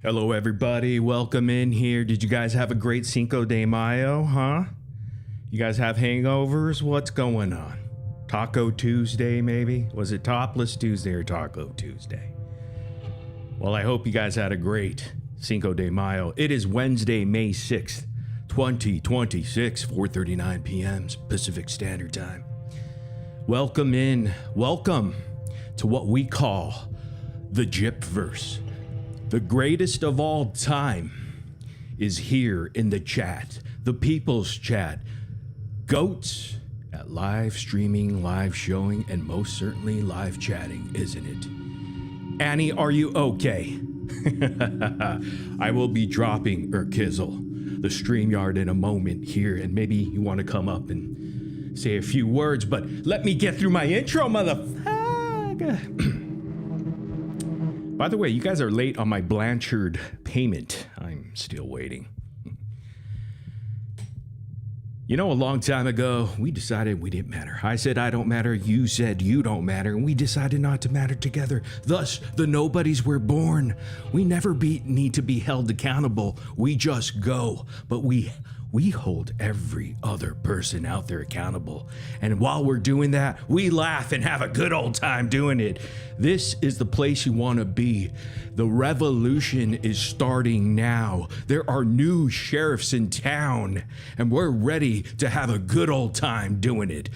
Hello, everybody. Welcome in here. Did you guys have a great Cinco de Mayo, huh? You guys have hangovers? What's going on? Taco Tuesday, maybe? Was it Topless Tuesday or Taco Tuesday? Well, I hope you guys had a great Cinco de Mayo. It is Wednesday, May 6th, 2026, 4:39 p.m. Pacific Standard Time. Welcome in. Welcome to what we call the Gypverse. The greatest of all time is here in the chat, the people's chat. Goats at live streaming, live showing, and most certainly live chatting, isn't it? Annie, are you okay? I will be dropping Kizzle, the StreamYard in a moment here, and maybe you want to come up and say a few words, but let me get through my intro, motherfucker. By the way, you guys are late on my Blanchard payment. I'm still waiting. You know, a long time ago, we decided we didn't matter. I said I don't matter, you said you don't matter, and we decided not to matter together. Thus, the nobodies were born. We never need to be held accountable. We just go. But we hold every other person out there accountable. And while we're doing that, we laugh and have a good old time doing it. This is the place you want to be. The revolution is starting now. There are new sheriffs in town, and we're ready to have a good old time doing it.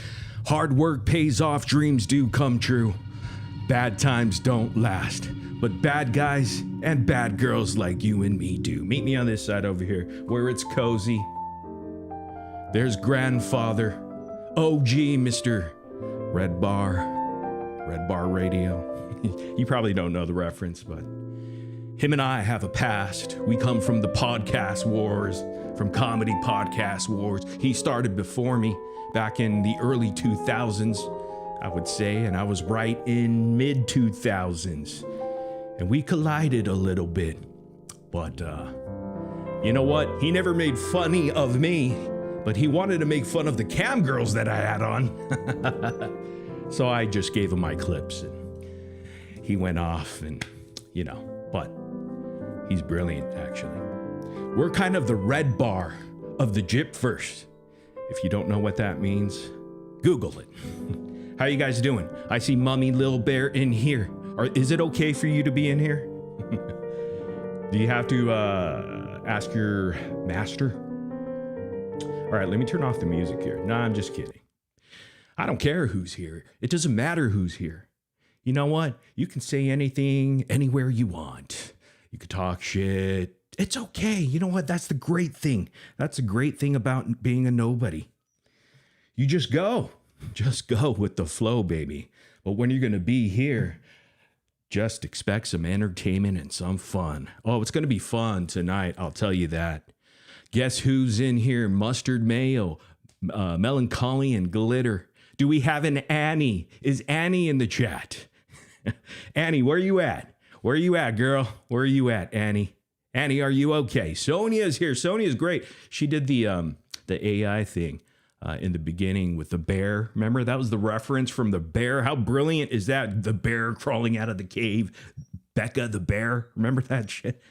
Hard work pays off, dreams do come true. Bad times don't last, but bad guys and bad girls like you and me do. Meet me on this side over here, where it's cozy. There's grandfather, OG Mr. Red Bar Radio. You probably don't know the reference, but him and I have a past. We come from the podcast wars, from comedy podcast wars. He started before me back in the early 2000s, I would say, and I was right in mid 2000s. And we collided a little bit, but you know what? He never made funny of me, but he wanted to make fun of the cam girls that I had on. So I just gave him my clips and he went off and, you know, but he's brilliant, actually. We're kind of the Red Bar of the Gypverse. If you don't know what that means, Google it. How you guys doing? I see Mummy Lil Bear in here. Is it okay for you to be in here? Do you have to ask your master? All right, let me turn off the music here. No, I'm just kidding. I don't care who's here. It doesn't matter who's here. You know what? You can say anything, anywhere you want. You can talk shit. It's okay. You know what? That's the great thing. That's the great thing about being a nobody. You just go. Just go with the flow, baby. But when you're going to be here, just expect some entertainment and some fun. Oh, it's going to be fun tonight. I'll tell you that. Guess who's in here? Mustard Mayo, Melancholy, and Glitter. Do we have an Annie? Is Annie in the chat? Annie, where you at? Where you at, girl? Where are you at, Annie? Annie, are you okay? Sonia's here. Sonia's great. She did the AI thing in the beginning with the bear. Remember, that was the reference from the bear. How brilliant is that? The bear crawling out of the cave. Becca the bear. Remember that shit?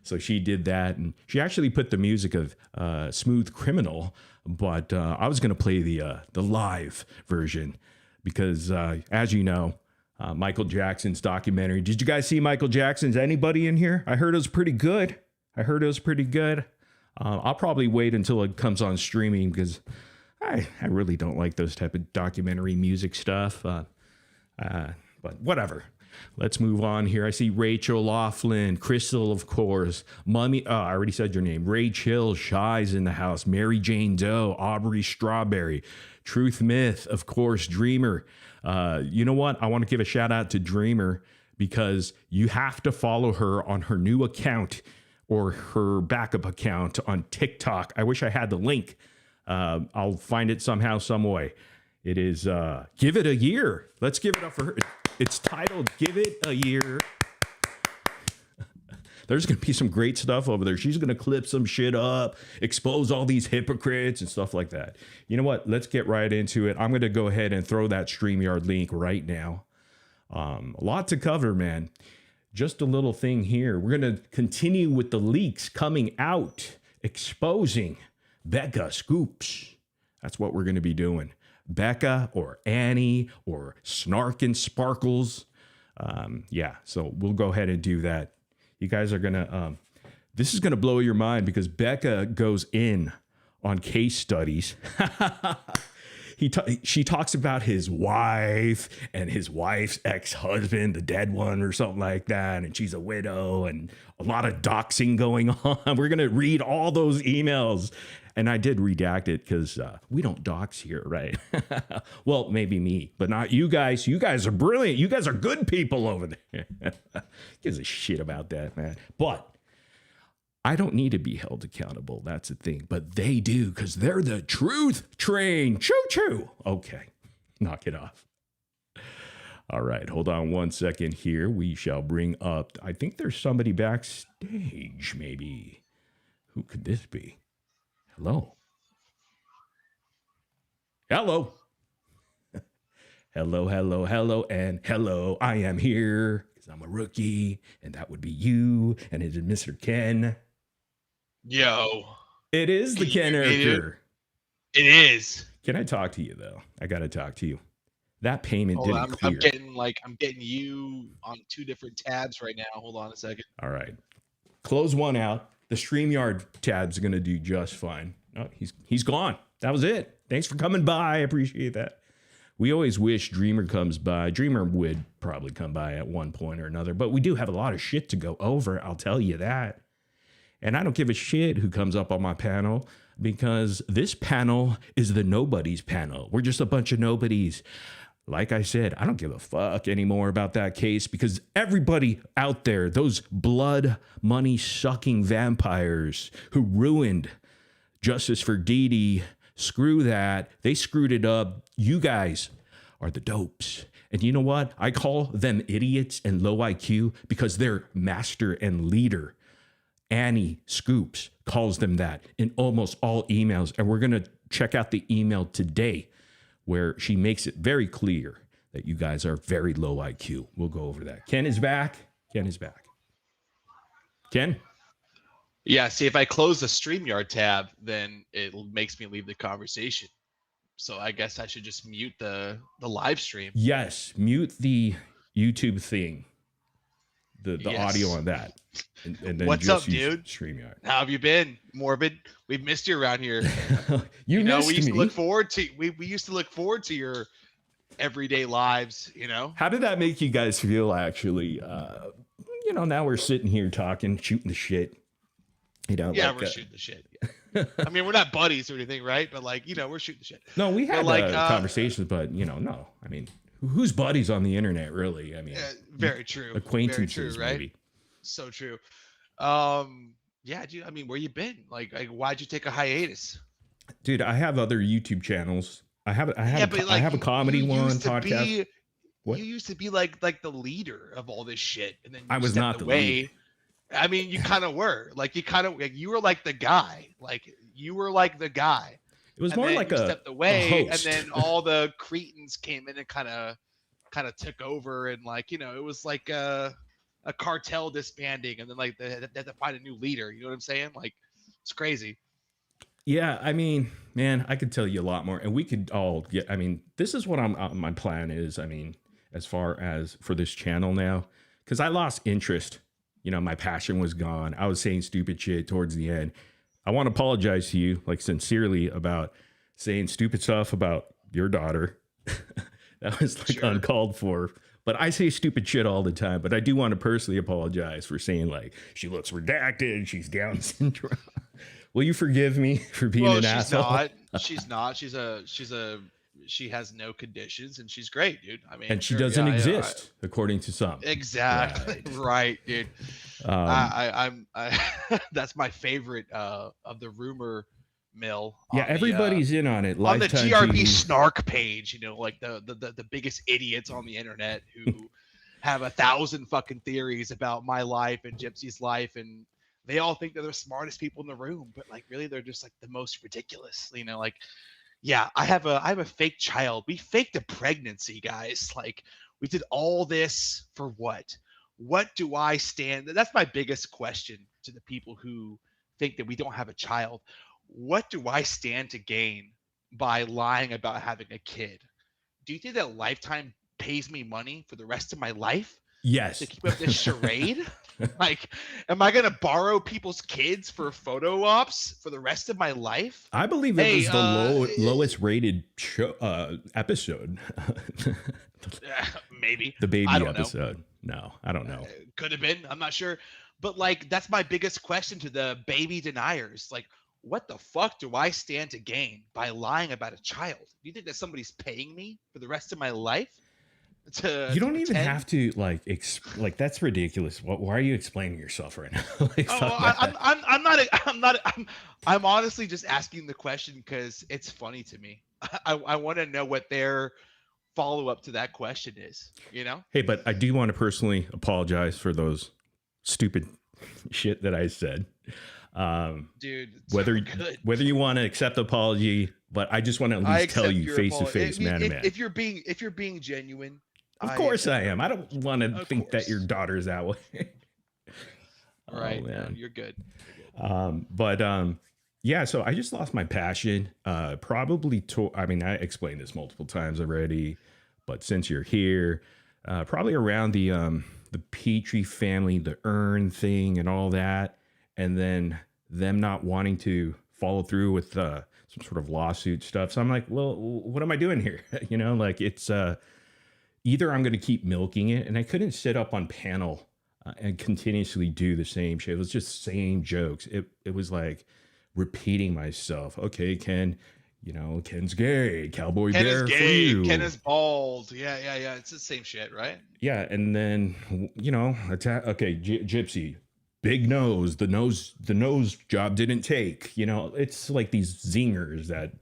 So she did that, and she actually put the music of Smooth Criminal, but I was going to play the live version because, as you know, Michael Jackson's documentary. Did you guys see Michael Jackson's? Anybody in here? I heard it was pretty good. I'll probably wait until it comes on streaming because I really don't like those type of documentary music stuff. But whatever. Let's move on here. I see Rachel Laughlin, Crystal, of course, Mummy. Oh, I already said your name. Rachel Shy's in the house. Mary Jane Doe, Aubrey Strawberry, Truth Myth, of course, Dreamer. You know what? I want to give a shout out to Dreamer because you have to follow her on her new account or her backup account on TikTok. I wish I had the link. I'll find it somehow, some way. It is Give It a Year. Let's give it up for her. It's titled Give It a Year. There's going to be some great stuff over there. She's going to clip some shit up, expose all these hypocrites and stuff like that. You know what? Let's get right into it. I'm going to go ahead and throw that StreamYard link right now. A lot to cover, man. just a little thing here. We're going to continue with the leaks coming out, exposing Becca Scoops. That's what we're going to be doing. Becca or Annie or Snark and Sparkles. Yeah, so we'll go ahead and do that. You guys are going to, this is going to blow your mind because Becca goes in on case studies. She talks about his wife and his wife's ex-husband, the dead one or something like that. And she's a widow and a lot of doxing going on. We're going to read all those emails. And I did redact it because we don't dox here, right? Well, maybe me, but not you guys. You guys are brilliant. You guys are good people over there. Gives a shit about that, man. But I don't need to be held accountable. That's the thing. But they do because they're the truth train. Choo-choo. Okay, knock it off. All right, hold on one second here. We shall bring up, I think there's somebody backstage, maybe. Who could this be? Hello. Hello. Hello, hello, hello, and hello. I am here because I'm a rookie, and that would be you, and it is Mr. Ken. Yo. It is the Ken character. It is. Can I talk to you, though? I got to talk to you. That payment didn't clear. I'm getting you on two different tabs right now. Hold on a second. All right. Close one out. The StreamYard tab's going to do just fine. Oh, he's gone. That was it. Thanks for coming by. I appreciate that. We always wish Dreamer comes by. Dreamer would probably come by at one point or another, but we do have a lot of shit to go over. I'll tell you that. And I don't give a shit who comes up on my panel because this panel is the nobodies panel. We're just a bunch of nobodies. Like I said, I don't give a fuck anymore about that case because everybody out there, those blood money sucking vampires who ruined justice for Dee Dee, screw that. They screwed it up. You guys are the dopes. And you know what? I call them idiots and low IQ because their master and leader, Annie Scoops, calls them that in almost all emails. And we're going to check out the email today where she makes it very clear that you guys are very low IQ. We'll go over that. Ken is back. Ken is back. Ken? Yeah, see, if I close the StreamYard tab, then it makes me leave the conversation. So I guess I should just mute the live stream. Yes, mute the YouTube thing. The Yes. audio on that. And then What's just up, use dude? StreamYard. How have you been, Morbid? We've missed you around here. you know, missed we used me. to look forward to we used to look forward to your everyday lives, you know? How did that make you guys feel, actually? You know, now we're sitting here talking, shooting the shit. You know, Yeah, like, we're shooting the shit. Yeah. I mean, we're not buddies or anything, right? But like, you know, we're shooting the shit. No, we had like, conversations, but you know, no. I mean, who's buddies on the internet, really? I mean, very true. Acquaintances, very true, right? maybe. So true. Yeah, dude. I mean, where you been? Like why'd you take a hiatus? Dude, I have other YouTube channels. I have a comedy one podcast. You used to be like the leader of all this shit, and then you I was not the leader. I mean, you kind of were. Like you were like the guy. Like you were like the guy. It was more like you stepped away, host. And then all the cretins came in and kind of took over, and like, you know, it was like a cartel disbanding, and then like they had to find a new leader. You know what I'm saying? Like, it's crazy. Yeah, I mean, man, I could tell you a lot more, and we could all get. I mean, this is what my plan is. I mean, as far as for this channel now, because I lost interest. You know, my passion was gone. I was saying stupid shit towards the end. I want to apologize to you, like, sincerely, about saying stupid stuff about your daughter. That was like uncalled for. But I say stupid shit all the time. But I do want to personally apologize for saying, like, she looks redacted, she's Down syndrome. Will you forgive me for being an asshole? She's not. She has no conditions, and she's great, dude. I mean, and she doesn't exist, according to some. Exactly, right, dude. I'm that's my favorite of the rumor mill. Yeah, everybody's in on it. On the Lifetime GRB TV. snark page, you know, like the biggest idiots on the internet who have 1,000 fucking theories about my life and Gypsy's life, and they all think they're the smartest people in the room, but like really they're just like the most ridiculous, you know, like. Yeah, I have a fake child. We faked a pregnancy, guys. Like, we did all this for what? what do I stand? That's my biggest question to the people who think that we don't have a child. What do I stand to gain by lying about having a kid? Do you think that Lifetime pays me money for the rest of my life to Yes. keep up this charade? Like, am I gonna borrow people's kids for photo ops for the rest of my life? I believe it Hey, was the lowest rated show episode. maybe. The I baby don't know. episode. No, I don't know. Could have been. I'm not sure. But like, that's my biggest question to the baby deniers. Like, what the fuck do I stand to gain by lying about a child? Do you think that somebody's paying me for the rest of my life You to don't even pretend? have to like that's ridiculous. Why are you explaining yourself right now? Like, Oh, fuck that. I'm honestly just asking the question because it's funny to me. I want to know what their follow up to that question is. You know? Hey, but I do want to personally apologize for those stupid shit that I said. Dude, it's Whether so good. whether you want to accept the apology, but I just want to at I least tell accept you your face to apology. face, man to man. If you're being genuine, Of course I accept your am. I don't apology. want to Of think that course. your daughter's that way. Right. Oh No, man. you're good. But yeah, so I just lost my passion. Probably I mean, I explained this multiple times already, but since you're here, probably around the Petrie family, the urn thing and all that, and then them not wanting to follow through with some sort of lawsuit stuff. So I'm like, well, what am I doing here? You know, like it's either I'm going to keep milking it, and I couldn't sit up on panel and continuously do the same shit. It was just same jokes. It was like repeating myself. Okay, Ken, you know, Ken's gay. Cowboy Ken is bear for gay. you. Ken is bald. Yeah. It's the same shit, right? Yeah, and then you know, attack. Okay, gypsy, big nose. The nose job didn't take. You know, it's like these zingers that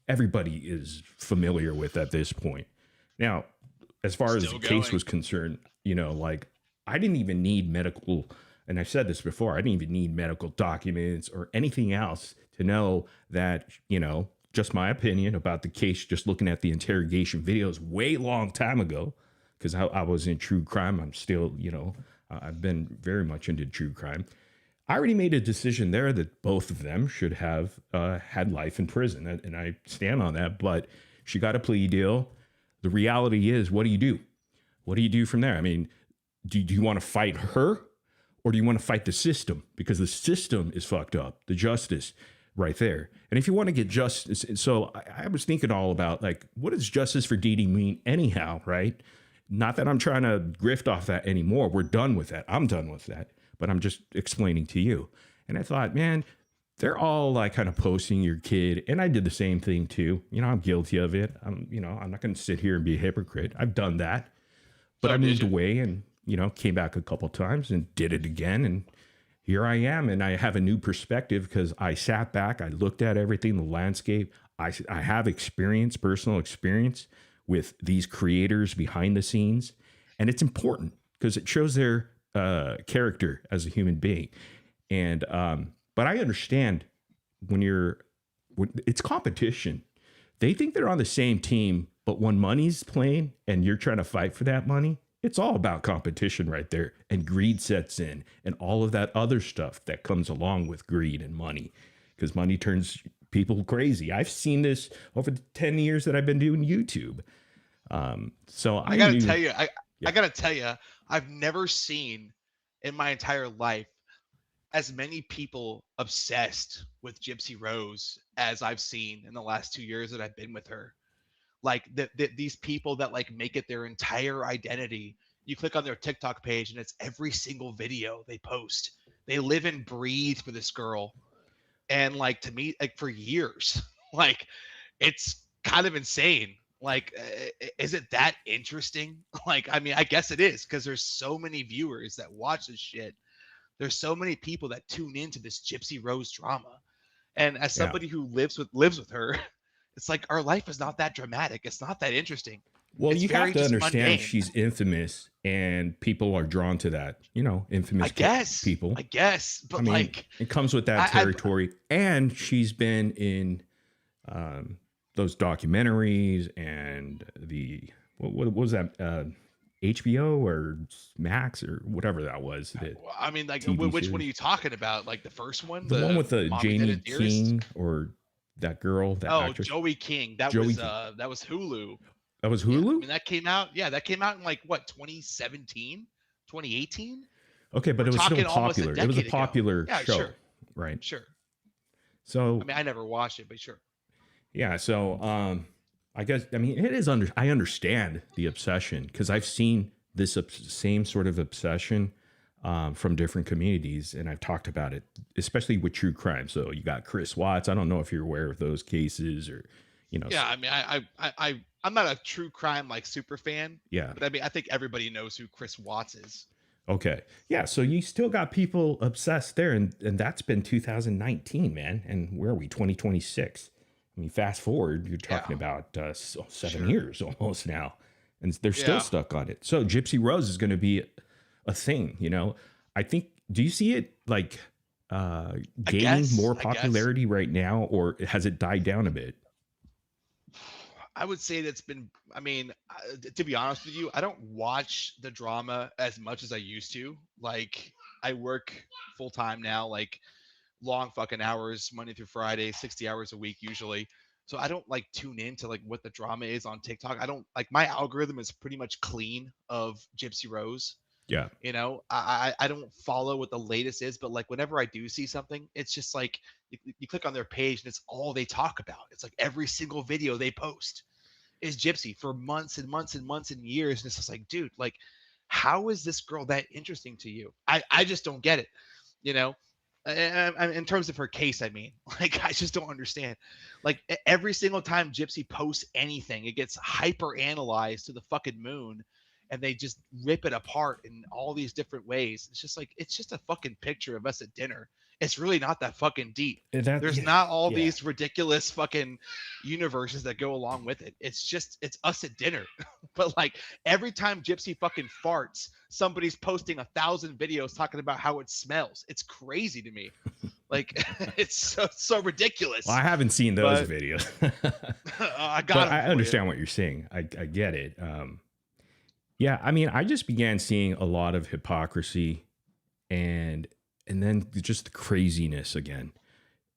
everybody is familiar with at this point. Now, as far as Still the case going. was concerned, you know, like I didn't even need medical, and I've said this before, I didn't even need medical documents or anything else to know that, you know, just my opinion about the case, just looking at the interrogation videos way long time ago, because I was in true crime. I'm still, you know, I've been very much into true crime. I already made a decision there that both of them should have had life in prison, and I stand on that. But she got a plea deal. The reality is, what do you do? What do you do from there? I mean, do you want to fight her, or do you want to fight the system? Because the system is fucked up. The justice right there. And if you want to get justice, so I was thinking all about like, what does justice for Dee Dee mean anyhow, right? Not that I'm trying to grift off that anymore. We're done with that. I'm done with that. But I'm just explaining to you. And I thought, man, they're all like kind of posting your kid. And I did the same thing too. You know, I'm guilty of it. I'm not going to sit here and be a hypocrite. I've done that. But So I did moved you? away and, you know, came back a couple times and did it again. And here I am. And I have a new perspective because I sat back, I looked at everything, the landscape. I have experience, personal experience with these creators behind the scenes. And it's important because it shows their character as a human being. And, but I understand when it's competition. They think they're on the same team, but when money's playing and you're trying to fight for that money, it's all about competition right there. And greed sets in and all of that other stuff that comes along with greed and money, because money turns people crazy. I've seen this over the 10 years that I've been doing YouTube. So I gotta knew, tell you, Yeah. I gotta tell you, I've never seen in my entire life as many people obsessed with Gypsy Rose as I've seen in the last 2 years that I've been with her. Like these people that like make it their entire identity. You click on their TikTok page and it's every single video they post. They live and breathe for this girl. And like to me, like for years, like it's kind of insane. Like, is it that interesting? Like, I mean, I guess it is because there's so many viewers that watch this shit. There's so many people that tune into this Gypsy Rose drama. And as Yeah. somebody who lives with her, it's like our life is not that dramatic. It's not that interesting. Well, It's you have very to just understand mundane. she's infamous and people are drawn to that, you know, infamous people. I guess, but I mean, like, it comes with that I territory. And she's been in those documentaries and what was that? HBO or Max or whatever that was. I mean, like, TV which one are series. you talking about? Like the first one, The one the with the Mom and Dad Jamie and Dearest? King or that girl, that Oh, actress. Joey King. Joey King. That was Hulu. That was Yeah, I Hulu? mean that came out. Yeah, that came out in like what 2017, 2018. Okay, but We're it was still talking almost a popular. It was a decade ago. popular Yeah, show, sure, right? sure. So I mean, I never watched it, but sure. yeah, so I guess I mean it is I understand the obsession because I've seen this same sort of obsession from different communities, and I've talked about it, especially with true crime. So you got Chris Watts. I don't know if you're aware of those cases or, you know. Yeah, I mean, I'm not a true crime like super fan. Yeah. But I mean, I think everybody knows who Chris Watts is. Okay. Yeah. So you still got people obsessed there, and that's been 2019, man. And where are we? 2026. I mean, fast forward, you're talking about 7 years almost now, and they're still stuck on it. So Gypsy Rose is going to be a thing, you know. I think. Do you see it like gaining more popularity right now, or has it died down a bit? I would say that's been. I mean, to be honest with you, I don't watch the drama as much as I used to. Like, I work full time now, like long fucking hours, Monday through Friday, 60 hours a week usually. So I don't like tune into like what the drama is on TikTok. I don't like my algorithm is pretty much clean of Gypsy Rose. Yeah. You know, I don't follow what the latest is, but like whenever I do see something, it's just like you click on their page and it's all they talk about. It's like every single video they post is Gypsy for months and months and months and years. And it's just like, dude, like, how is this girl that interesting to you? I just don't get it, you know? And in terms of her case, I mean, like, I just don't understand. Like, every single time Gypsy posts anything, it gets hyper analyzed to the fucking moon, and they just rip it apart in all these different ways. It's just like, it's just a fucking picture of us at dinner. It's really not that fucking deep. There's not all these ridiculous fucking universes that go along with it. It's us at dinner. But like every time Gypsy fucking farts, somebody's posting 1,000 videos talking about how it smells. It's crazy to me. Like it's so ridiculous. Well, I haven't seen those videos. I understand what you're saying. I get it. Yeah, I mean, I just began seeing a lot of hypocrisy and then just the craziness again.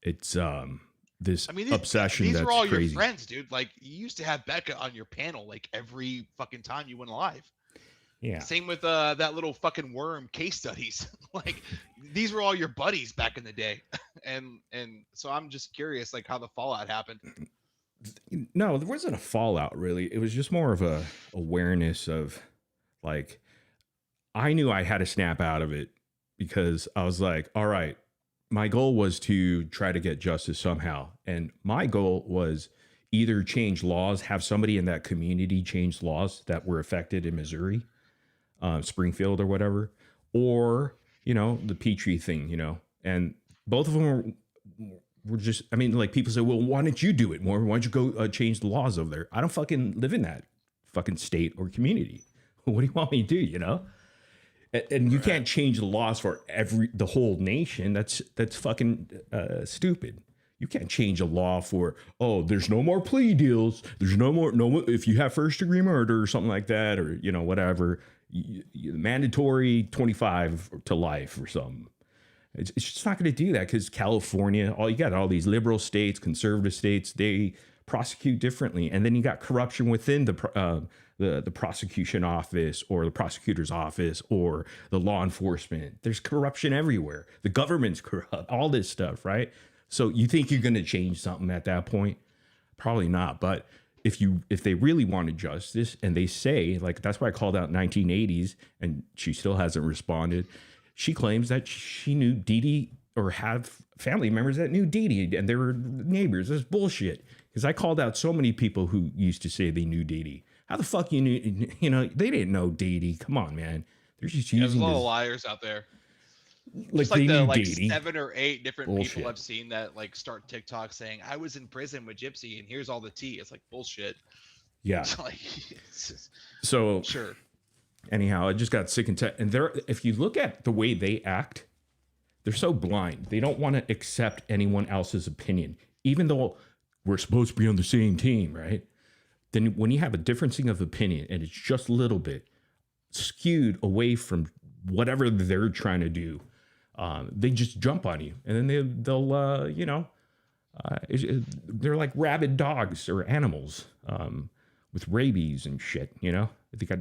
It's this obsession. These that's are all crazy. Your friends, dude. Like you used to have Becca on your panel like every fucking time you went live. Yeah. Same with that little fucking worm case studies. Like these were all your buddies back in the day. and so I'm just curious like how the fallout happened. No, there wasn't a fallout really. It was just more of a awareness of like I knew I had to snap out of it because I was like, all right, my goal was to try to get justice somehow. And my goal was either change laws, have somebody in that community change laws that were affected in Missouri, Springfield or whatever, or, you know, the Petrie thing, you know, and both of them were just, I mean, like people say, well, why don't you do it more? Why don't you go change the laws over there? I don't fucking live in that fucking state or community. What do you want me to do, you know? And you can't change the laws for the whole nation. That's fucking stupid. You can't change a law for, oh, there's no more plea deals. There's no more, if you have first degree murder or something like that, or, you know, whatever, mandatory 25 to life or something. It's just not going to do that because California, you got all these liberal states, conservative states, they prosecute differently. And then you got corruption within the prosecution office or the prosecutor's office or the law enforcement. There's corruption everywhere. The government's corrupt, all this stuff, right? So you think you're going to change something at that point? Probably not. But if they really wanted justice and they say, like, that's why I called out 1980s and she still hasn't responded. She claims that she knew Dee Dee or had family members that knew Dee Dee and they were neighbors. That's bullshit. Because I called out so many people who used to say they knew Dee Dee. How the fuck you knew? You know, they didn't know Dee Dee. Come on, man. They're just using. There's a lot of liars out there. Like just like the like Dee Dee. 7 or 8 different people I've seen that like start TikTok saying I was in prison with Gypsy and here's all the tea. It's like bullshit. Yeah. So sure. Anyhow, I just got sick and tired. And if you look at the way they act, they're so blind. They don't want to accept anyone else's opinion, even though we're supposed to be on the same team, right? Then when you have a differencing of opinion and it's just a little bit, skewed away from whatever they're trying to do. They just jump on you, and then they'll they're like rabid dogs or animals with rabies and shit. They got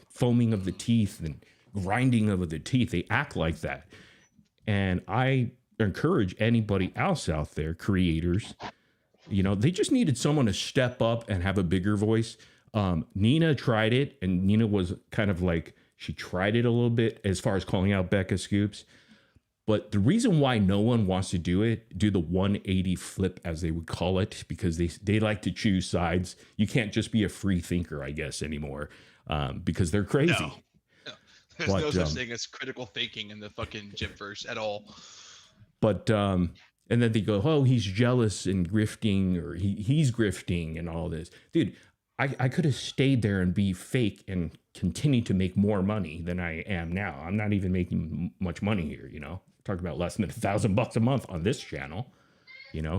foaming of the teeth and grinding of the teeth. They act like that, and I encourage anybody else out there, creators. They just needed someone to step up and have a bigger voice. Nina tried it, and Nina was kind of like, she tried it a little bit as far as calling out Becca Scoops. But the reason why no one wants to do the 180 flip, as they would call it, because they like to choose sides. You can't just be a free thinker, I guess, anymore, because they're crazy. No. There's no such thing as critical thinking in the fucking Gypverse at all. But and then they go, oh, he's jealous and grifting, or he's grifting and all this. Dude, I could have stayed there and be fake and continue to make more money than I am now. I'm not even making much money here, Talking about less than $1,000 a month on this channel,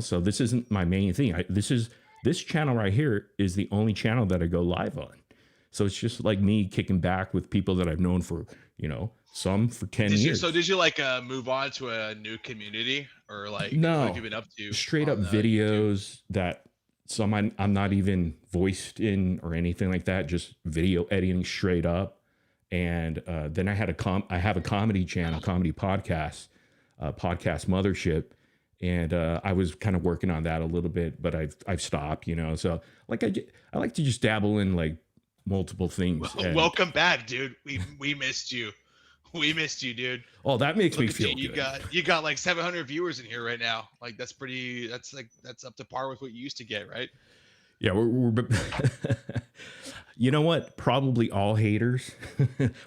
So this isn't my main thing. This channel right here is the only channel that I go live on. So it's just like me kicking back with people that I've known for, some for 10 years. So did you move on to a new community, or no, what have you been up to? Straight up videos that some I'm not even voiced in or anything like that. Just video editing straight up. And then I have a comedy channel, comedy podcast, podcast Mothership. And I was kind of working on that a little bit, but I've stopped, So I like to just dabble in multiple things. Welcome back, dude. We missed you. We missed you, dude. Oh, that makes me feel good. You got 700 viewers in here right now. That's up to par with what you used to get, right? Yeah, we're you know what? Probably all haters,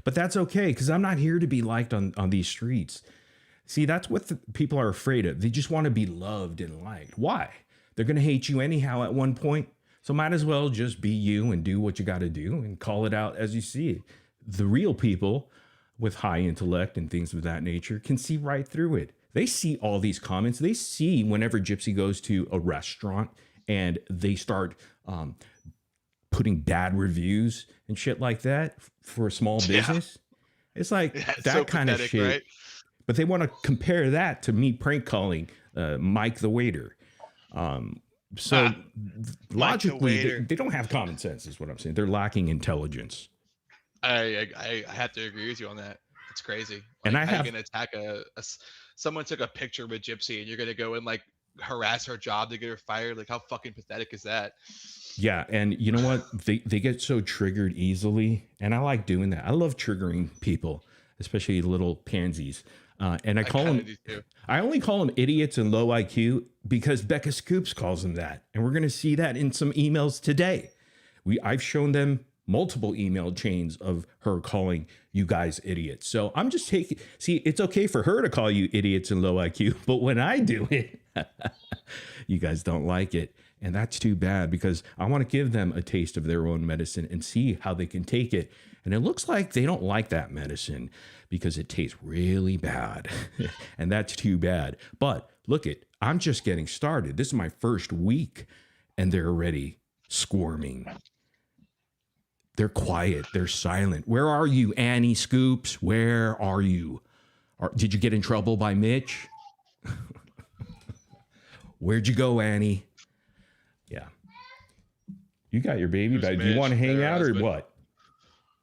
but that's okay, because I'm not here to be liked on these streets. See, that's what people are afraid of. They just want to be loved and liked. Why? They're going to hate you anyhow at one point. So might as well just be you and do what you got to do and call it out as you see it. The real people with high intellect and things of that nature can see right through it. They see all these comments. They see whenever Gypsy goes to a restaurant and they start putting bad reviews and shit like that for a small business. It's like that so kind pathetic, of shit. Right? But they want to compare that to me prank calling Mike the waiter. So logically, they don't have common sense, is what I'm saying. They're lacking intelligence. I have to agree with you on that. It's crazy. And how you gonna attack someone took a picture with Gypsy, and you're gonna go and harass her job to get her fired? How fucking pathetic is that? Yeah, and you know what? They get so triggered easily, and I like doing that. I love triggering people, especially little pansies. And I call them. I only call them idiots and low IQ because Becca Scoops calls them that, and we're gonna see that in some emails today. I've shown them multiple email chains of her calling you guys idiots. So I'm just taking. See, it's okay for her to call you idiots and low IQ, but when I do it, you guys don't like it. And that's too bad, because I want to give them a taste of their own medicine and see how they can take it. And it looks like they don't like that medicine because it tastes really bad. And that's too bad. But look I'm just getting started. This is my first week and they're already squirming. They're quiet. They're silent. Where are you, Annie Scoops? Where are you? Did you get in trouble by Mitch? Where'd you go, Annie? Yeah. You got your baby, but do you want to hang out or what?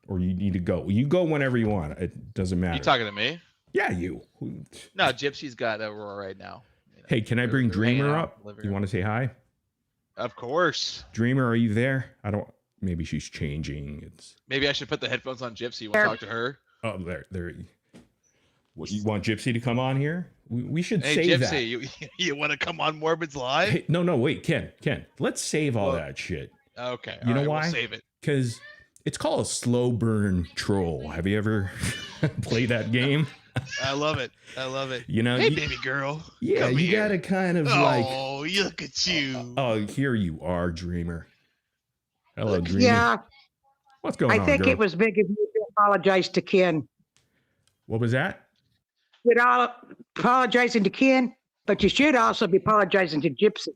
Or you need to go? You go whenever you want. It doesn't matter. You talking to me? Yeah, you. No, Gypsy's got Aurora right now. Hey, can I bring Dreamer up? You want to say hi? Of course. Dreamer, are you there? Maybe she's changing. Maybe I should put the headphones on Gypsy. Want to talk to her? Oh, there. What, you want Gypsy to come on here? We should save Gypsy, that. You want to come on Morbid's Live? Hey, no, wait, Ken. Let's save all that shit. Okay. You know why? We'll save it. Because it's called a slow burn troll. Have you ever played that game? I love it. Hey, baby girl. Yeah, you gotta kind of Oh, look at you. Oh, here you are, Dreamer. Hello, Dreamer. Yeah. What's going on, I think girl? it was big of you to apologize to Ken. What was that? You're all apologizing to Ken, but you should also be apologizing to Gypsy.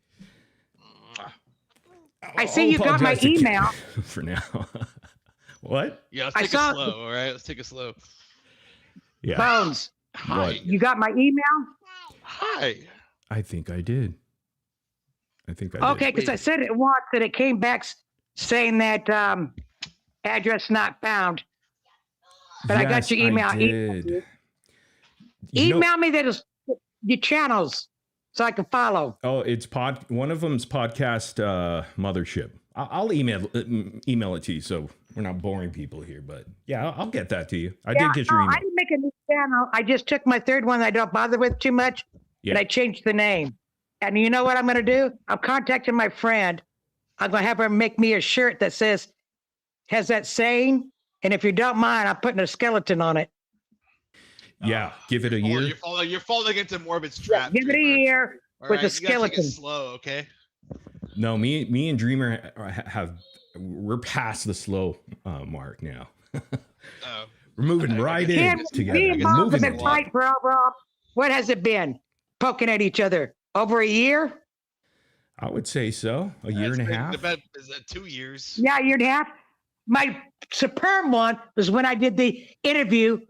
I see you got my email. For now. What? Yeah, let's I take saw- it slow. All right, let's take it slow. Yeah, Bones, Hi. you got my email? Hi. I think I did. I think I Okay, did. because I said it once and it came back saying that address not found. But I got your email. I did. You know- Email me your channels so I can follow. Oh, it's one of them's podcast mothership. I'll email it to you, so we're not boring people here. But yeah, I'll get that to you. I did get your email. I didn't make a new channel. I just took my third one that I don't bother with too much, and I changed the name. And you know what I'm going to do? I'm contacting my friend. I'm going to have her make me a shirt that has that saying, and if you don't mind, I'm putting a skeleton on it. Yeah, give it a year. You're falling into Morbid's trap. Give it a year All with right, a skeleton. You gotta take it slow, okay? No, me and Dreamer we're past the slow mark now. We're moving right in together. Me and Bob have been in. fighting for over, what has it been? Poking at each other over a year? I would say so. A year and a half. Is that 2 years? Yeah, a year and a half. My superb one was when I did the interview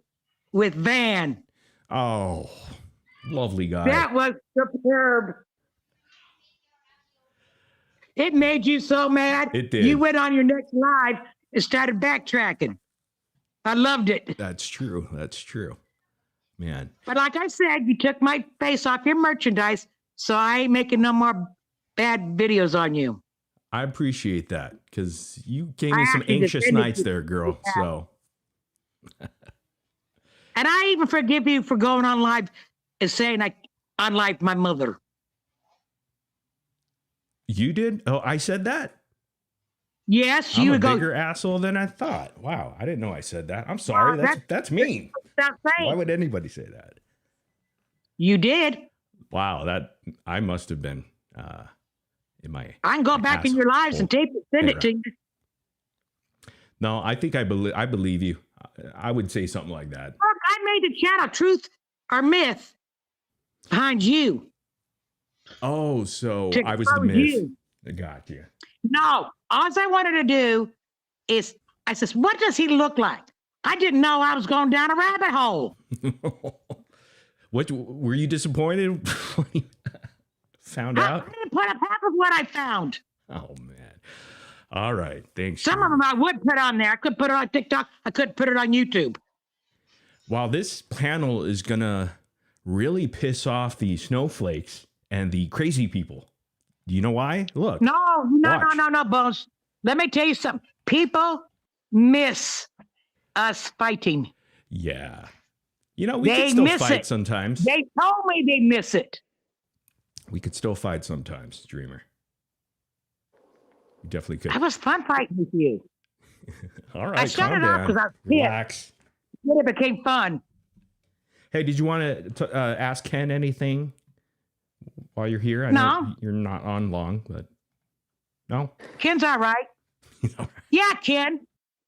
with Van. Oh, lovely guy. That was superb. It made you so mad. It did. You went on your next live and started backtracking. I loved it. That's true. That's true. Man. But like I said, you took my face off your merchandise, so I ain't making no more bad videos on you. I appreciate that because you gave me some anxious nights there, girl. So. And I even forgive you for going on live and saying I unlived my mother. You did? Oh, I said that? Yes, I'm you a would go. bigger asshole than I thought. Wow, I didn't know I said that. I'm sorry. That's mean. Why would anybody say that? You did. Wow, that I must have been in my. I can go back in your lives and tape it, send it to you. No, I think I believe you. I would say something like that. Look, I made the channel Truth or Myth behind you. Oh, so I was the myth. You. I got you. No, all I wanted to do is, I says, what does he look like? I didn't know I was going down a rabbit hole. What were you disappointed when you found out? I didn't put up half of what I found. Oh man. All right. Thanks. Some of them I would put on there. I could put it on TikTok. I couldn't put it on YouTube. While this panel is gonna really piss off the snowflakes and the crazy people. Do you know why? Look. No, Bones. Let me tell you something. People miss us fighting. Yeah. You know, we could still fight sometimes. They told me they miss it. We could still fight sometimes, Dreamer. We definitely could. That was fun fighting with you. All right, I started calm off down. because I was Relax. Then it became fun. Hey, did you want to ask Ken anything while you're here? I No. know you're not on long, but no? Ken's all right. All right. Yeah, Ken.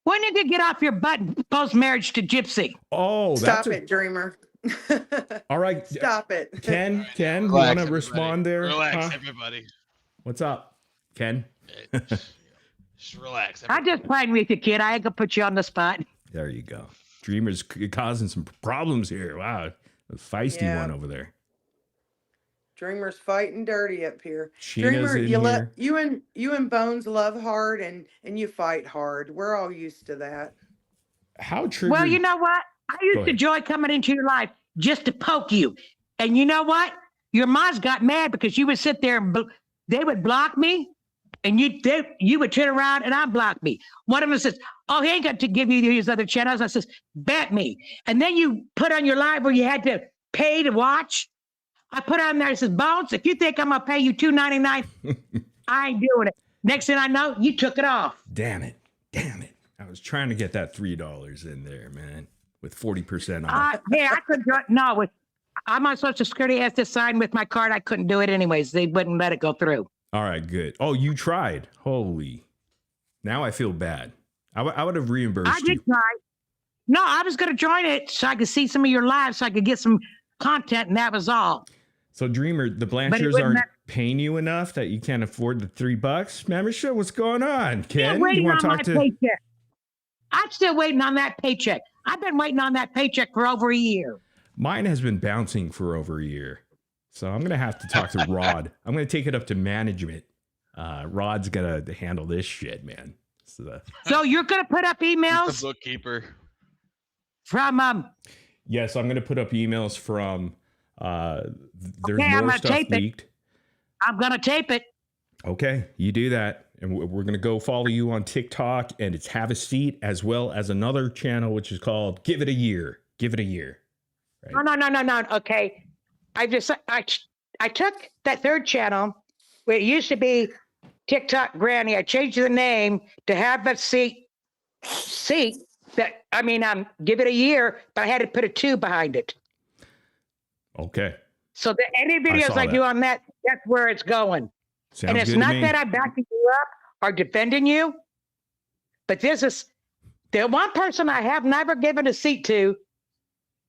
When did you get off your butt post-marriage to Gypsy? Oh, Stop it, Dreamer. All right. Stop it. Ken, you Relax, want to everybody. respond there? Relax, everybody. What's up, Ken? Just relax. I'm just playing with you, kid. I ain't gonna put you on the spot. There you go. Dreamer's causing some problems here. Wow. A feisty one over there. Dreamer's fighting dirty up here. Sheena's Dreamer, in here. you and Bones love hard and you fight hard. We're all used to that. How triggered? Well, you know what? I used to ahead. enjoy coming into your life just to poke you. And you know what? Your moms got mad because you would sit there and they would block me, and you would turn around and unblock me. One of them says, "Oh, he ain't got to give you these other channels." I says, "Bet me." And then you put on your live where you had to pay to watch. I put on there, it says, "Bones, if you think I'm gonna pay you $2.99, I ain't doing it." Next thing I know, you took it off. Damn it. I was trying to get that $3 in there, man, with 40% off. Yeah, I couldn't do it. No, I'm on Social Security, has to sign with my card. I couldn't do it anyways. They wouldn't let it go through. All right, good. Oh, you tried. Holy. Now I feel bad. I would have reimbursed I did you. try. No, I was going to join it so I could see some of your lives so I could get some content, and that was all. So, Dreamer, the Blanchers aren't paying you enough that you can't afford the $3 membership? What's going on, Ken? Waiting You want on to my talk to? paycheck. I'm still waiting on that paycheck. I've been waiting on that paycheck for over a year. Mine has been bouncing for over a year. So I'm going to have to talk to Rod. I'm going to take it up to management. Rod's going to handle this shit, man. So you're going to put up He's emails the bookkeeper. from Yes, I'm going to put up emails from there's Okay, I'm more gonna stuff tape it. leaked. I'm going to tape it. Okay, you do that. And we're going to go follow you on TikTok, and it's Have a Seat, as well as another channel, which is called Give It a Year. Give It a Year. Right? No. Okay. I took that third channel where it used to be TikTok Granny. I changed the name to Have a Seat. Give it a year, but I had to put a 2 behind it. Okay. So that any videos saw I do on that's where it's going. Sounds And it's good not to me. that I'm backing you up or defending you, but this is the one person I have never given a seat to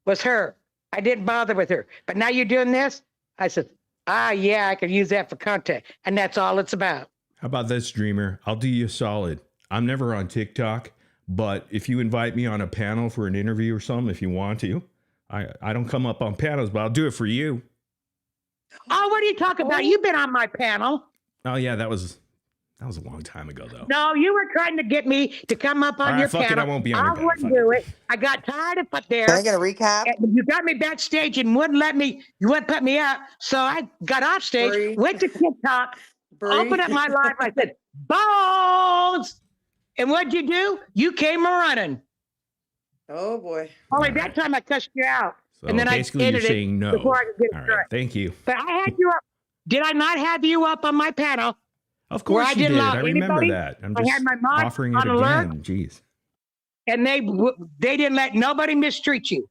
was her. I didn't bother with her. But now you're doing this. I said, yeah, I can use that for content. And that's all it's about. How about this, Dreamer? I'll do you a solid. I'm never on TikTok, but if you invite me on a panel for an interview or something, if you want to, I don't come up on panels, but I'll do it for you. Oh, what are you talking about? You've been on my panel. Oh yeah, that was a long time ago though. No, you were trying to get me to come up on All right, your fuck it, panel. I won't be on your panel. wouldn't Fuck it. do it. I got tired of it there. Can I get a recap? And you got me backstage and wouldn't let me, you wouldn't put me up. So I got off stage, Bree. went to TikTok, Bree. opened up my live. I said, Bones. And what'd you do? You came running. Oh boy. Only that time I cussed you out. So and then basically I you're edited saying no. before I could get it All right, correct. thank you. But I had you up. Did I not have you up on my panel? Of Where course I you didn't did. allow I remember anybody? that. I'm I just had my mod offering it on alert. again. Jeez. And they didn't let nobody mistreat you.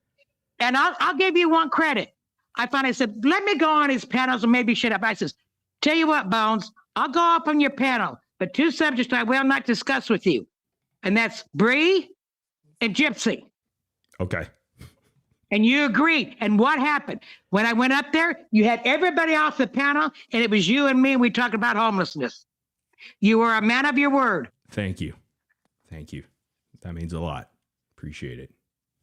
And I'll give you one credit. I finally said, let me go on his panels and maybe shut up. I says, tell you what, Bones, I'll go up on your panel, but 2 subjects I will not discuss with you. And that's Bree and Gypsy. Okay. And you agreed. And what happened? When I went up there, you had everybody off the panel, and it was you and me, and we talked about homelessness. You were a man of your word. Thank you. Thank you. That means a lot. Appreciate it.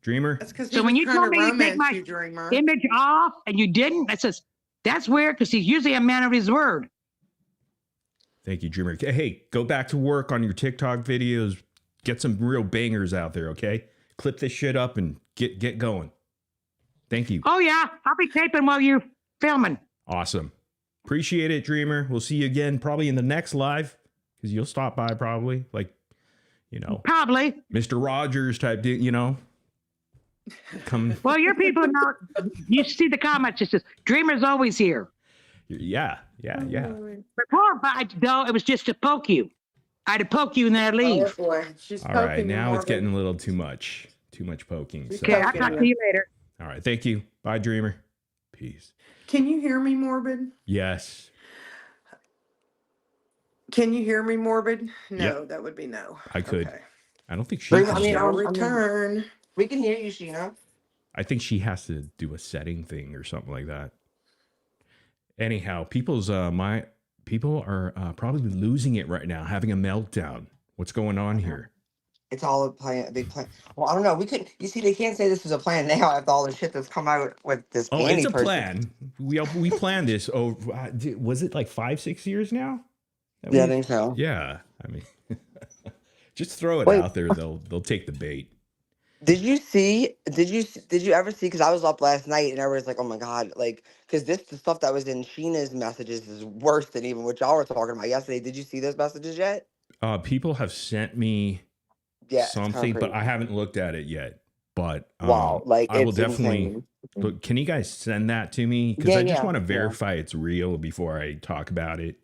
Dreamer? That's because So when you told me to take my Dreamer. image off and you didn't, I says, that's weird because he's usually a man of his word. Thank you, Dreamer. Hey, go back to work on your TikTok videos. Get some real bangers out there, okay? Clip this shit up and get going. Thank you. Oh, yeah. I'll be taping while you're filming. Awesome. Appreciate it, Dreamer. We'll see you again probably in the next live because you'll stop by probably, like, you know, Probably. Mr. Rogers type, you know. Come. Well, your people know. You see the comments. It says, Dreamer's always here. Yeah. Before, it was just to poke you. I had to poke you and then I'd Oh leave. boy. She's All right. poking you, Now it's Morgan. getting a little too much. Too much poking. So. Okay, I'll talk to you later. All right. Thank you. Bye, Dreamer. Peace. Can you hear me, Morbid? Yes. Can you hear me, Morbid? No, Yep. that would be no. I could. Okay. I don't think she. Bring- can. I mean, Shall I mean- return. We can hear you, Sheena. I think she has to do a setting thing or something like that. Anyhow, people are probably losing it right now, having a meltdown. What's going on here? It's all a big plan. Well, I don't know. We could. You see, they can't say this was a plan now after all the shit that's come out with this. Oh, Annie it's a person. plan. We planned this. Oh, was it like 5-6 years now? Yeah, I think so. Yeah, I mean, just throw it Wait. out there. They'll take the bait. Did you see? Did you ever see? Because I was up last night and everyone's like, "Oh my god!" Like, because the stuff that was in Sheena's messages is worse than even what y'all were talking about yesterday. Did you see those messages yet? People have sent me Yeah, something, it's but I haven't looked at it yet. But wow, like I will it's definitely. insane. But can you guys send that to me? Because Yeah, I just yeah, want to yeah. verify it's real before I talk about it,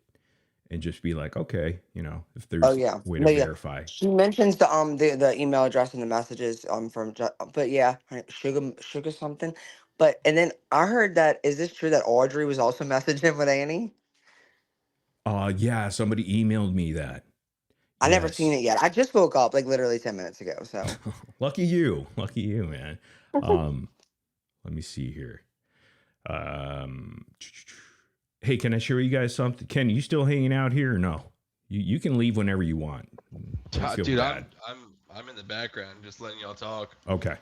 and just be like, okay, you know, if there's Oh, yeah. a way to No, yeah. verify. She mentions the email address and the messages but yeah, sugar something. But and then I heard that is this true that Audrey was also messaging with Annie? Yeah, somebody emailed me that. I never Yes. seen it yet. I just woke up like literally 10 minutes ago. So Lucky you, man. Let me see here. Hey, can I show you guys something? Ken, you still hanging out here or no? You can leave whenever you want. Don't feel Dude, bad. I'm in the background, just letting y'all talk. Okay.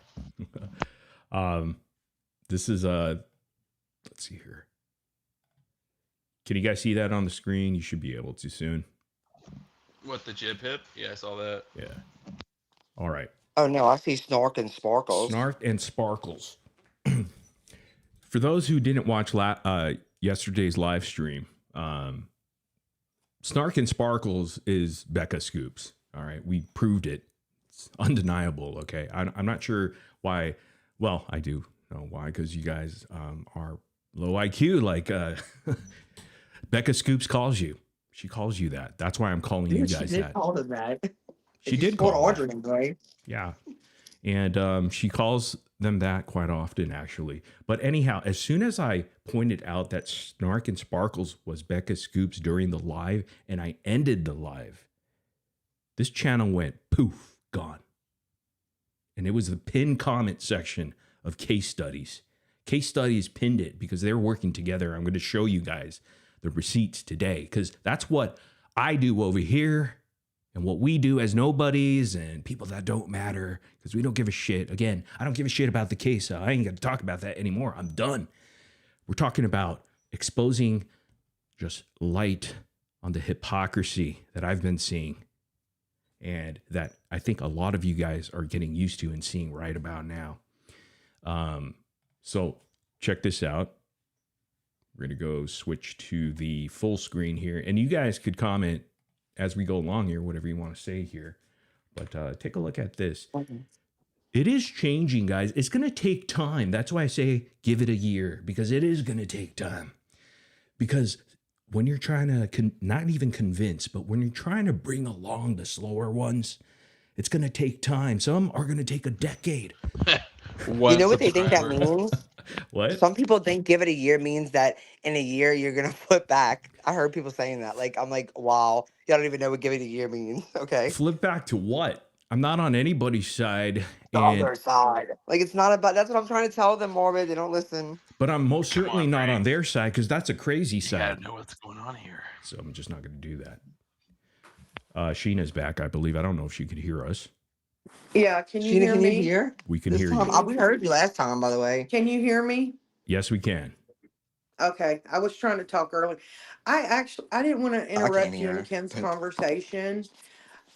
This is let's see here. Can you guys see that on the screen? You should be able to soon. What, the jib hip? Yeah, I saw that. Yeah. All right. Oh no, I see Snark and Sparkles. Snark and Sparkles. For those who didn't watch yesterday's live stream, Snark and Sparkles is Becca Scoops. All right. We proved it. It's undeniable. Okay. I'm not sure why. Well, I do know why, because you guys are low IQ. Like Becca Scoops calls you. She calls you that. That's why I'm calling you guys that. Call them that. She did call Audrey, that. right? Yeah. And she calls them that quite often, actually. But anyhow, as soon as I pointed out that Snark and Sparkles was Becca Scoops during the live, and I ended the live, this channel went poof, gone. And it was the pinned comment section of Case Studies. Case Studies pinned it because they're working together. I'm going to show you guys the receipts today, because that's what I do over here. And what we do as nobodies and people that don't matter, because we don't give a shit. Again, I don't give a shit about the case. So I ain't going to talk about that anymore. I'm done. We're talking about exposing just light on the hypocrisy that I've been seeing, and that I think a lot of you guys are getting used to and seeing right about now. So check this out. We're going to go switch to the full screen here. And you guys could comment as we go along here, whatever you want to say here. But take a look at this. Okay. It is changing, guys. It's going to take time. That's why I say give it a year, because it is going to take time. Because when you're trying to not even convince, but when you're trying to bring along the slower ones, it's going to take time. Some are going to take a decade. You know what they think that means? What? Some people think give it a year means that in a year you're gonna flip back. I heard people saying that. Like, I'm like, wow, y'all don't even know what give it a year means. Okay. Flip back to what? I'm not on anybody's side. The other side. Like, it's not about, that's what I'm trying to tell them, Morbid. They don't listen. But I'm most certainly on, not Ray. on their side, because that's a crazy You side. gotta know what's going on here. So I'm just not going to do that. Sheena's back, I believe. I don't know if she could hear us. Yeah, can you Sheena, hear can me? you hear? We can This hear time, you. we heard you last time, by the way. Can you hear me? Yes, we can. Okay, I was trying to talk early. I didn't want to interrupt you hear. and Ken's conversation.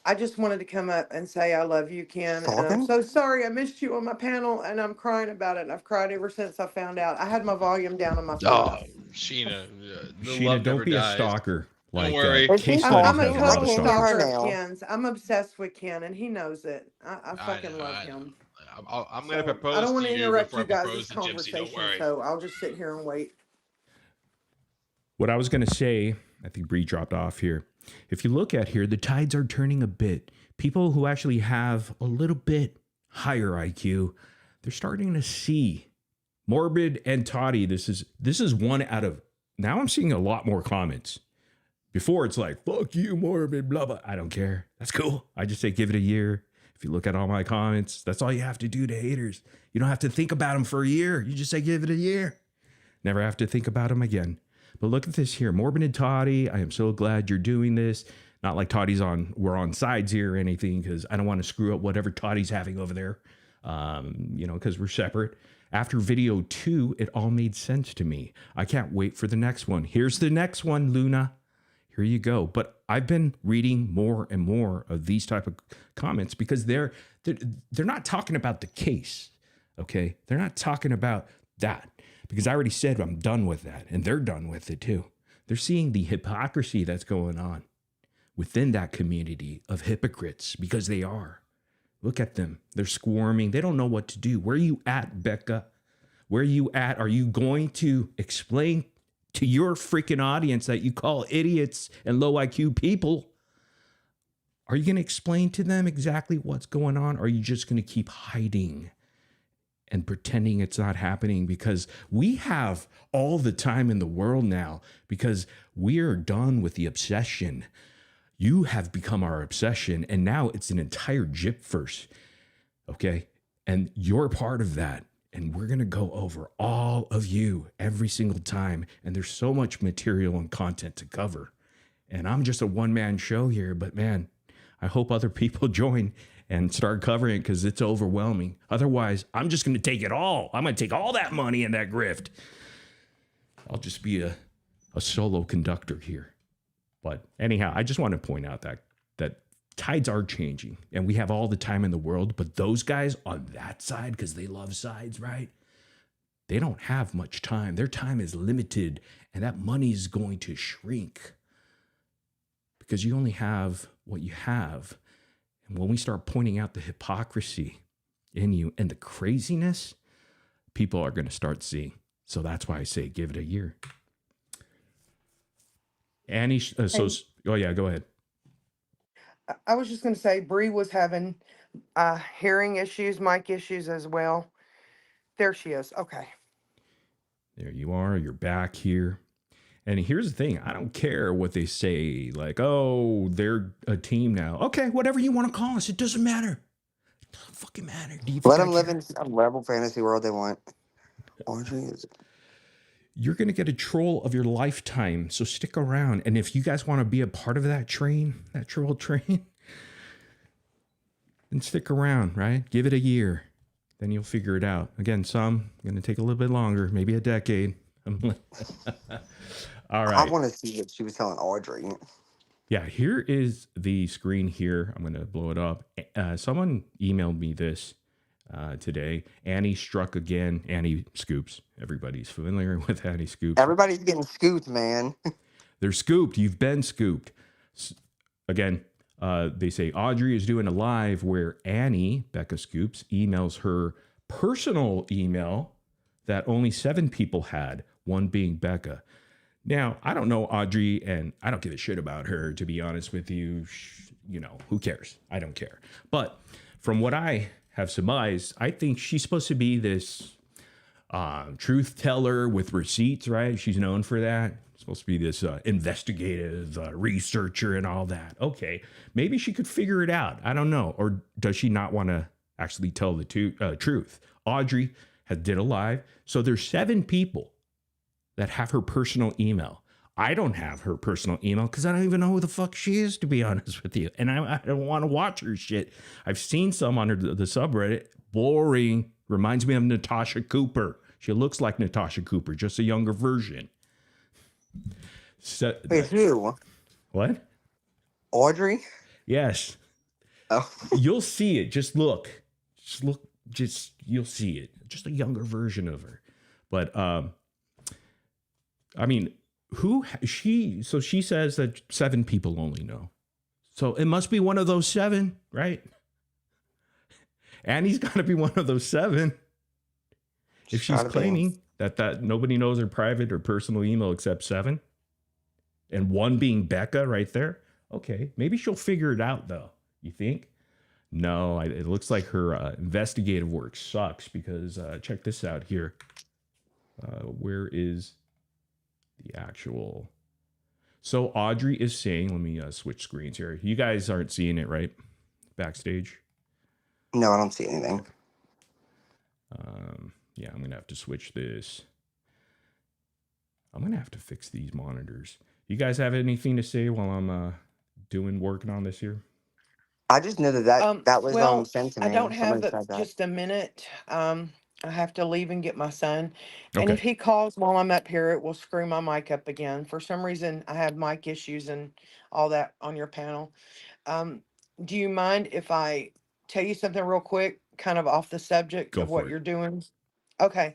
I just wanted to come up and say I love you, Ken. And I'm Talking? so sorry I missed you on my panel, and I'm crying about it. I've cried ever since I found out. I had my volume down on my phone. Oh, Sheena. The Sheena, love don't never be a dies. stalker. Like, worry. Case I'm- Studies I'm has a a lot of total stalkers. stalkers. stalker now. of Ken's. I'm obsessed with Ken, and he knows it. I fucking love know. him. I'm going to So, propose I don't want to to you interrupt before I you guys' propose to Gypsy. Don't conversation, worry. so I'll just sit here and wait. What I was going to say, I think Bree dropped off here. If you look at here, the tides are turning a bit. People who actually have a little bit higher IQ, they're starting to see. Morbid and Toddy, this is one out of, now I'm seeing a lot more comments. Before it's like, fuck you, Morbid, blah, blah. I don't care. That's cool. I just say give it a year. If you look at all my comments, that's all you have to do to haters. You don't have to think about them for a year. You just say give it a year. Never have to think about them again. But look at this here. Morbid and Toddy, I am so glad you're doing this. Not like we're on sides here or anything, because I don't want to screw up whatever Toddy's having over there, because we're separate. After video 2, it all made sense to me. I can't wait for the next one. Here's the next one, Luna. Here you go. But I've been reading more and more of these type of comments, because they're not talking about the case, okay? They're not talking about that, because I already said I'm done with that, and they're done with it too. They're seeing the hypocrisy that's going on within that community of hypocrites, because they are. Look at them. They're squirming. They don't know what to do. Where are you at, Becca? Where are you at? Are you going to explain to your freaking audience that you call idiots and low IQ people? Are you going to explain to them exactly what's going on? Or are you just going to keep hiding and pretending it's not happening? Because we have all the time in the world now, because we're done with the obsession. You have become our obsession, and now it's an entire gypverse, okay? And you're part of that. And we're going to go over all of you every single time. And there's so much material and content to cover. And I'm just a one-man show here, but man, I hope other people join and start covering it because it's overwhelming. Otherwise, I'm just going to take it all. I'm going to take all that money and that grift. I'll just be a solo conductor here. But anyhow, I just want to point out that tides are changing and we have all the time in the world. But those guys on that side, because they love sides, right? They don't have much time. Their time is limited and that money is going to shrink because you only have what you have. And when we start pointing out the hypocrisy in you and the craziness, people are going to start seeing. So that's why I say give it a year. Annie, oh yeah, go ahead. I was just going to say, Bree was having hearing issues, mic issues as well. There she is. Okay. There you are. You're back here. And here's the thing. I don't care what they say. Like, oh, they're a team now. Okay, whatever you want to call us. It doesn't matter. It doesn't fucking matter. Do you think Let I them live care? in a rebel fantasy world they want. Audrey is. You're going to get a troll of your lifetime. So stick around. And if you guys want to be a part of that train, that troll train, then stick around, right? Give it a year. Then you'll figure it out. Again, some going to take a little bit longer, maybe a decade. All right. I want to see what she was telling Audrey. Yeah, here is the screen here. I'm going to blow it up. Someone emailed me this today. Annie struck again. Annie Scoops. Everybody's familiar with Annie Scoops. Everybody's getting scooped, man. They're scooped. You've been scooped. Again, they say Audrey is doing a live where Annie, Becca Scoops, emails her personal email that only 7 people had, one being Becca. Now, I don't know Audrey, and I don't give a shit about her, to be honest with you. You know, who cares? I don't care. But from what I have surmised, I think she's supposed to be this truth teller with receipts, right? She's known for that. Supposed to be this investigative researcher and all that. Okay, maybe she could figure it out. I don't know. Or does she not want to actually tell the truth? Audrey did a live. So there's 7 people that have her personal email. I don't have her personal email because I don't even know who the fuck she is, to be honest with you. And I don't want to watch her shit. I've seen some on the subreddit. Boring. Reminds me of Natasha Cooper. She looks like Natasha Cooper, just a younger version. So, Wait, who? what? Audrey? Yes. Oh. You'll see it. Just look. You'll see it. Just a younger version of her. But, I mean, she says that 7 people only know. So it must be one of those 7, right? Annie's got to be one of those 7. If she's claiming that nobody knows her private or personal email except 7, and one being Becca right there. Okay, maybe she'll figure it out though. You think? No, it looks like her investigative work sucks because check this out here. Where is the actual? So Audrey is saying, let me switch screens here. You guys aren't seeing it, right? Backstage. No, I don't see anything. Yeah, I'm gonna have to switch this. I'm gonna have to fix these monitors. You guys have anything to say while I'm working on this here? I just know that was Well, sent to me. I don't have Somebody said that. just a minute. I have to leave and get my son. And Okay. if he calls while I'm up here, it will screw my mic up again. For some reason, I have mic issues and all that on your panel. Do you mind if I tell you something real quick, kind of off the subject Go of for what it. you're doing? Okay.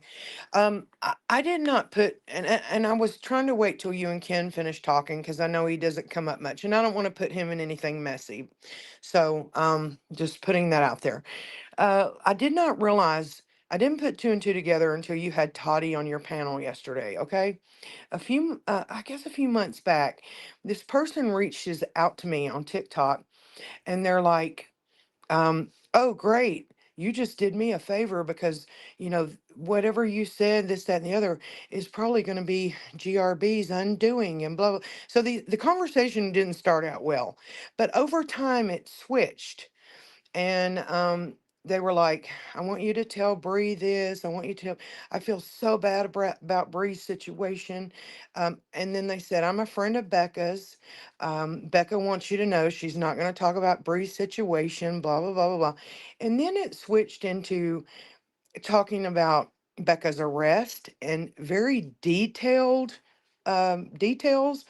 I did not put, and I was trying to wait till you and Ken finish talking because I know he doesn't come up much, and I don't want to put him in anything messy. So, just putting that out there. I did not realize, I didn't put 2 and 2 together until you had Toddy on your panel yesterday. Okay. I guess a few months back, this person reaches out to me on TikTok and they're like, oh, great. You just did me a favor because, whatever you said, this, that, and the other is probably going to be GRB's undoing and blah, blah. So the conversation didn't start out well, but over time it switched. And they were like, I want you to tell Bree this. I want you to tell, I feel so bad about Bree's situation. And then they said, I'm a friend of Becca's. Becca wants you to know she's not going to talk about Bree's situation, blah, blah, blah, blah, blah. And then it switched into talking about Becca's arrest and very detailed details,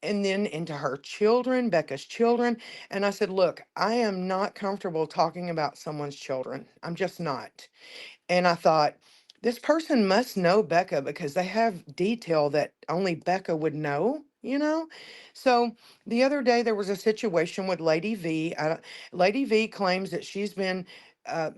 and then into her children, Becca's children. And I said, look, I am not comfortable talking about someone's children. I'm just not. And I thought, this person must know Becca because they have detail that only Becca would know, you know? So the other day there was a situation with Lady V. Lady V claims that she's been, uh,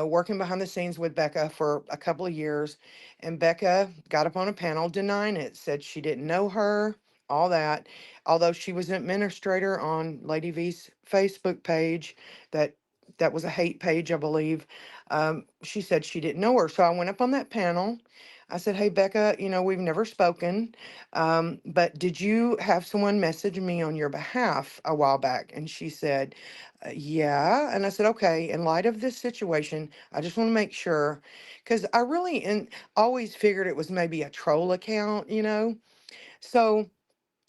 working behind the scenes with Becca for a couple of years. And Becca got up on a panel denying it, said she didn't know her, all that. Although she was an administrator on Lady V's Facebook page, that was a hate page, I believe. She said she didn't know her. So I went up on that panel. I said, hey, Becca, we've never spoken, but did you have someone message me on your behalf a while back? And she said, yeah. And I said, okay, in light of this situation, I just want to make sure, because I really always figured it was maybe a troll account, So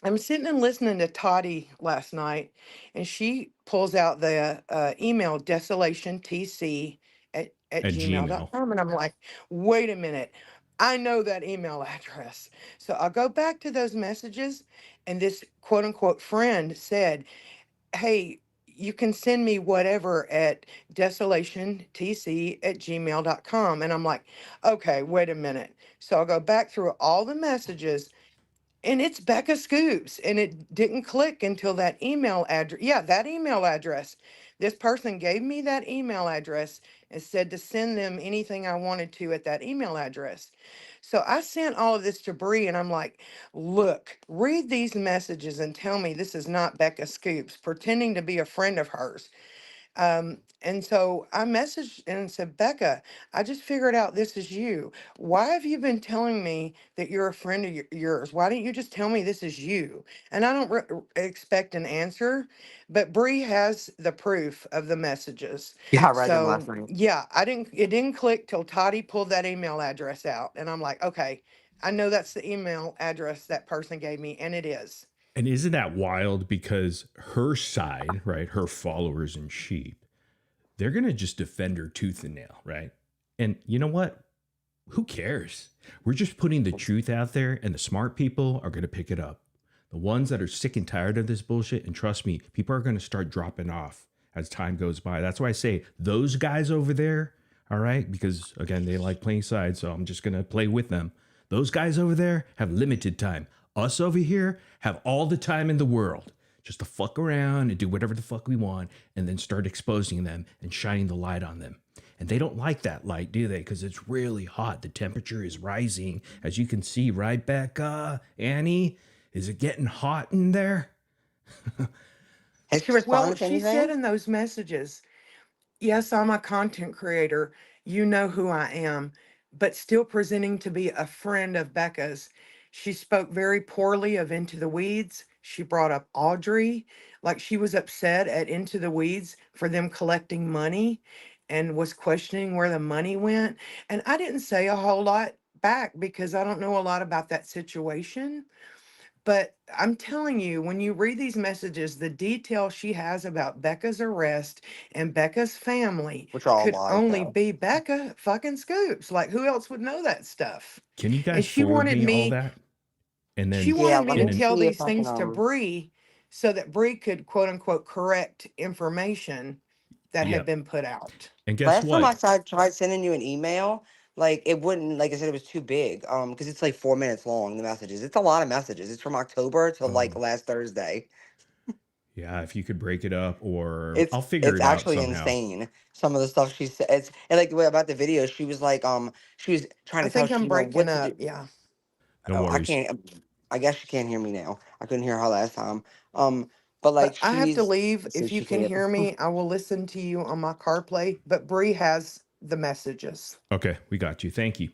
I'm sitting and listening to Toddy last night, and she pulls out the email desolationtc at At Gmail. gmail.com. And I'm like, wait a minute. I know that email address. So I'll go back to those messages, and this quote unquote friend said, hey, you can send me whatever at desolationtc@gmail.com. And I'm like, okay, wait a minute. So I'll go back through all the messages, and it's Becca Scoops, and it didn't click until that email address. Yeah, that email address. This person gave me that email address and said to send them anything I wanted to at that email address. So I sent all of this to Bree, and I'm like, look, read these messages and tell me this is not Becca Scoops pretending to be a friend of hers. And so I messaged and said, Becca, I just figured out this is you. Why have you been telling me that you're a friend of yours? Why didn't you just tell me this is you? And I don't expect an answer, but Bree has the proof of the messages. Yeah, I read them last So night. yeah, it didn't click till Toddy pulled that email address out. And I'm like, okay, I know that's the email address that person gave me, and it is. And isn't that wild? Because her side, right, her followers and sheep, they're going to just defend her tooth and nail, right? And you know what? Who cares? We're just putting the truth out there, and the smart people are going to pick it up. The ones that are sick and tired of this bullshit, and trust me, people are going to start dropping off as time goes by. That's why I say those guys over there, all right, because again, they like playing sides, so I'm just going to play with them. Those guys over there have limited time. Us over here have all the time in the world just to fuck around and do whatever the fuck we want, and then start exposing them and shining the light on them. And they don't like that light, do they? Because it's really hot. The temperature is rising, as you can see, right, Becca? Annie? Is it getting hot in there? Has she Well, responded to she said anything? in those messages, yes, I'm a content creator. You know who I am, but still presenting to be a friend of Becca's. She spoke very poorly of Into the Weeds. She brought up Audrey, like she was upset at Into the Weeds for them collecting money and was questioning where the money went. And I didn't say a whole lot back because I don't know a lot about that situation. But I'm telling you, when you read these messages, the detail she has about Becca's arrest and Becca's family Which are all could lies, only though. be Becca fucking Scoops. Like, who else would know that stuff? Can you And guys forward me all that? And she then, Yeah, wanted me let to and me then, tell see if these I can things to Bree so that Bree could quote unquote correct information that had yep. been put out. And guess Last time what? tried sending you an email, like it wouldn't, like I said, it was too big. Because it's like 4 minutes long, the messages. It's a lot of messages. It's from October to like Oh, last Thursday. yeah. If you could break it up, or It's I'll figure it's it out actually somehow. insane. Some of the stuff she said. It's and like the way about the video, she was like, she was trying I to tell think I'm Sheena breaking what to do. up. Yeah. No Oh, I worries. can't. I guess she can't hear me now. I couldn't hear her last time. But like But I have to leave. let's see if If you she can can. hear me, I will listen to you on my CarPlay. But Bree has the messages. Okay, we got you. Thank you.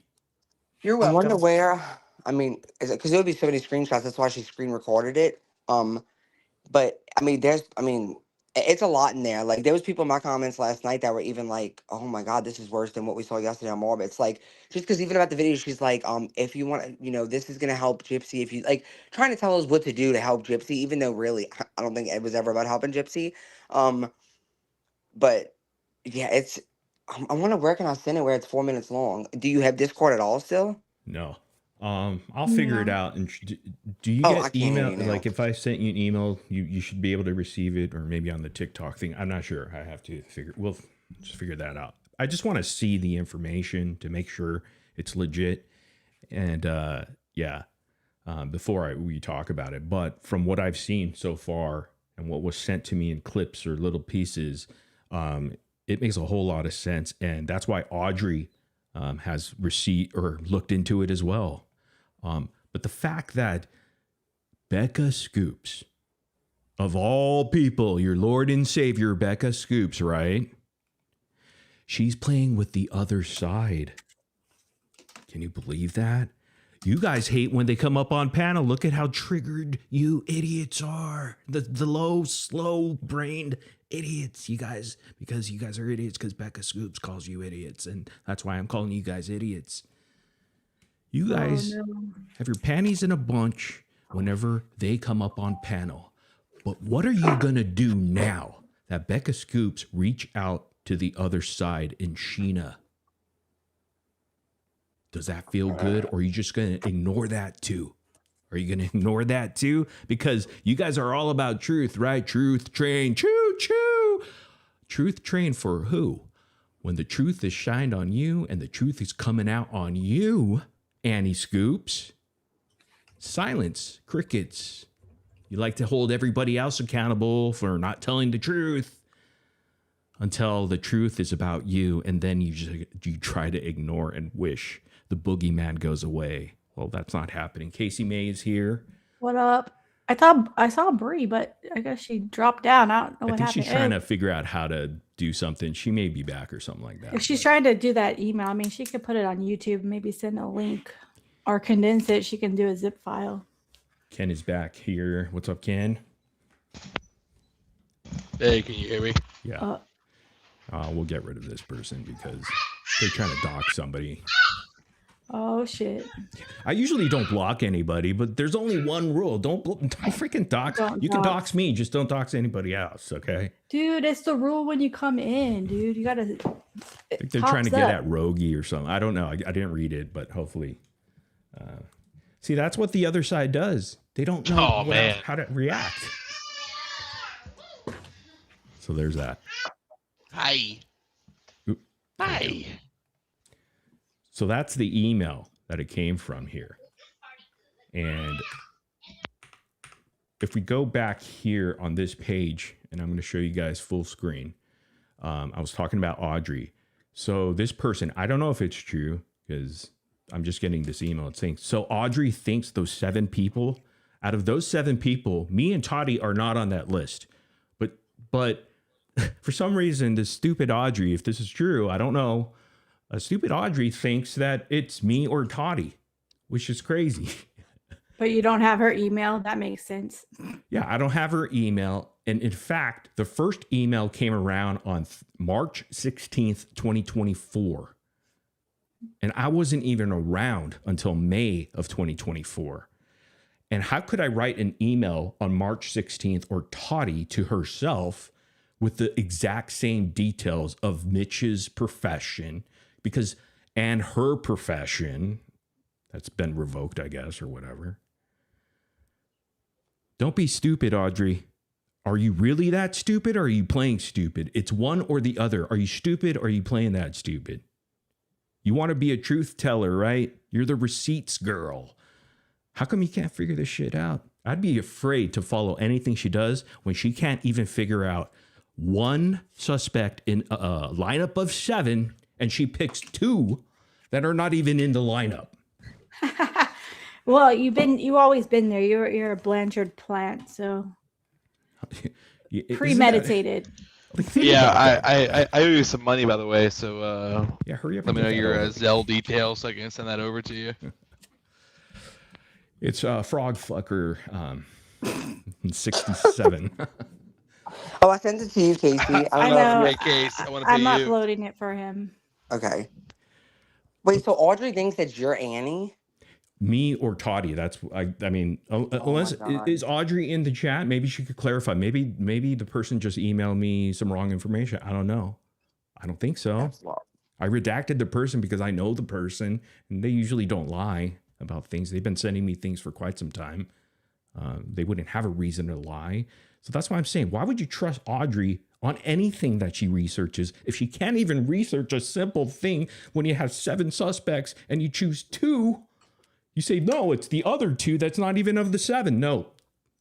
You're I wonder welcome. where. I mean, is it because it would be so many screenshots? That's why she screen recorded it. But I mean, it's a lot in there. Like there was people in my comments last night that were even like, "Oh my God, this is worse than what we saw yesterday on Mob." It's like just because even about the video, she's like, if you want, this is gonna help Gypsy. If you like, trying to tell us what to do to help Gypsy, even though really, I don't think it was ever about helping Gypsy. But yeah, it's. I wonder where can I send it where it's 4 minutes long. Do you have Discord at all still? No. I'll figure it No. out. And do you Oh, get I can't hear email? you now. Like if I sent you an email, you should be able to receive it, or maybe on the TikTok thing. I'm not sure. I have to figure. We'll just figure that out. I just want to see the information to make sure it's legit. And before we talk about it. But from what I've seen so far and what was sent to me in clips or little pieces, it makes a whole lot of sense. And that's why Audrey has received or looked into it as well. But the fact that Becca Scoops, of all people, your Lord and Savior, Becca Scoops, right? She's playing with the other side. Can you believe that? You guys hate when they come up on panel. Look at how triggered you idiots are. The low, slow-brained idiots. You guys, because you guys are idiots because Becca Scoops calls you idiots. And that's why I'm calling you guys idiots. You guys have your panties in a bunch whenever they come up on panel. But what are you going to do now that Becca Scoops reach out to the other side in Sheena? Does that feel good? Or are you just going to ignore that too? Are you going to ignore that too? Because you guys are all about truth, right? Truth train, choo choo. Truth train for who? When the truth is shined on you and the truth is coming out on you, Annie Scoops. Silence, crickets. You like to hold everybody else accountable for not telling the truth until the truth is about you, and then you try to ignore and wish the boogeyman goes away. Well, that's not happening. Casey May is here. What up? I thought I saw Bree, but I guess she dropped down. I don't know what I think happened. she's trying to figure out how to do something. She may be back or something like that. If she's trying to do that email, I mean, she could put it on YouTube, maybe send a link or condense it. She can do a zip file. Ken is back here. What's up, Ken? Hey, can you hear me? Yeah. We'll get rid of this person because they're trying to dox somebody. Oh shit! I usually don't block anybody, but there's only one rule: don't freaking dox. You can dox me, just don't dox anybody else. Okay, dude, it's the rule when you come in, dude. You gotta. I think they're trying to get at Rogie or something. I don't know. I didn't read it, but hopefully. See, that's what the other side does. They don't know how to react. So there's that. Hi. Oop. Hi. So that's the email that it came from here. And if we go back here on this page, and I'm going to show you guys full screen. I was talking about Audrey. So this person, I don't know if it's true because I'm just getting this email. It's saying, so Audrey thinks those 7 people, out of those 7 people, me and Toddy are not on that list. But for some reason, this stupid Audrey, if this is true, I don't know. A stupid Audrey thinks that it's me or Toddy, which is crazy. But you don't have her email. That makes sense. Yeah, I don't have her email. And in fact, the first email came around on March 16th, 2024. And I wasn't even around until May of 2024. And how could I write an email on March 16th or Toddy to herself with the exact same details of Mitch's profession? And her profession, that's been revoked, I guess, or whatever. Don't be stupid, Audrey. Are you really that stupid or are you playing stupid? It's one or the other. Are you stupid or are you playing that stupid? You want to be a truth teller, right? You're the receipts girl. How come you can't figure this shit out? I'd be afraid to follow anything she does when she can't even figure out one suspect in a lineup of 7, and she picks 2 that are not even in the lineup. Well, you've always been there. You're a Blanchard plant, so premeditated. Yeah, I owe you some money, by the way. So yeah, hurry up. Let me know your Zelle details so I can send that over to you. It's Frog Fucker 67. Oh, I sent it to you, Casey. I I don't know if know. you. Okay, Case, I want to I'm pay you. uploading it for him. Okay. Wait, so Audrey thinks that you're Annie? Me or Toddy. That's I mean, Oh unless my god. is Audrey in the chat? Maybe she could clarify. Maybe the person just emailed me some wrong information. I don't know. I don't think so. That's love. I redacted the person because I know the person, and they usually don't lie about things. They've been sending me things for quite some time. They wouldn't have a reason to lie. So that's why I'm saying, why would you trust Audrey on anything that she researches if she can't even research a simple thing when you have 7 suspects and you choose 2? You say, no, it's the other 2 that's not even of the 7. No.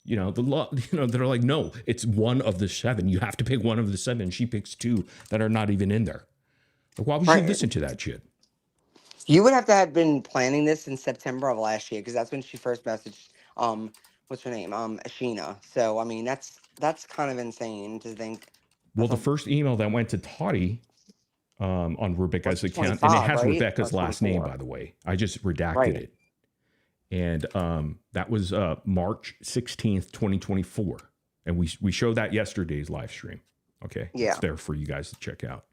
You know, the law, you know, they're like, no, it's one of the 7. You have to pick one of the 7. She picks 2 that are not even in there. Like, why would you listen to that shit? You would have to have been planning this in September of last year because that's when she first messaged what's her name? Sheena. So I mean that's kind of insane to think. Well, the first email that went to Toddy on Rebecca's was account, and it 25, has right? Rebecca's Or last name, 24. by the way. I just redacted Right. it. And that was March 16th, 2024. And we showed that yesterday's live stream. Okay. Yeah. It's there for you guys to check out.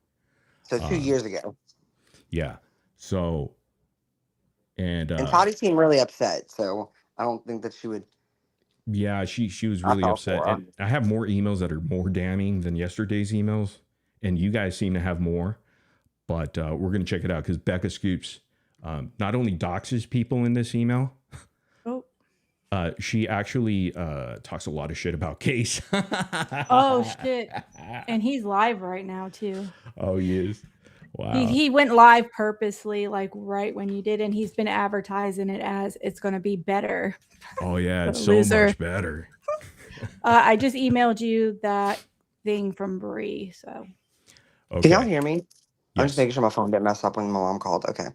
So 2 years ago. Yeah. So, and Toddy seemed really upset. So I don't think that she would. yeah, she was I really felt upset. for her. And I have more emails that are more damning than yesterday's emails. And you guys seem to have more. But we're going to check it out because Becca Scoops not only doxes people in this email, Oh. She actually talks a lot of shit about Case. Oh shit! And he's live right now too. Oh, he is. Wow. He went live purposely, like right when you did, and he's been advertising it as it's going to be better. Oh yeah, it's a so loser. much better. I just emailed you that thing from Bree. So Okay. Can y'all hear me? I'm Yes. just making sure my phone didn't mess up when my mom called. Okay.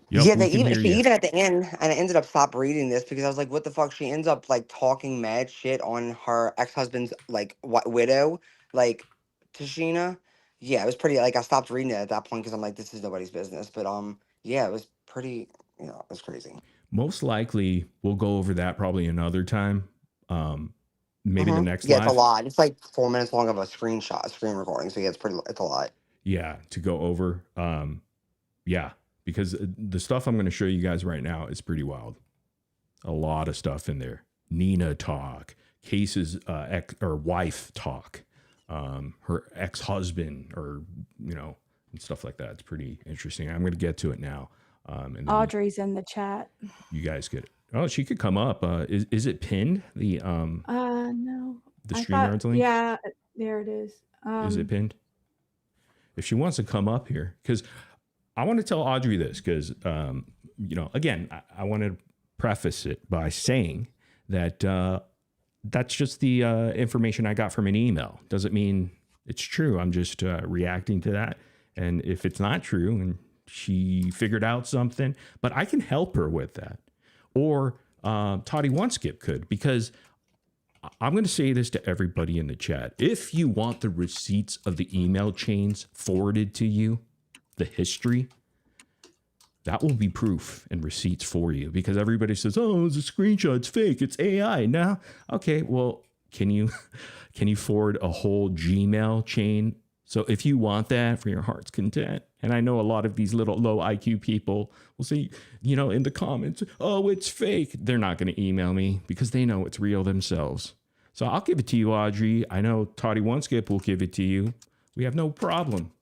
Yep, Yeah, we can hear she you. even at the end, and I ended up stop reading this because I was like, "What the fuck?" She ends up like talking mad shit on her ex-husband's like widow, like Tashina. Yeah, it was pretty. Like I stopped reading it at that point because I'm like, "This is nobody's business." But yeah, it was pretty. You know, it was crazy. Most likely, we'll go over that probably another time. Maybe the next Yeah, live. it's a lot. It's like 4 minutes long of a screen recording. So yeah, it's a lot. Yeah, to go over. Yeah, because the stuff I'm going to show you guys right now is pretty wild. A lot of stuff in there. Nina talk, Case's ex or wife talk, her ex-husband, or you know, and stuff like that. It's pretty interesting. I'm going to get to it now. And then Audrey's in the chat. you guys get it. Oh, she could come up. Is it pinned? The No. the I StreamYard's thought, link. yeah, there it is. Is it pinned? If she wants to come up here, because I want to tell Audrey this, because you know, again, I want to preface it by saying that that's just the information I got from an email. Doesn't mean it's true. I'm just reacting to that. And if it's not true and she figured out something, but I can help her with that. Or Toddy One Skip could, because I'm going to say this to everybody in the chat. If you want the receipts of the email chains forwarded to you, the history, that will be proof and receipts for you, because everybody says, oh, it's a screenshot, it's fake, it's AI. Now, okay, well, can you forward a whole Gmail chain? So if you want that for your heart's content, and I know a lot of these little low IQ people will say, you know, in the comments, oh, it's fake. They're not going to email me because they know it's real themselves. So I'll give it to you, Audrey. I know Toddy One Skip will give it to you. We have no problem.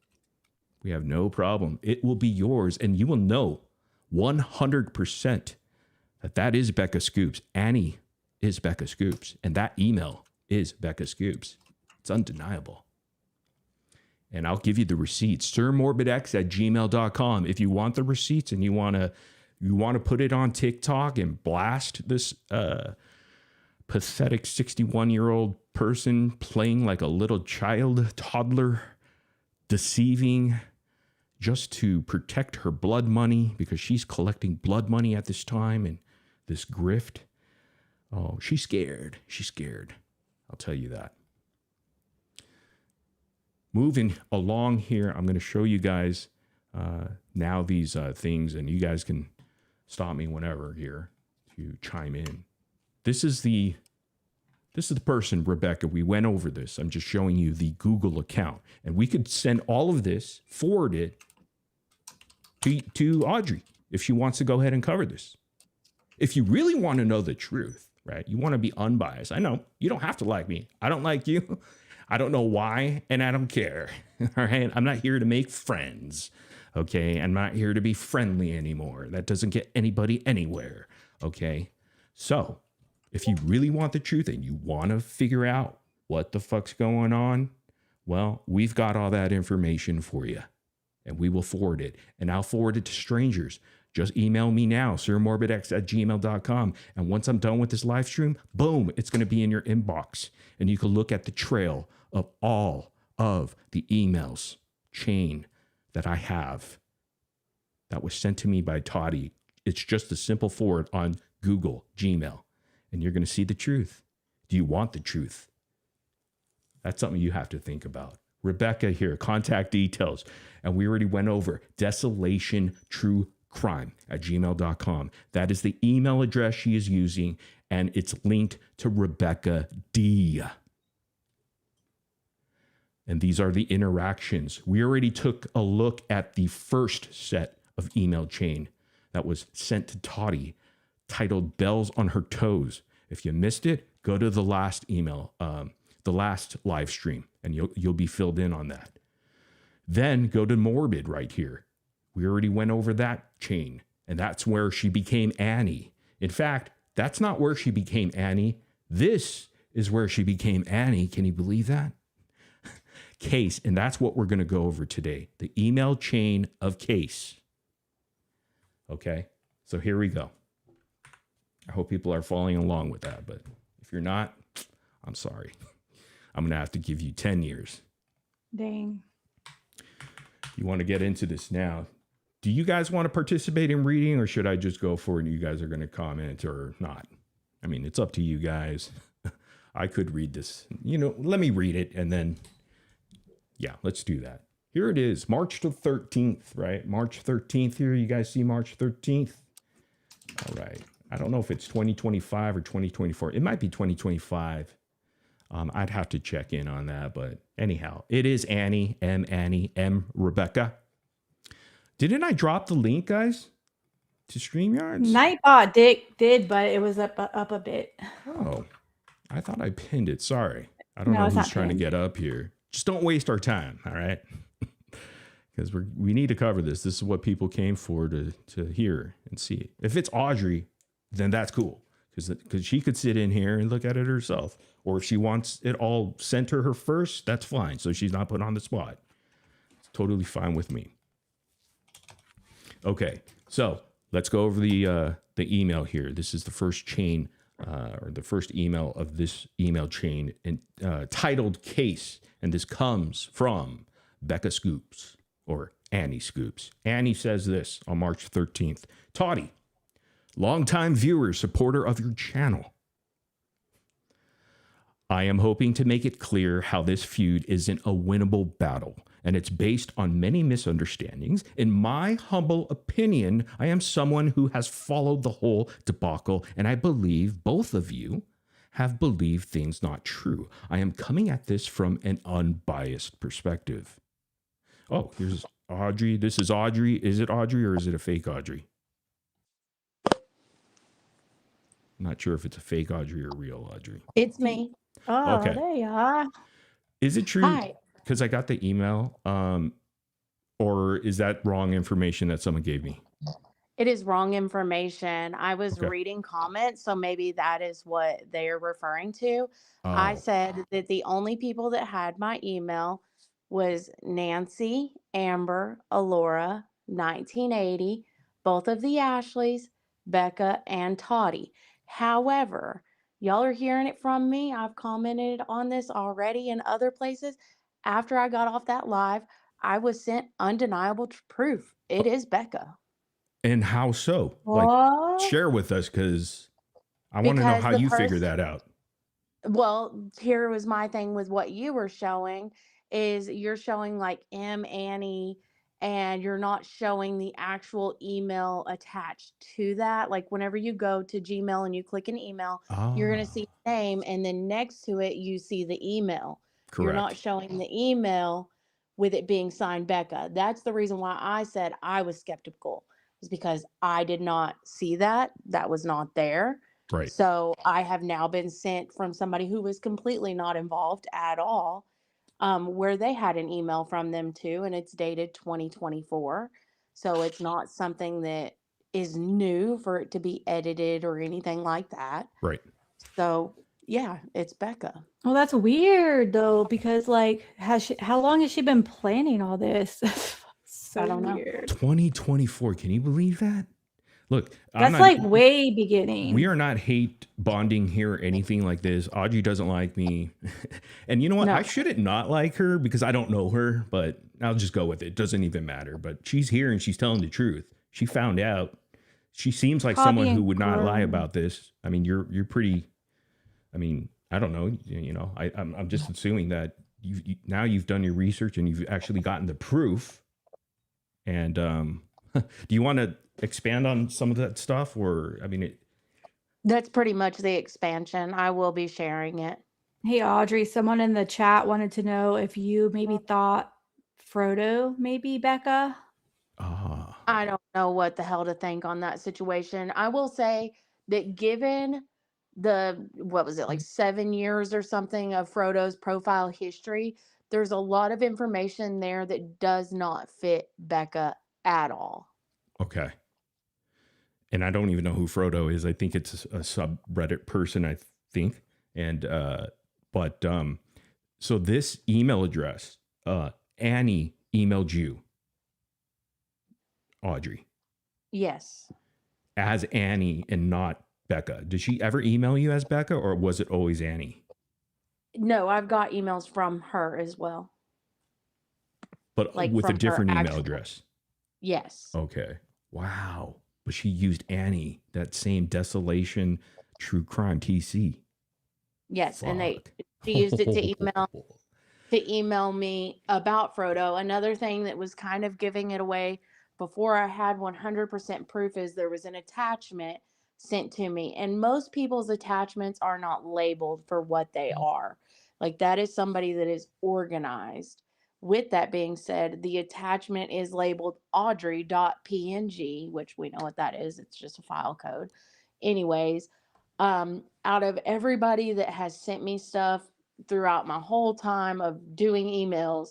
We have no problem. It will be yours, and you will know 100% that is Becca Scoops. Annie is Becca Scoops, and that email is Becca Scoops. It's undeniable. And I'll give you the receipts. SirMorbidX@gmail.com. If you want the receipts and you want to put it on TikTok and blast this pathetic 61-year-old person playing like a little child, toddler, deceiving, just to protect her blood money, because she's collecting blood money at this time and this grift. Oh, she's scared. She's scared. I'll tell you that. Moving along here, I'm going to show you guys now these things, and you guys can stop me whenever here to chime in. This is the This is the person, Rebecca. We went over this. I'm just showing you the Google account. And we could send all of this, forward it to Audrey if she wants to go ahead and cover this. If you really want to know the truth, right? You want to be unbiased. I know you don't have to like me. I don't like you. I don't know why, and I don't care. All right. I'm not here to make friends. Okay. I'm not here to be friendly anymore. That doesn't get anybody anywhere. Okay. So if you really want the truth and you want to figure out what the fuck's going on, well, we've got all that information for you, and we will forward it. And I'll forward it to strangers. Just email me now, sirmorbidx@gmail.com. And once I'm done with this live stream, boom, it's going to be in your inbox. And you can look at the trail of all of the emails chain that I have that was sent to me by Toddy. It's just a simple forward on Google, Gmail, and you're going to see the truth. Do you want the truth? That's something you have to think about. Rebecca here, contact details. And we already went over desolationtruecrime@gmail.com. That is the email address she is using, and it's linked to Rebecca D. And these are the interactions. We already took a look at the first set of email chain that was sent to Toddy, titled Bells on Her Toes. If you missed it, go to the last email, the last live stream, and you'll be filled in on that. Then go to Morbid right here. We already went over that chain, and that's where she became Annie. In fact, that's not where she became Annie. This is where she became Annie. Can you believe that? Case, and that's what we're going to go over today, the email chain of Case. Okay, so here we go. I hope people are following along with that, but if you're not, I'm sorry. I'm going to have to give you 10 years. Dang. You want to get into this now. Do you guys want to participate in reading, or should I just go for it and you guys are going to comment or not? I mean, it's up to you guys. I could read this. Let me read it, and then, yeah, let's do that. Here it is, March the 13th, right? March 13th here. You guys see March 13th? All right. I don't know if it's 2025 or 2024. It might be 2025. I'd have to check in on that, but anyhow, it is Annie, M Rebecca. Didn't I drop the link, guys, to StreamYards? Nightbot did, but it was up a bit. Oh, I thought I pinned it. Sorry. I don't know who's trying to get up here. Just don't waste our time, all right? Because we need to cover this. This is what people came for to hear and see. If it's Audrey, then that's cool, because she could sit in here and look at it herself. Or if she wants it all sent to her first, that's fine. So she's not put on the spot. It's totally fine with me. Okay, so let's go over the email here. This is the first chain, or the first email of this email chain, titled Case. And this comes from Becca Scoops, or Annie Scoops. Annie says this on March 13th. Toddy, longtime viewer, supporter of your channel. I am hoping to make it clear how this feud isn't a winnable battle, and it's based on many misunderstandings. In my humble opinion, I am someone who has followed the whole debacle, and I believe both of you have believed things not true. I am coming at this from an unbiased perspective. Oh, here's Audrey. This is Audrey. Is it Audrey or is it a fake Audrey? I'm not sure if it's a fake Audrey or real Audrey. It's me. Oh, Okay. There you are. Is it true? Hi. Because I got the email, or is that wrong information that someone gave me? It is wrong information. I was Okay. reading comments, so maybe that is what they're referring to. I Oh, said that the only people that had my email was Nancy, Amber, Alora, 1980, both of the Ashleys, Becca, and Toddy. However, y'all are hearing it from me. I've commented on this already in other places. After I got off that live, I was sent undeniable proof. It is Becca. and how so? Like, What? share with us, because I want to know Because how the you figure person, that out. well, here was my thing with what you were showing is you're showing like Annie, and you're not showing the actual email attached to that. Like whenever you go to Gmail and you click an email, you're going to Oh, see the name, and then next to it, you see the email. You're not correct. showing the email with it being signed Becca. That's the reason why I said I was skeptical, is because I did not see that. That was not there. Right. So I have now been sent from somebody who was completely not involved at all, where they had an email from them too, and it's dated 2024. So it's not something that is new for it to be edited or anything like that. Right. So yeah, it's Becca. Well, that's weird though, because like, how long has she been planning all this? So I don't know. weird. 2024. Can you believe that? Look, That's like way beginning. we are not hate bonding here or anything like this. Audrey doesn't like me. And you know what? No. I shouldn't not like her because I don't know her, but I'll just go with it. It doesn't even matter. But she's here and she's telling the truth. She found out. She seems like someone who would not lie about this. I mean, you're pretty, I mean, I don't know. You know, I'm just assuming that now you've done your research and you've actually gotten the proof. And do you want to expand on some of that stuff, or I mean, That's pretty much the expansion. I will be sharing it. Hey, Audrey, someone in the chat wanted to know if you maybe thought Frodo may be Becca. I don't know what the hell to think on that situation. I will say that given the, what was it, like 7 years or something of Frodo's profile history, there's a lot of information there that does not fit Becca at all. okay. And I don't even know who Frodo is. I think it's a subreddit person, I think. And but so this email address, Annie emailed you, Audrey, Yes. as Annie and not Becca. Did she ever email you as Becca, or was it always Annie? No, I've got emails from her as well. But Like with a from her different email actual- address. Yes. Okay. Wow. But she used Annie, that same desolation true crime TC. Yes, and Fuck. she used it to email me about Frodo. Another thing that was kind of giving it away before I had 100% proof is there was an attachment sent to me, and most people's attachments are not labeled for what they are. Like that is somebody that is organized. With that being said, the attachment is labeled Audrey.png, which we know what that is. It's just a file code. Anyways, out of everybody that has sent me stuff throughout my whole time of doing emails,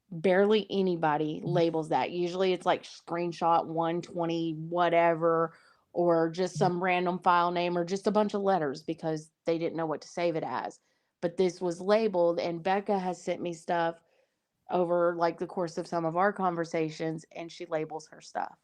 barely anybody labels that. Usually it's like screenshot 120 whatever, or just some random file name, or just a bunch of letters because they didn't know what to save it as. But this was labeled, and Becca has sent me stuff over like the course of some of our conversations, and she labels her stuff.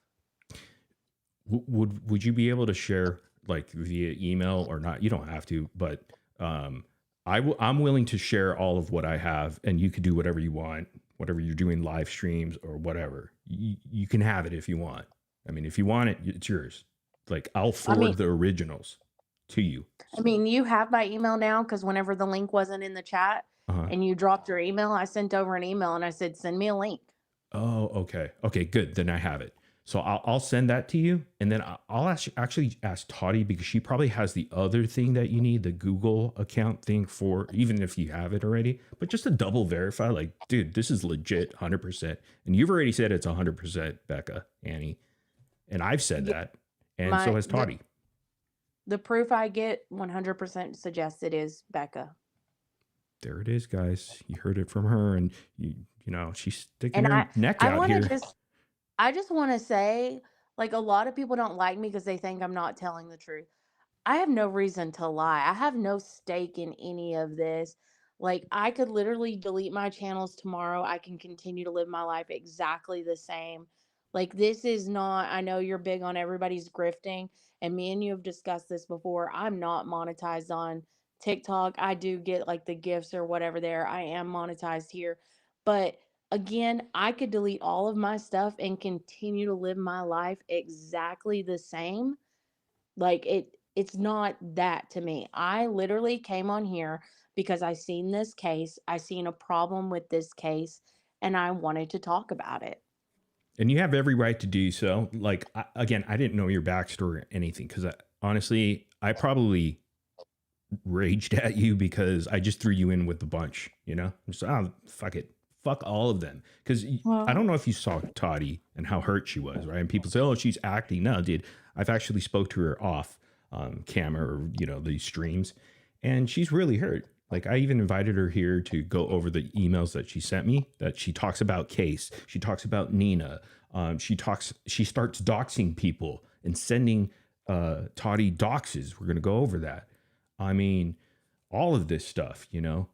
Would you be able to share like via email or not? You don't have to, but I'm willing to share all of what I have, and you could do whatever you want, whatever you're doing, live streams or whatever. You can have it if you want. I mean, if you want it, it's yours. Like I'll forward the originals to you. I mean, you have my email now, because whenever the link wasn't in the chat and you dropped your email, I sent over an email and I said, send me a link. Oh, okay. Okay, good. Then I have it. So I'll send that to you, and then I'll actually ask Toddy, because she probably has the other thing that you need, the Google account thing, for even if you have it already, but just to double verify, like, dude, this is legit 100%. And you've already said it's 100%, Becca, Annie. And I've said that. And so has Toddy. The proof I get 100% suggests it is Becca. There it is, guys. You heard it from her, and you know, she's sticking her neck out here. I just want to say, like, a lot of people don't like me because they think I'm not telling the truth. I have no reason to lie. I have no stake in any of this. Like, I could literally delete my channels tomorrow. I can continue to live my life exactly the same. Like, this is not, I know you're big on everybody's grifting, and me and you have discussed this before. I'm not monetized on TikTok. I do get like the gifts or whatever there. I am monetized here. But again, I could delete all of my stuff and continue to live my life exactly the same. Like it's not that to me. I literally came on here because I seen this case, I seen a problem with this case, and I wanted to talk about it. And you have every right to do so. Like, again, I didn't know your backstory or anything because honestly, I probably raged at you because I just threw you in with the bunch, you know? Just, oh, fuck it. Fuck all of them. Because I Well, don't know if you saw Toddy and how hurt she was, right? And people say, oh, she's acting. No, dude, I've actually spoke to her off camera or, you know, these streams, and she's really hurt. Like, I even invited her here to go over the emails that she sent me, that she talks about Case. She talks about Nina. She starts doxing people and sending Toddy doxes. We're going to go over that. I mean, all of this stuff, you know,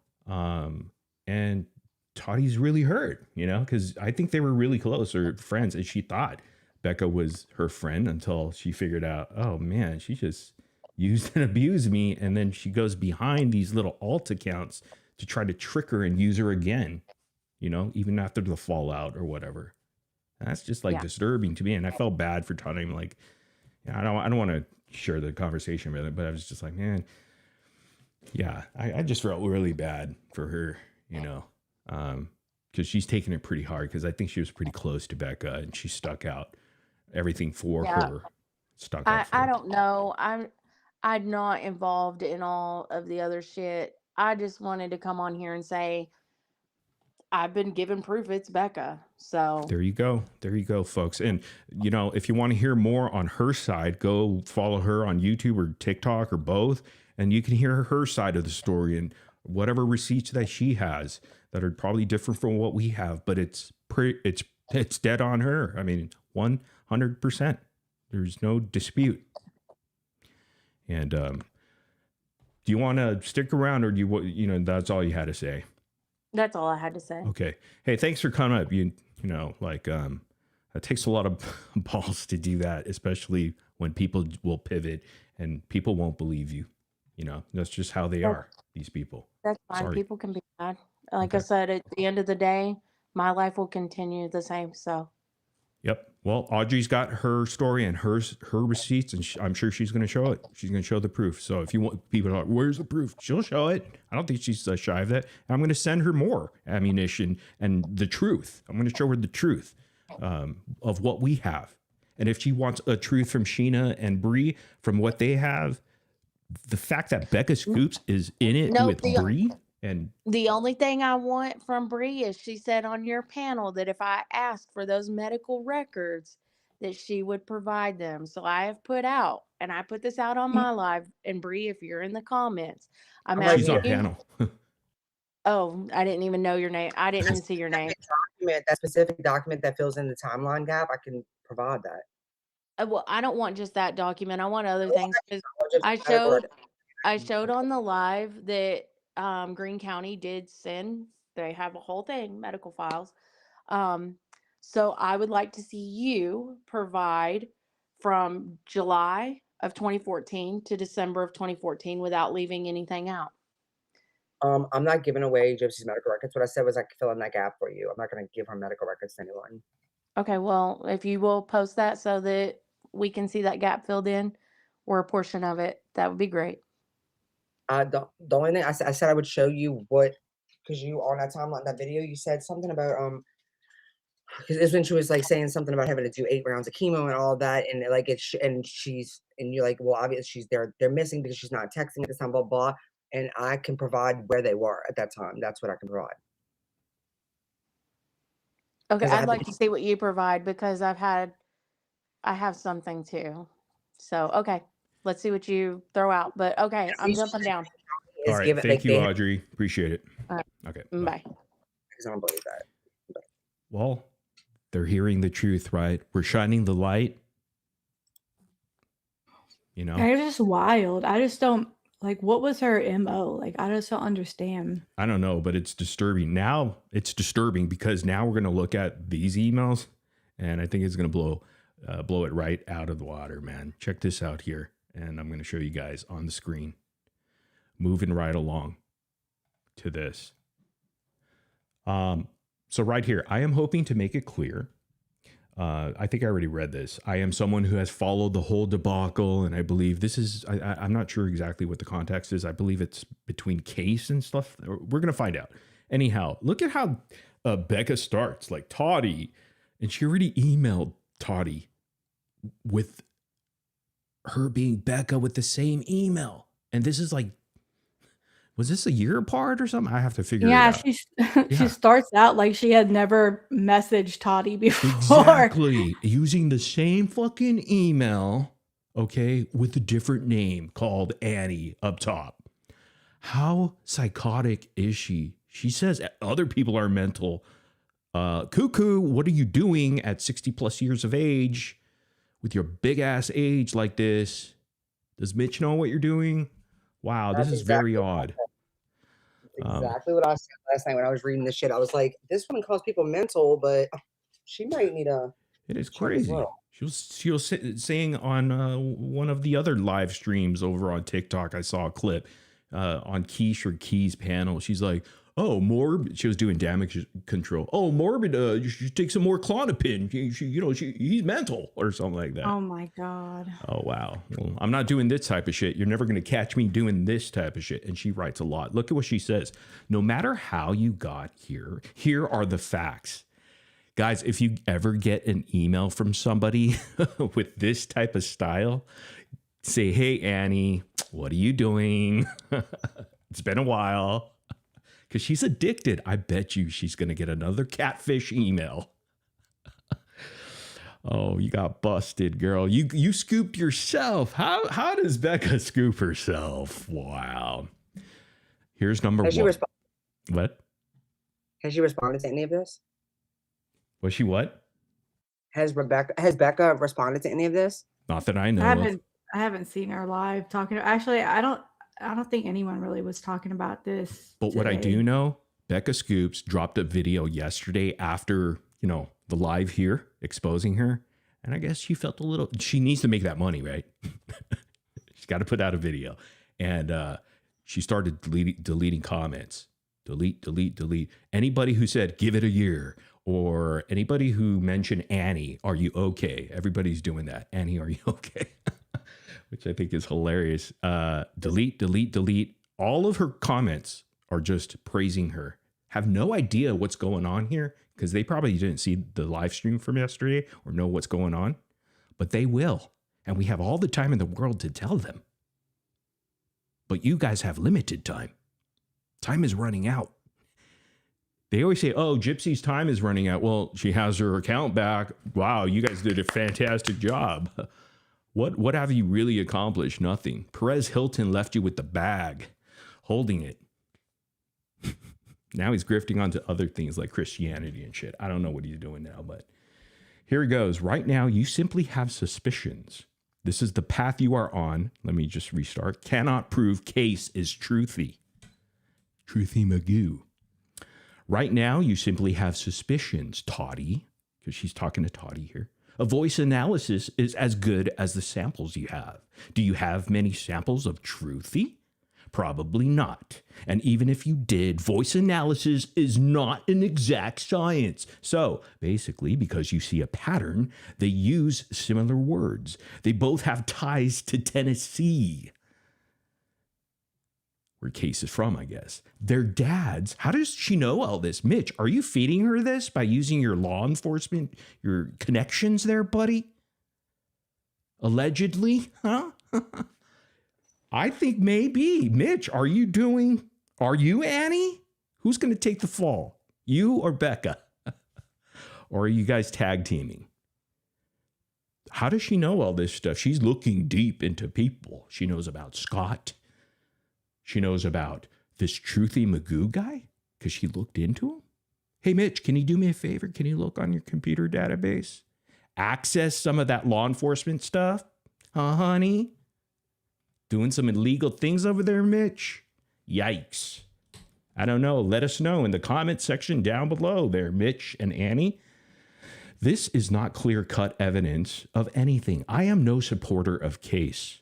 and Toddy's really hurt, you know, because I think they were really close or friends, and she thought Becca was her friend until she figured out, oh man, she just used and abused me. And then she goes behind these little alt accounts to try to trick her and use her again, you know, even after the fallout or whatever. And that's just like disturbing to me. And I felt bad for Toddy. I'm like, I don't want to share the conversation with it, but I was just like, man, yeah, I just felt really bad for her, you know, because she's taking it pretty hard because I think she was pretty close to Becca and she stuck out everything for her. Stuck out. I don't know. I'm not involved in all of the other shit. I just wanted to come on here and say I've been given proof it's Becca. So there you go. There you go, folks. And, you know, if you want to hear more on her side, go follow her on YouTube or TikTok or both. And you can hear her side of the story and whatever receipts that she has that are probably different from what we have. But it's dead on her. I mean, 100%. There's no dispute. And do you want to stick around, or do you know, that's all you had to say? that's all I had to say. Okay. Hey, thanks for coming up. You know, like, it takes a lot of balls to do that, especially when people will pivot and people won't believe you. You know, that's just how they are, these people. That's fine. Sorry. People can be mad. Like I Okay. said, at the end of the day, my life will continue the same. So Yep. Well, Audrey's got her story and her receipts, and I'm sure she's going to show it. She's going to show the proof. So if you want people to, where's the proof? She'll show it. I don't think she's shy of that. And I'm going to send her more ammunition and the truth. I'm going to show her the truth of what we have. And if she wants a truth from Sheena and Bree from what they have, the fact that Becca Scoops is in it with Bree. And the only thing I want from Bree is she said on your panel that if I asked for those medical records, that she would provide them. So I have put out, and I put this out on my live. And Bree, if you're in the comments, I'm asking she's on you. panel. Oh, I didn't even know your name. I didn't even see your name. That specific document that fills in the timeline gap, I can provide that. Well, I don't want just that document. I want other things. I showed on the live that Greene County did send. They have a whole thing, medical files. So I would like to see you provide from July of 2014 to December of 2014 without leaving anything out. I'm not giving away Gypsy's medical records. What I said was I could fill in that gap for you. I'm not going to give her medical records to anyone. Okay, well, if you will post that so that we can see that gap filled in or a portion of it, that would be great. The only thing I said I would show you what, because you on that timeline, that video, you said something about because it's when she was like saying something about having to do 8 rounds of chemo and all that, and like and you're like, well, obviously they're missing because she's not texting at this time, blah blah. And I can provide where they were at that time. That's what I can provide. Okay, I'd like to see what you provide because I have something too. So okay, let's see what you throw out. But okay, I'm jumping down. All right, thank you, Audrey. Appreciate it. Okay, bye. I don't believe that. Well, they're hearing the truth, right? We're shining the light. You know, it's just wild. I just don't like. What was her MO? Like, I just don't understand. I don't know, but it's disturbing. Now it's disturbing because now we're going to look at these emails, and I think it's going to blow it right out of the water, man. Check this out here, and I'm going to show you guys on the screen. Moving right along to this. So right here, I am hoping to make it clear. I think I already read this. I am someone who has followed the whole debacle, and I believe this is, I'm not sure exactly what the context is. I believe it's between Case and stuff. We're going to find out. Anyhow, look at how Becca starts. Like, Toddy And she already emailed Toddy with her being Becca with the same email. And this is like, was this a year apart or something? I have to figure it Yeah, out. she starts out like she had never messaged Toddy before. Exactly. Using the same fucking email, okay, with a different name called Annie up top. How psychotic is she? She says other people are mental. Cuckoo, what are you doing at 60 plus years of age with your big ass age like this? Does Mitch know what you're doing? Wow, this is very odd. Exactly what I said last night when I was reading this shit. I was like, this one calls people mental, but she might need a. It is check as crazy. well. She was saying on one of the other live streams over on TikTok, I saw a clip on Keish or Key's panel. She's like, oh, Morbid. She was doing damage control. Oh, Morbid, you should take some more Klonopin. He's mental or something like that. Oh my God. Oh, wow. Well, I'm not doing this type of shit. You're never going to catch me doing this type of shit. And she writes a lot. Look at what she says. No matter how you got here, here are the facts. Guys, if you ever get an email from somebody with this type of style, say, hey, Annie, what are you doing? It's been a while. Because she's addicted. I bet you she's going to get another catfish email. Oh, you got busted, girl. You scooped yourself. How does Becca scoop herself? Wow. Here's number one. What? Has she responded to any of this? Was she what? Has Becca responded to any of this? Not that I know of. I haven't seen her live talking. Actually, I don't think anyone really was talking about this. But today. what I do know, Becca Scoops dropped a video yesterday after, the live here exposing her. And I guess she felt she needs to make that money, right? She's got to put out a video. And she started deleting comments. Delete. Anybody who said, give it a year, or anybody who mentioned Annie, are you okay? Everybody's doing that. Annie, are you okay? Which I think is hilarious. Delete. All of her comments are just praising her. Have no idea what's going on here because they probably didn't see the live stream from yesterday or know what's going on, but they will. And we have all the time in the world to tell them. But you guys have limited time. Time is running out. They always say, oh, Gypsy's time is running out. Well, she has her account back. Wow, you guys did a fantastic job. What have you really accomplished? Nothing. Perez Hilton left you with the bag, holding it. Now he's grifting onto other things like Christianity and shit. I don't know what he's doing now, but here he goes. Right now, you simply have suspicions. This is the path you are on. Let me just restart. Cannot prove case is truthy. Truthy Magoo. Right now, you simply have suspicions, Toddy, because she's talking to Toddy here. A voice analysis is as good as the samples you have. Do you have many samples of truthy? Probably not. And even if you did, voice analysis is not an exact science. So basically, because you see a pattern, they use similar words. They both have ties to Tennessee. Where Case is from, I guess. Their dads. How does she know all this? Mitch, are you feeding her this by using your law enforcement, your connections there, buddy? Allegedly, huh? I think maybe. Mitch, are you Annie? Who's going to take the fall? You or Becca? Or are you guys tag teaming? How does she know all this stuff? She's looking deep into people. She knows about Scott. She knows about this Truthy Magoo guy because she looked into him. Hey, Mitch, can you do me a favor? Can you look on your computer database? Access some of that law enforcement stuff? Huh, honey? Doing some illegal things over there, Mitch? Yikes. I don't know. Let us know in the comment section down below there, Mitch and Annie. This is not clear-cut evidence of anything. I am no supporter of Case.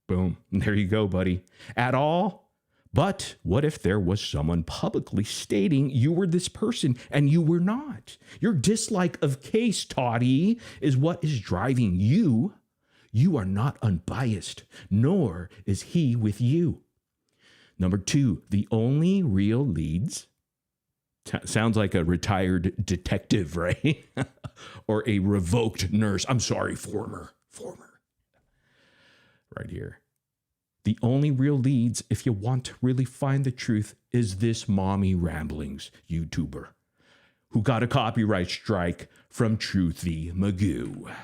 Boom. There you go, buddy. At all. But what if there was someone publicly stating you were this person and you were not? Your dislike of Case, Toddy, is what is driving you. You are not unbiased, nor is he with you. Number 2, the only real leads Sounds like a retired detective, right? Or a revoked nurse. I'm sorry, former. Right here. The only real leads, if you want to really find the truth, is this Mommy Ramblings YouTuber who got a copyright strike from Truthy Magoo.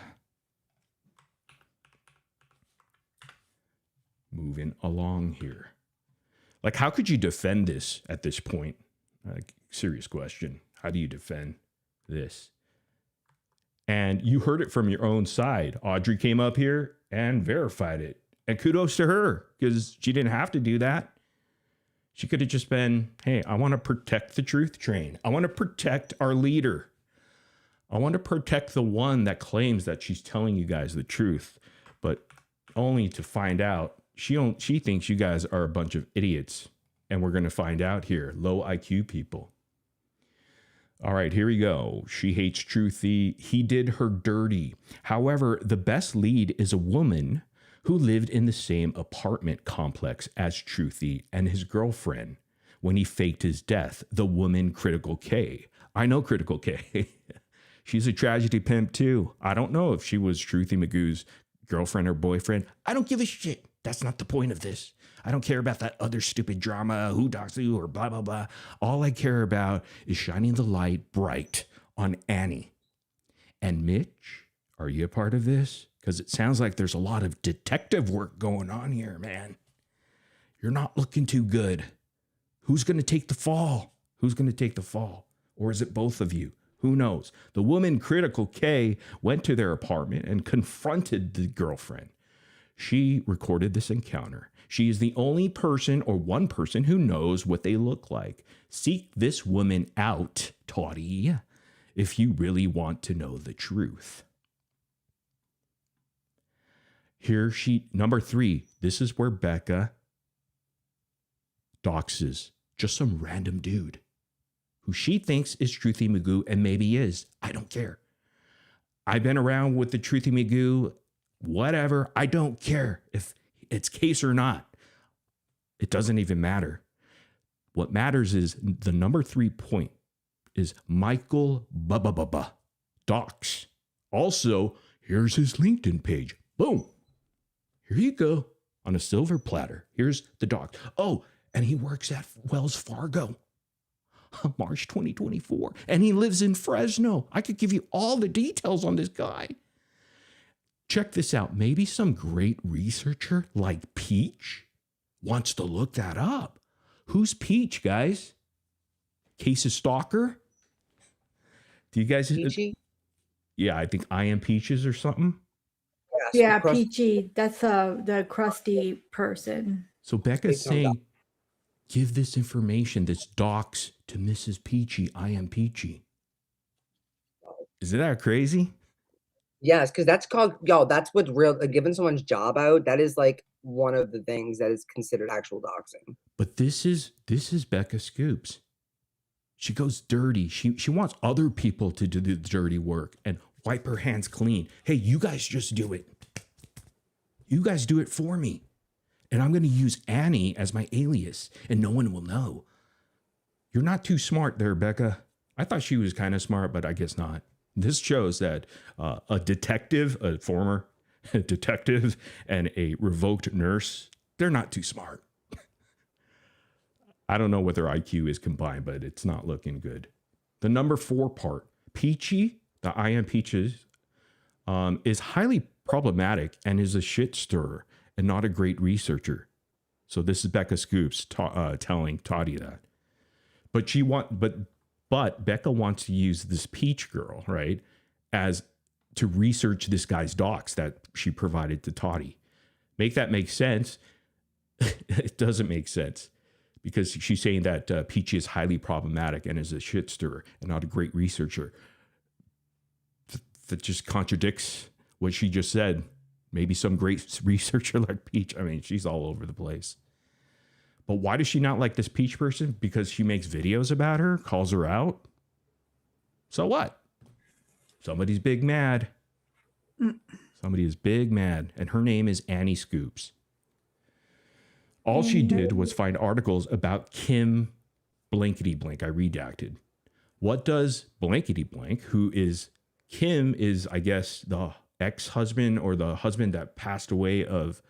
Moving along here. Like, how could you defend this at this point? Serious question. How do you defend this? And you heard it from your own side. Audrey came up here and verified it. And kudos to her, because she didn't have to do that. She could have just been, hey, I want to protect the truth train. I want to protect our leader. I want to protect the one that claims that she's telling you guys the truth, but only to find out she thinks you guys are a bunch of idiots. And we're going to find out here, low IQ people. All right, here we go. She hates Truthy. He did her dirty. However, the best lead is a woman who lived in the same apartment complex as Truthy and his girlfriend when he faked his death, the woman Critical K. I know Critical K. She's a tragedy pimp too. I don't know if she was Truthy Magoo's girlfriend or boyfriend. I don't give a shit. That's not the point of this. I don't care about that other stupid drama, who docs who or blah, blah, blah. All I care about is shining the light bright on Annie. And Mitch, are you a part of this? Because it sounds like there's a lot of detective work going on here, man. You're not looking too good. Who's going to take the fall? Who's going to take the fall? Or is it both of you? Who knows? The woman Critical K went to their apartment and confronted the girlfriend. She recorded this encounter. She is the only person or one person who knows what they look like. Seek this woman out, Toddy, if you really want to know the truth. Here number 3, this is where Becca doxes just some random dude who she thinks is Truthy Magoo, and maybe is. I don't care. I've been around with the Truthy Magoo, whatever. I don't care if it's case or not. It doesn't even matter. What matters is the number 3 point is Michael Docs. Also, here's his LinkedIn page. Boom. Here you go on a silver platter. Here's the doc. Oh, and he works at Wells Fargo. March 2024. And he lives in Fresno. I could give you all the details on this guy. Check this out. Maybe some great researcher like Peach wants to look that up. Who's Peach, guys? Casey Stalker? Do you guys... Peachy? Yeah, I think I Am Peaches or something. Yeah, Peachy. That's the crusty person. So Becca's saying, give this information, this docs, to Mrs. Peachy. I Am Peachy. Isn't that crazy? Yes, because that's called, yo, that's what's real, like, giving someone's job out, that is like one of the things that is considered actual doxing. But this is Becca Scoops. She goes dirty. She wants other people to do the dirty work and wipe her hands clean. Hey, you guys just do it. You guys do it for me. And I'm going to use Annie as my alias, and no one will know. You're not too smart there, Becca. I thought she was kind of smart, but I guess not. This shows that a detective, a former detective, and a revoked nurse, they're not too smart. I don't know what their IQ is combined, but it's not looking good. The number 4 part, Peachy, the I Am Peaches, is highly problematic and is a shit stirrer and not a great researcher. So this is Becca Scoops telling Toddy that. But Becca wants to use this Peach girl, right, as to research this guy's docs that she provided to Toddy. Make that make sense? It doesn't make sense, because she's saying that Peachy is highly problematic and is a shit stirrer and not a great researcher. That just contradicts what she just said. Maybe some great researcher like Peach. I mean, she's all over the place. But why does she not like this Peach person? Because she makes videos about her, calls her out. So what? Somebody's big mad. Somebody is big mad. And her name is Annie Scoops. All she did was find articles about Kim Blankety Blank. I redacted. What does blankety blank, who is Kim, is I guess the ex-husband or the husband that passed away of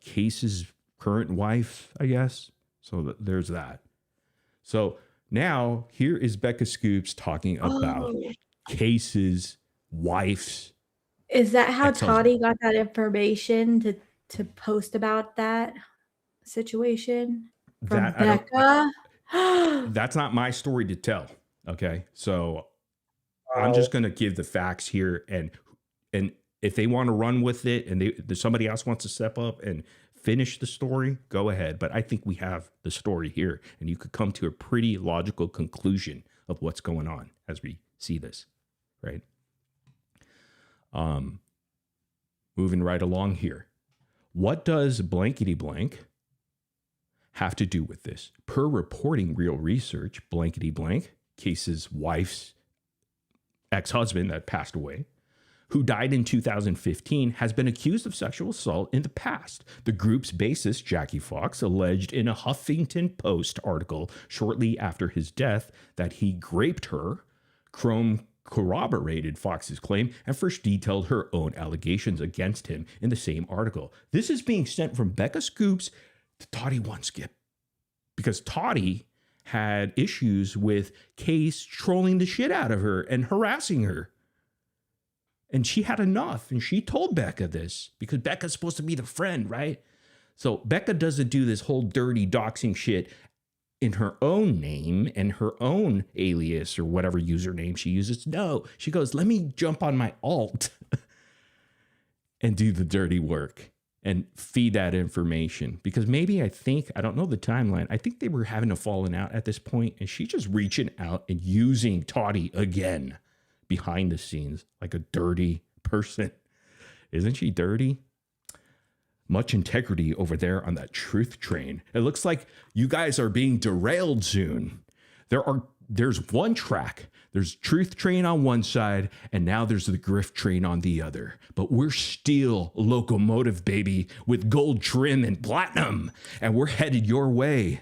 Case's current wife, I guess. So there's that. So now here is Becca Scoops talking about Oh, Case's wife's is that how ex-husband. Toddy got that information to post about that situation from That I don't. Becca? That's not my story to tell. Okay, so I'm just going to give the facts here, and if they want to run with it, and somebody else wants to step up and finish the story, go ahead. But I think we have the story here, and you could come to a pretty logical conclusion of what's going on as we see this, right? Moving right along here. What does blankety blank have to do with this? Per reporting Real Research, blankety blank, Case's wife's ex-husband that passed away, who died in 2015, has been accused of sexual assault in the past. The group's bassist, Jackie Fox, alleged in a Huffington Post article shortly after his death that he raped her. Chrome corroborated Fox's claim and first detailed her own allegations against him in the same article. This is being sent from Becca Scoops to Toddy One Skip, because Toddy had issues with Case trolling the shit out of her and harassing her. And she had enough, and she told Becca this because Becca's supposed to be the friend, right? So Becca doesn't do this whole dirty doxing shit in her own name and her own alias or whatever username she uses. No, she goes, let me jump on my alt and do the dirty work and feed that information. Because maybe I don't know the timeline. I think they were having a falling out at this point, and she's just reaching out and using Toddy again behind the scenes like a dirty person. Isn't she dirty? Much integrity over there on that truth train. It looks like you guys are being derailed soon. There's one track. There's truth train on one side, and now there's the grift train on the other. But we're still locomotive, baby, with gold trim and platinum, and we're headed your way.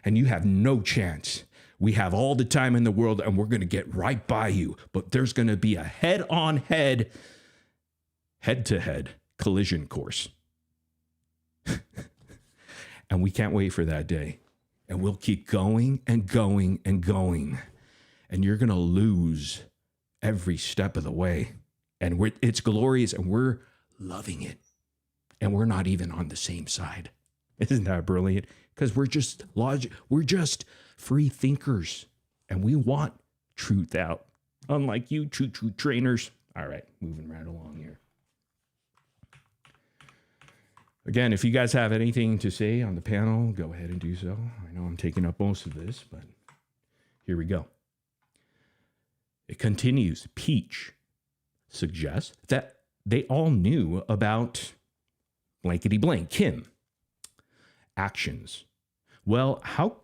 And you have no chance. We have all the time in the world, and we're going to get right by you. But there's going to be a head-to-head collision course. And we can't wait for that day. And we'll keep going and going and going. And you're going to lose every step of the way. And it's glorious, and we're loving it. And we're not even on the same side. Isn't that brilliant? Because we're just free thinkers, and we want truth out, unlike you choo-choo trainers. All right, moving right along here. Again, if you guys have anything to say on the panel, go ahead and do so. I know I'm taking up most of this, but here we go. It continues. Peach suggests that they all knew about blankety blank, Kim. Actions. Well, how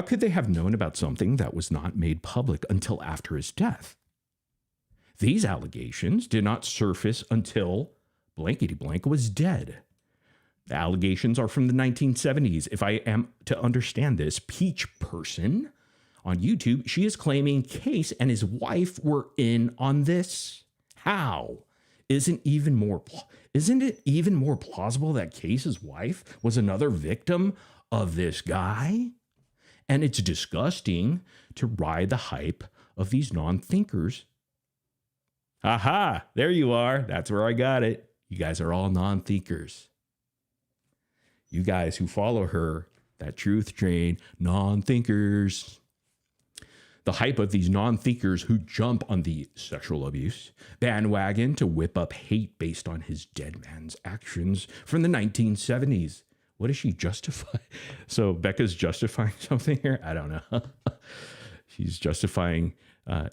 could they have known about something that was not made public until after his death? These allegations did not surface until blankety blank was dead. The allegations are from the 1970s. If I am to understand this, Peach person on YouTube, she is claiming Case and his wife were in on this. How? Isn't it even more plausible that Case's wife was another victim of this guy? And it's disgusting to ride the hype of these non-thinkers. Aha, there you are. That's where I got it. You guys are all non-thinkers. You guys who follow her, that truth train, non-thinkers. The hype of these non-thinkers who jump on the sexual abuse bandwagon to whip up hate based on his dead man's actions from the 1970s. What does she justify? So Becca's justifying something here? I don't know. She's justifying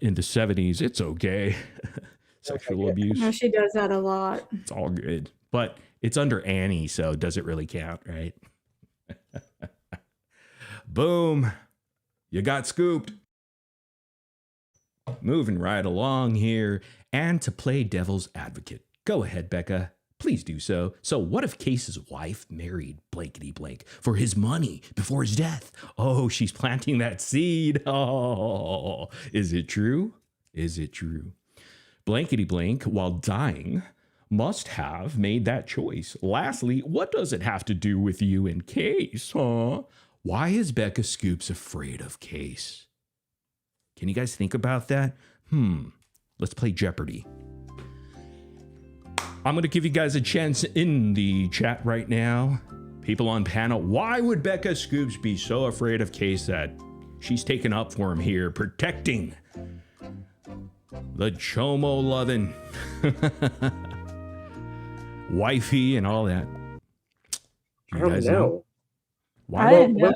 in the 70s, it's okay. Sexual abuse. No, she does that a lot. It's all good. But it's under Annie, so does it really count, right? Boom. You got scooped. Moving right along here. And to play devil's advocate. Go ahead, Becca. Please do so. So what if Case's wife married blankety blank for his money before his death? Oh, she's planting that seed. Oh, is it true? Is it true? Blankety blank, while dying, must have made that choice. Lastly, what does it have to do with you and Case, huh? Why is Becca Scoops afraid of Case? Can you guys think about that? Let's play Jeopardy. I'm going to give you guys a chance in the chat right now. People on panel, why would Becca Scoops be so afraid of Case that she's taken up for him here, protecting the chomo loving wifey and all that? I don't know. I didn't know.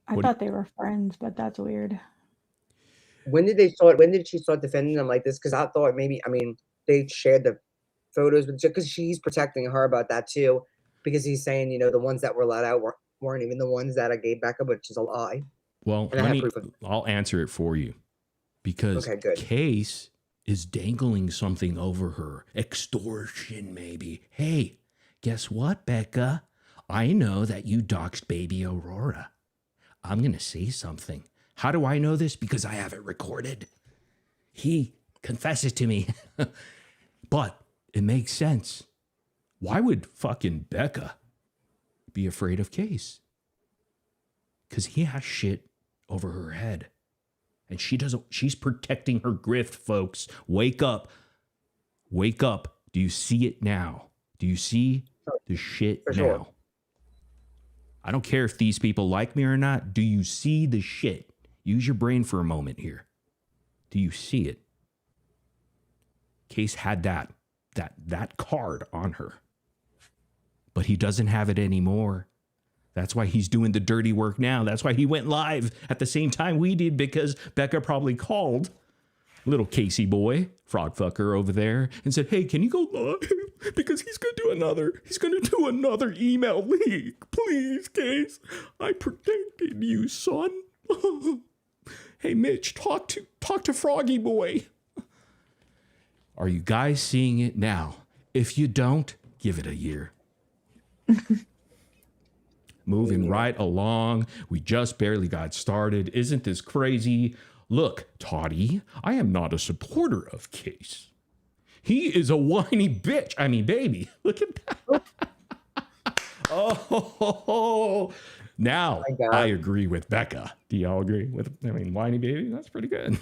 I What- thought they were friends, but that's weird. When did she start defending them like this? Because I thought maybe, they shared the photos with, because she's protecting her about that too, because he's saying, the ones that were let out weren't even the ones that I gave Becca, which is a lie. Well, And I have proof of it. I'll answer it for you, because Okay, good. Case is dangling something over her. Extortion, maybe. Hey, guess what, Becca? I know that you doxed baby Aurora. I'm going to say something. How do I know this? Because I have it recorded. He confesses to me. But it makes sense. Why would fucking Becca be afraid of Case? Because he has shit over her head. And she's protecting her grift, folks. Wake up. Wake up. Do you see it now? Do you see the shit For now? sure. I don't care if these people like me or not. Do you see the shit? Use your brain for a moment here. Do you see it? Case had that card on her. But he doesn't have it anymore. That's why he's doing the dirty work now. That's why he went live at the same time we did, because Becca probably called little Casey boy, frog fucker over there, and said, hey, can you go live? Because he's going to do another email leak. Please, Case. I protected you, son. Hey, Mitch, talk to Froggy boy. Are you guys seeing it now? If you don't, give it a year. Moving right along. We just barely got started. Isn't this crazy? Look, Toddy, I am not a supporter of Case. He is a whiny bitch. I mean, baby. Look at that. Oh, now I agree with Becca. Do y'all agree with, whiny baby? That's pretty good.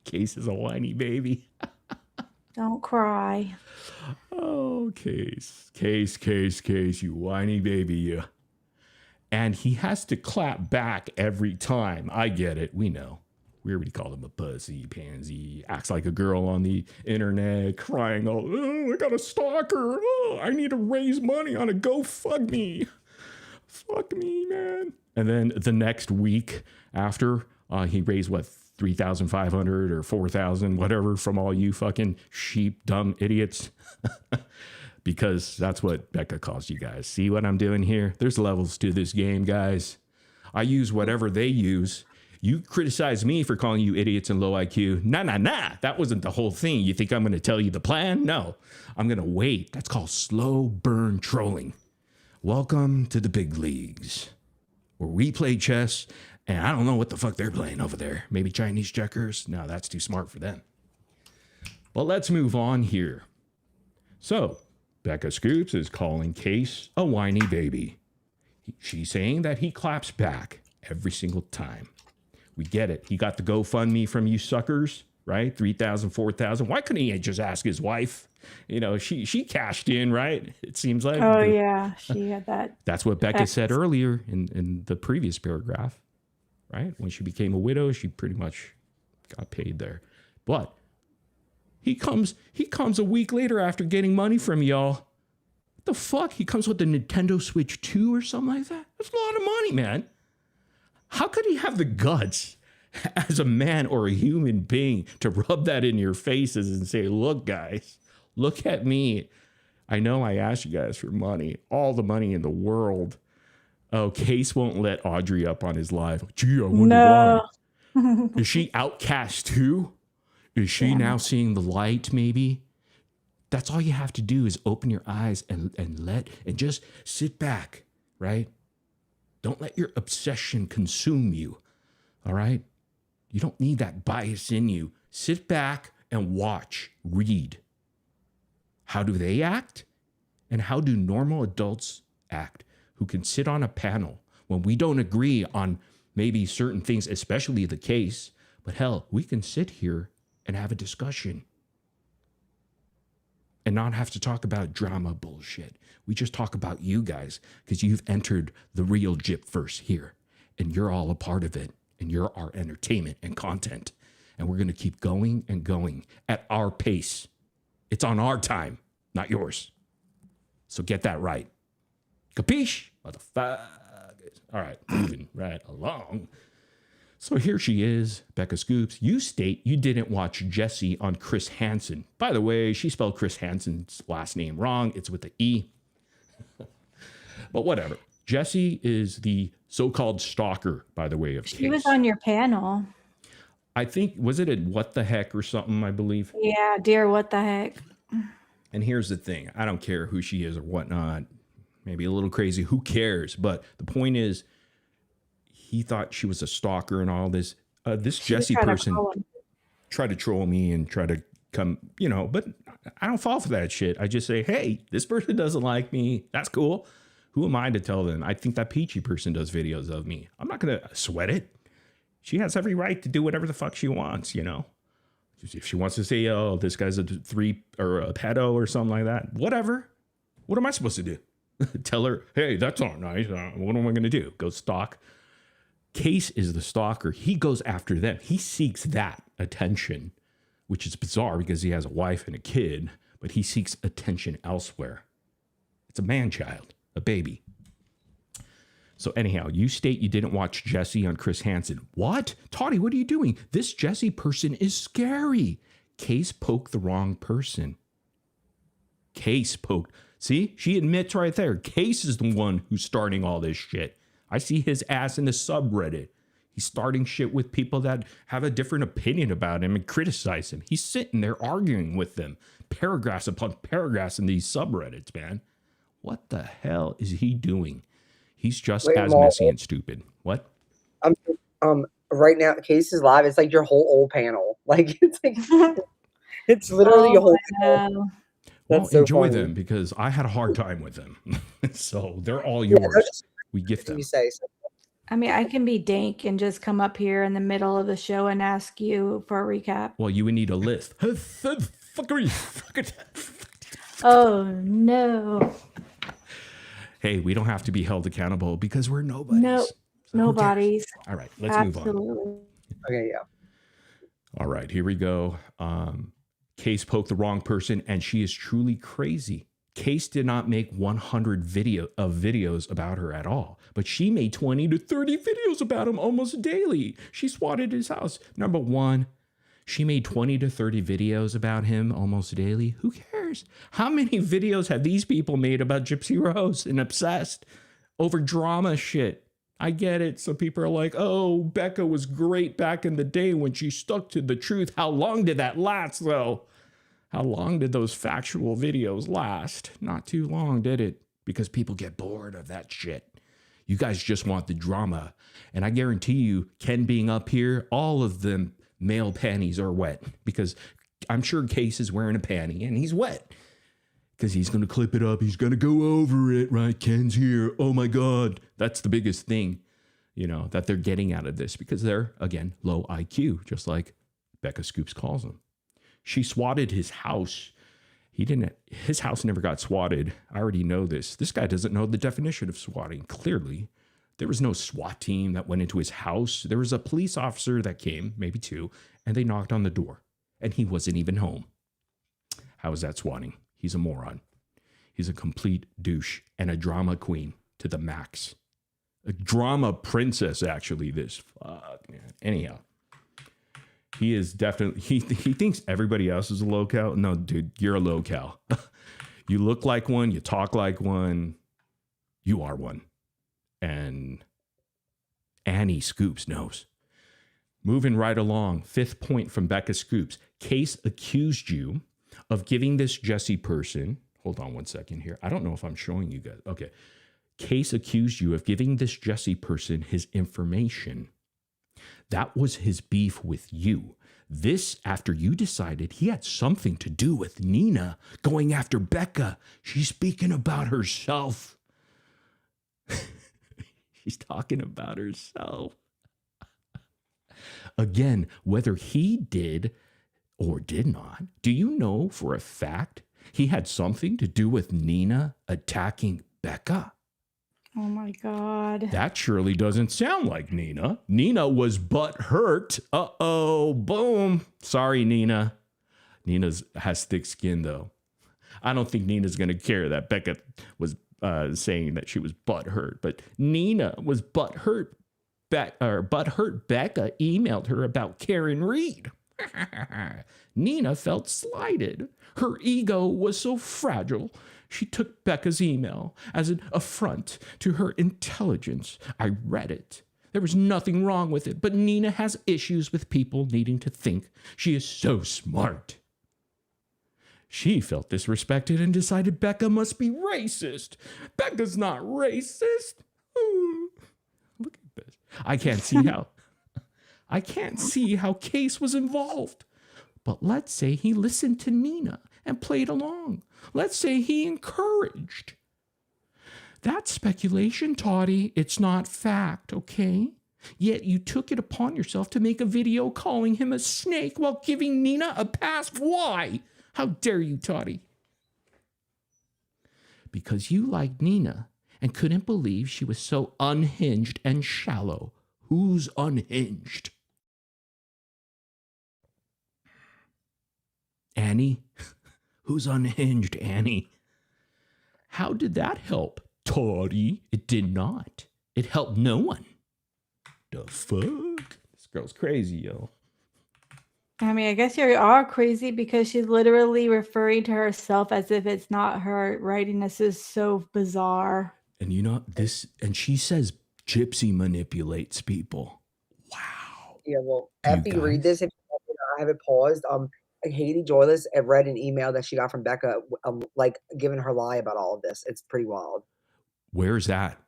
Case is a whiny baby. Don't cry. Oh, Case, you whiny baby, you. And he has to clap back every time. I get it. We know. We already called him a pussy, pansy, acts like a girl on the internet, crying, oh, I got a stalker. Oh, I need to raise money on a GoFundMe. Fuck me, man. And then the next week after, he raised, what, 3,500 or 4,000, whatever, from all you fucking sheep, dumb idiots. Because that's what Becca calls you guys. See what I'm doing here? There's levels to this game, guys. I use whatever they use. You criticize me for calling you idiots and low IQ. Nah. That wasn't the whole thing. You think I'm going to tell you the plan? No. I'm going to wait. That's called slow burn trolling. Welcome to the big leagues, where we play chess, and I don't know what the fuck they're playing over there. Maybe Chinese checkers? No, that's too smart for them. Well, let's move on here. So, Becca Scoops is calling Case a whiny baby. She's saying that he claps back every single time. We get it. He got the GoFundMe from you suckers, right? 3,000, 4,000. Why couldn't he just ask his wife? She cashed in, right? It seems like. Oh, yeah. She had that. That's what Becca said earlier in the previous paragraph, right? When she became a widow, she pretty much got paid there. But he comes a week later after getting money from y'all. What the fuck? He comes with the Nintendo Switch 2 or something like that? That's a lot of money, man. How could he have the guts as a man or a human being to rub that in your faces and say, look, guys, look at me. I know I asked you guys for money, all the money in the world. Oh, Case won't let Audrey up on his live. Gee, I wonder why. Is she outcast too? Is she now seeing the light, maybe? That's all you have to do is open your eyes and just sit back, right? Don't let your obsession consume you, all right? You don't need that bias in you. Sit back and watch, read. How do they act? And how do normal adults act who can sit on a panel when we don't agree on maybe certain things, especially the case, but hell, we can sit here and have a discussion and not have to talk about drama bullshit. We just talk about you guys because you've entered the real Gypverse here and you're all a part of it and you're our entertainment and content. And we're going to keep going and going at our pace. It's on our time, not yours. So get that right. Capiche? Motherfuckers. All right, moving right along. So here she is, Becca Scoops. You state you didn't watch Jessie on Chris Hansen. By the way, she spelled Chris Hansen's last name wrong. It's with the E. But whatever. Jessie is the so-called stalker, by the way, of She Case. was on your panel. I think, was it a What the Heck or something, I believe? Yeah, dear, what the heck? And here's the thing. I don't care who she is or whatnot. Maybe a little crazy. Who cares? But the point is, he thought she was a stalker and all this. This Jessie person tried to troll me and try to come, but I don't fall for that shit. I just say, hey, this person doesn't like me. That's cool. Who am I to tell them? I think that Peachy person does videos of me. I'm not going to sweat it. She has every right to do whatever the fuck she wants, If she wants to say, oh, this guy's a pedo or something like that, whatever. What am I supposed to do? Tell her, hey, that's not nice. What am I going to do? Go stalk? Case is the stalker. He goes after them. He seeks that attention, which is bizarre because he has a wife and a kid, but he seeks attention elsewhere. It's a man-child, a baby. So anyhow, you state you didn't watch Jessie on Chris Hansen. What? Toddy, what are you doing? This Jessie person is scary. Case poked the wrong person. Case poked. See, she admits right there. Case is the one who's starting all this shit. I see his ass in the subreddit. He's starting shit with people that have a different opinion about him and criticize him. He's sitting there arguing with them, paragraphs upon paragraphs in these subreddits, man. What the hell is he doing? He's just as messy and stupid. What? Right now, Case is live. It's like your whole old panel. Like it's literally your whole panel. Well, so enjoy funny. Them because I had a hard time with them. So they're all yours. We gift them. You say so. I mean, I can be dank and just come up here in the middle of the show and ask you for a recap. Well, you would need a list. Oh, no. Hey, we don't have to be held accountable because we're nobodies. No, so nobodies. All right, let's move on. Okay, yeah. All right, here we go. Case poked the wrong person, and she is truly crazy. Case did not make 100 videos about her at all, but she made 20 to 30 videos about him almost daily. She swatted his house. Number one, she made 20 to 30 videos about him almost daily. Who cares? How many videos have these people made about Gypsy Rose and obsessed over drama shit? I get it. Some people are like, oh, Becca was great back in the day when she stuck to the truth. How long did that last, though? How long did those factual videos last? Not too long, did it? Because people get bored of that shit. You guys just want the drama. And I guarantee you, Ken being up here, all of them male panties are wet. Because I'm sure Case is wearing a panty and he's wet. Because he's going to clip it up. He's going to go over it, right? Ken's here. Oh my God. That's the biggest thing, that they're getting out of this. Because they're, again, low IQ, just like Becca Scoops calls them. She swatted his house. His house never got swatted. I already know this. This guy doesn't know the definition of swatting. Clearly, there was no SWAT team that went into his house. There was a police officer that came, maybe two, and they knocked on the door. And he wasn't even home. How is that swatting? He's a moron. He's a complete douche and a drama queen to the max. A drama princess, actually, this. Fuck, man. Anyhow. He is definitely, he thinks everybody else is a low-cal. No, dude, you're a low-cal. You look like one, you talk like one, you are one. And Annie Scoops knows. Moving right along, 5th point from Becca Scoops. Case accused you of giving this Jesse person, hold on one second here. I don't know if I'm showing you guys. Okay. Case accused you of giving this Jesse person his information. That was his beef with you. This after you decided he had something to do with Nina going after Becca. She's speaking about herself. She's talking about herself. Again, whether he did or did not, do you know for a fact he had something to do with Nina attacking Becca? Oh my God. That surely doesn't sound like Nina. Nina was butthurt. Uh-oh, boom. Sorry, Nina. Nina has thick skin, though. I don't think Nina's going to care that Becca was saying that she was butthurt, but Nina was butthurt. Butthurt Becca emailed her about Karen Reed. Nina felt slighted. Her ego was so fragile. She took Becca's email as an affront to her intelligence. I read it. There was nothing wrong with it, but Nina has issues with people needing to think she is so smart. She felt disrespected and decided Becca must be racist. Becca's not racist. Look at this. I can't see how Case was involved. But let's say he listened to Nina and played along. Let's say he encouraged. That's speculation, Toddy. It's not fact, okay? Yet you took it upon yourself to make a video calling him a snake while giving Nina a pass. Why? How dare you, Toddy? Because you liked Nina and couldn't believe she was so unhinged and shallow. Who's unhinged? Annie? Who's unhinged, Annie? How did that help, Toddy? It did not. It helped no one. The fuck? This girl's crazy, yo. I mean, I guess you are crazy because she's literally referring to herself as if it's not her writing. This is so bizarre. And you know, and she says gypsy manipulates people. Wow. Yeah, well, after you read this, if I have it paused. Haiti Joyless read an email that she got from Becca, like giving her lie about all of this. It's pretty wild. Where's that?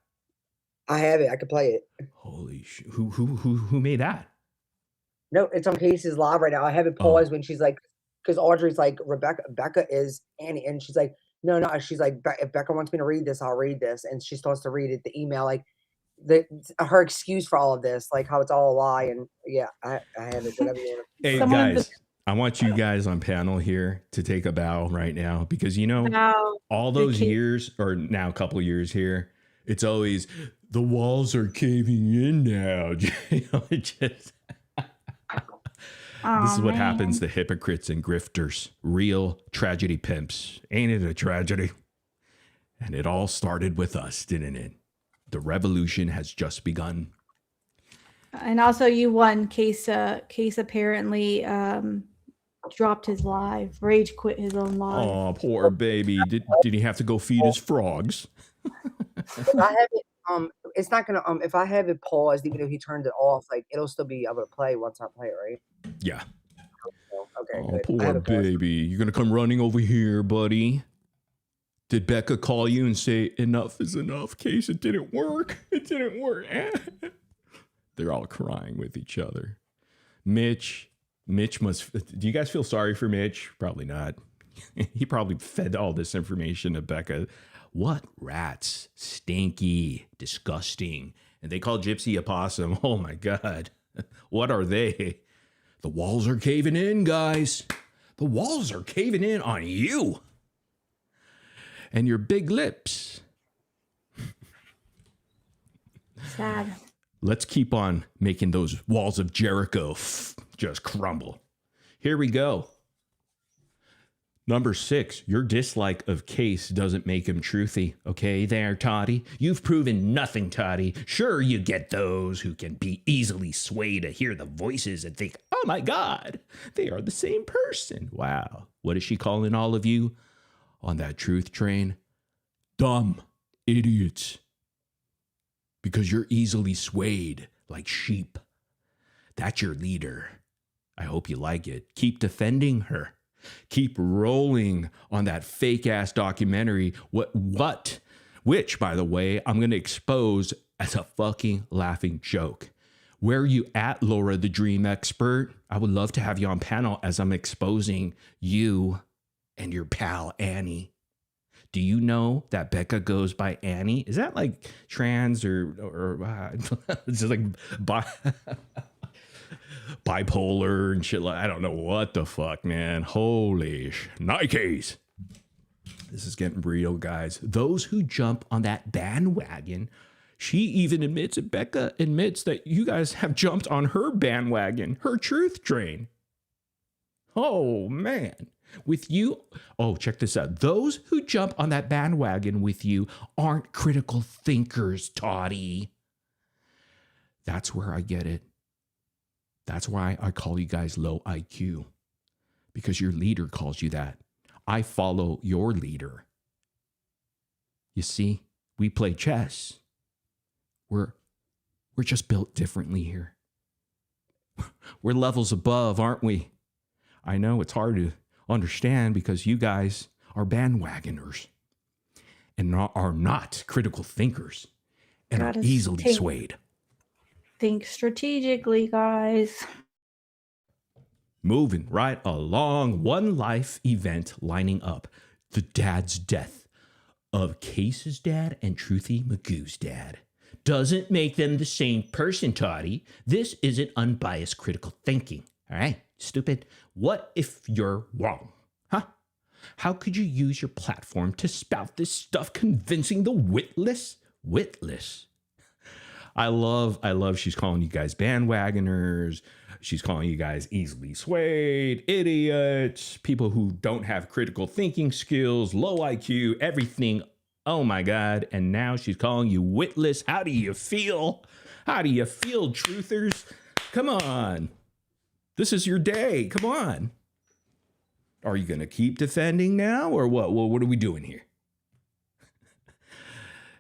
I have it. I could play it. Holy shit! Who made that? No, it's on Casey's live right now. I have it paused when she's like, because Audrey's like, Becca is Annie, and she's like, no, she's like, if Becca wants me to read this, I'll read this, and she starts to read it. The email, like, her excuse for all of this, like how it's all a lie, and yeah, I have it. Whatever you want. Hey guys. I want you guys on panel here to take a bow right now because, you know, all those years or now a couple of years here, it's always the walls are caving in now. You know, this is what happens to hypocrites and grifters, real tragedy pimps. Ain't it a tragedy? And it all started with us, didn't it? The revolution has just begun. And also you won. Case apparently dropped his live, rage quit his own live. Oh, poor baby. Did he have to go feed his frogs? If I have it, it's not gonna if I have it paused, even if he turned it off, like it'll still be able to play once I play it, right? Yeah. Okay. Oh, poor baby. You're gonna come running over here, buddy. Did Becca call you and say enough is enough? Case, it didn't work. It didn't work. They're all crying with each other. Mitch must, do you guys feel sorry for Mitch? Probably not. He probably fed all this information to Becca. What rats? Stinky, disgusting. And they call Gypsy a possum. Oh my God. What are they? The walls are caving in, guys. The walls are caving in on you. And your big lips. Sad. Let's keep on making those walls of Jericho just crumble. Here we go. Number 6, your dislike of Case doesn't make him truthy. Okay, there, Toddy. You've proven nothing, Toddy. Sure, you get those who can be easily swayed to hear the voices and think, oh my God, they are the same person. Wow. What is she calling all of you on that truth train? Dumb idiots. Because you're easily swayed like sheep. That's your leader. I hope you like it. Keep defending her. Keep rolling on that fake ass documentary. Which, by the way, I'm going to expose as a fucking laughing joke. Where are you at, Laura, the dream expert? I would love to have you on panel as I'm exposing you and your pal, Annie. Do you know that Becca goes by Annie? Is that like trans or it's just like bipolar and shit? Like, I don't know what the fuck, man. Holy Nikes. This is getting real, guys. Those who jump on that bandwagon, she even admits it. Becca admits that you guys have jumped on her bandwagon, her truth train. Oh, man. With you, oh, check this out. Those who jump on that bandwagon with you aren't critical thinkers, Toddy. That's where I get it. That's why I call you guys low IQ. Because your leader calls you that. I follow your leader. You see, we play chess. We're just built differently here. We're levels above, aren't we? I know it's hard to understand because you guys are bandwagoners and are not critical thinkers and are easily swayed. Think strategically, guys. Moving right along, one life event lining up. The dad's death of Case's dad and Truthy Magoo's dad. Doesn't make them the same person, Toddy. This isn't unbiased critical thinking. All right, stupid. What if you're wrong? Huh? How could you use your platform to spout this stuff convincing the witless? Witless. I love she's calling you guys bandwagoners. She's calling you guys easily swayed, idiots, people who don't have critical thinking skills, low IQ, everything. Oh my God. And now she's calling you witless. How do you feel? How do you feel, truthers? Come on. This is your day. Come on. Are you going to keep defending now or what? Well, what are we doing here?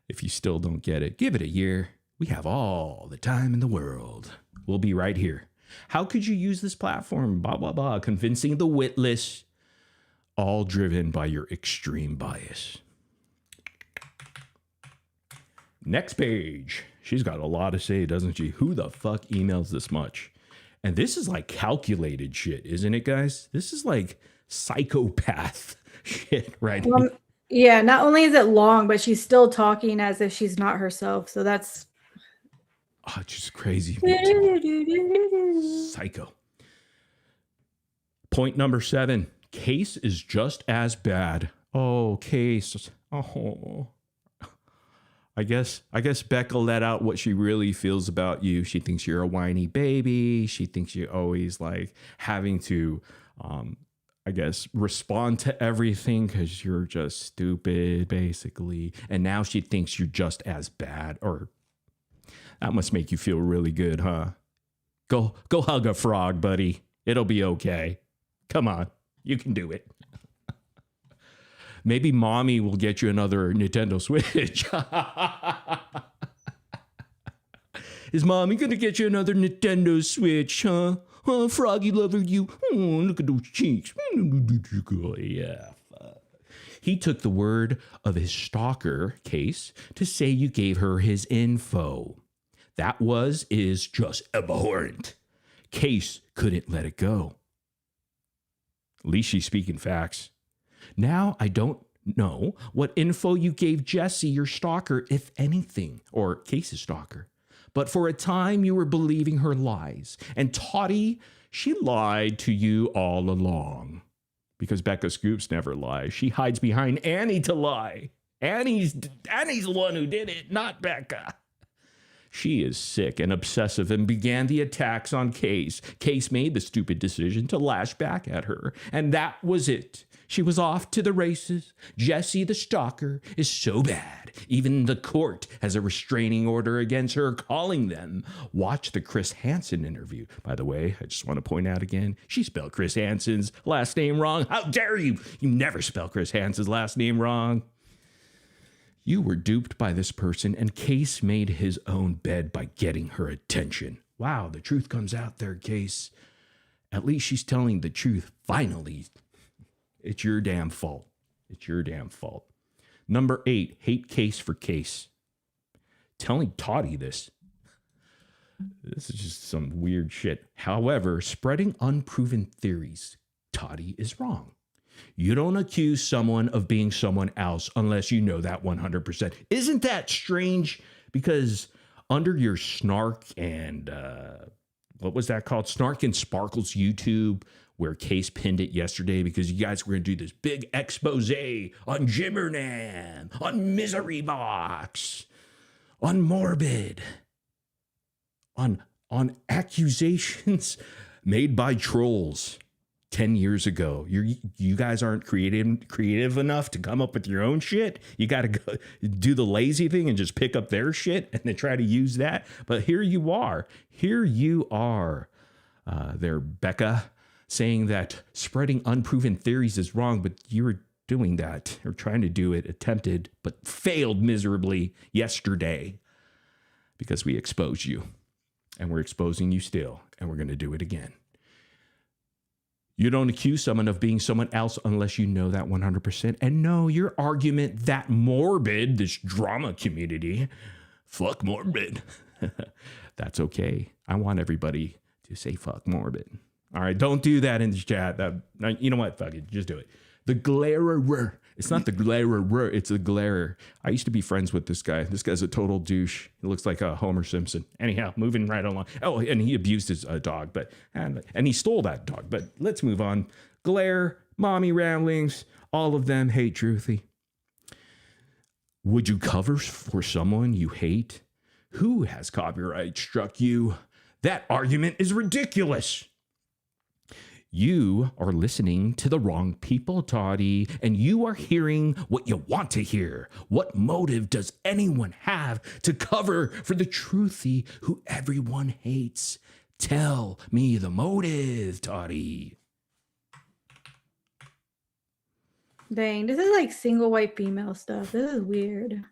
If you still don't get it, give it a year. We have all the time in the world. We'll be right here. How could you use this platform? Blah, blah, blah. Convincing the witless, all driven by your extreme bias. Next page. She's got a lot to say, doesn't she? Who the fuck emails this much? And this is like calculated shit, isn't it, guys? This is like psychopath shit, right? Yeah, not only is it long, but she's still talking as if she's not herself. So that's... Oh, it's just crazy. Psycho. Point number 7. Case is just as bad. Oh, Case. Oh. I guess Becca let out what she really feels about you. She thinks you're a whiny baby. She thinks you're always like having to, respond to everything because you're just stupid, basically. And now she thinks you're just as bad. Or that must make you feel really good, huh? Go hug a frog, buddy. It'll be okay. Come on, you can do it. Maybe mommy will get you another Nintendo Switch. Is mommy going to get you another Nintendo Switch, huh? Huh, Froggy lover, you. Oh, look at those cheeks. Yeah. He took the word of his stalker, Case, to say you gave her his info. That is just abhorrent. Case couldn't let it go. At least she's speaking facts. Now I don't know what info you gave Jesse, your stalker, if anything, or Case's stalker. But for a time you were believing her lies. And Toddy, she lied to you all along. Because Becca Scoops never lies. She hides behind Annie to lie. Annie's the one who did it, not Becca. She is sick and obsessive and began the attacks on Case. Case made the stupid decision to lash back at her. And that was it. She was off to the races. Jesse, the stalker, is so bad. Even the court has a restraining order against her, calling them. Watch the Chris Hansen interview. By the way, I just want to point out again, she spelled Chris Hansen's last name wrong. How dare you? You never spell Chris Hansen's last name wrong. You were duped by this person, and Case made his own bed by getting her attention. Wow, the truth comes out there, Case. At least she's telling the truth, finally. It's your damn fault. It's your damn fault. Number 8, hate case for case. Telling Toddy this. This is just some weird shit. However, spreading unproven theories, Toddy is wrong. You don't accuse someone of being someone else unless you know that 100%. Isn't that strange? Because under your Snark and, what was that called? Snark and Sparkle's YouTube, where Case pinned it yesterday because you guys were going to do this big expose on Jimmernan, on Misery Box, on Morbid, on accusations made by trolls 10 years ago. You guys aren't creative enough to come up with your own shit. You got to go do the lazy thing and just pick up their shit and then try to use that. But here you are. There, Becca, saying that spreading unproven theories is wrong, but you were doing that or trying to do it, attempted, but failed miserably yesterday because we exposed you. And we're exposing you still, and we're going to do it again. You don't accuse someone of being someone else unless you know that 100%. And no, your argument that Morbid, this drama community, fuck Morbid. That's okay. I want everybody to say fuck Morbid. All right, don't do that in the chat. You know what? Fuck it. Just do it. The glarer. It's not the glarer. It's the glarer. I used to be friends with this guy. This guy's a total douche. He looks like a Homer Simpson. Anyhow, moving right along. Oh, and he abused his dog, and he stole that dog. But let's move on. Glare, mommy ramblings, all of them hate Truthy. Would you cover for someone you hate? Who has copyright struck you? That argument is ridiculous. You are listening to the wrong people, Toddy, and you are hearing what you want to hear. What motive does anyone have to cover for the Truthy who everyone hates? Tell me the motive, Toddy. Dang, this is like single white female stuff. This is weird.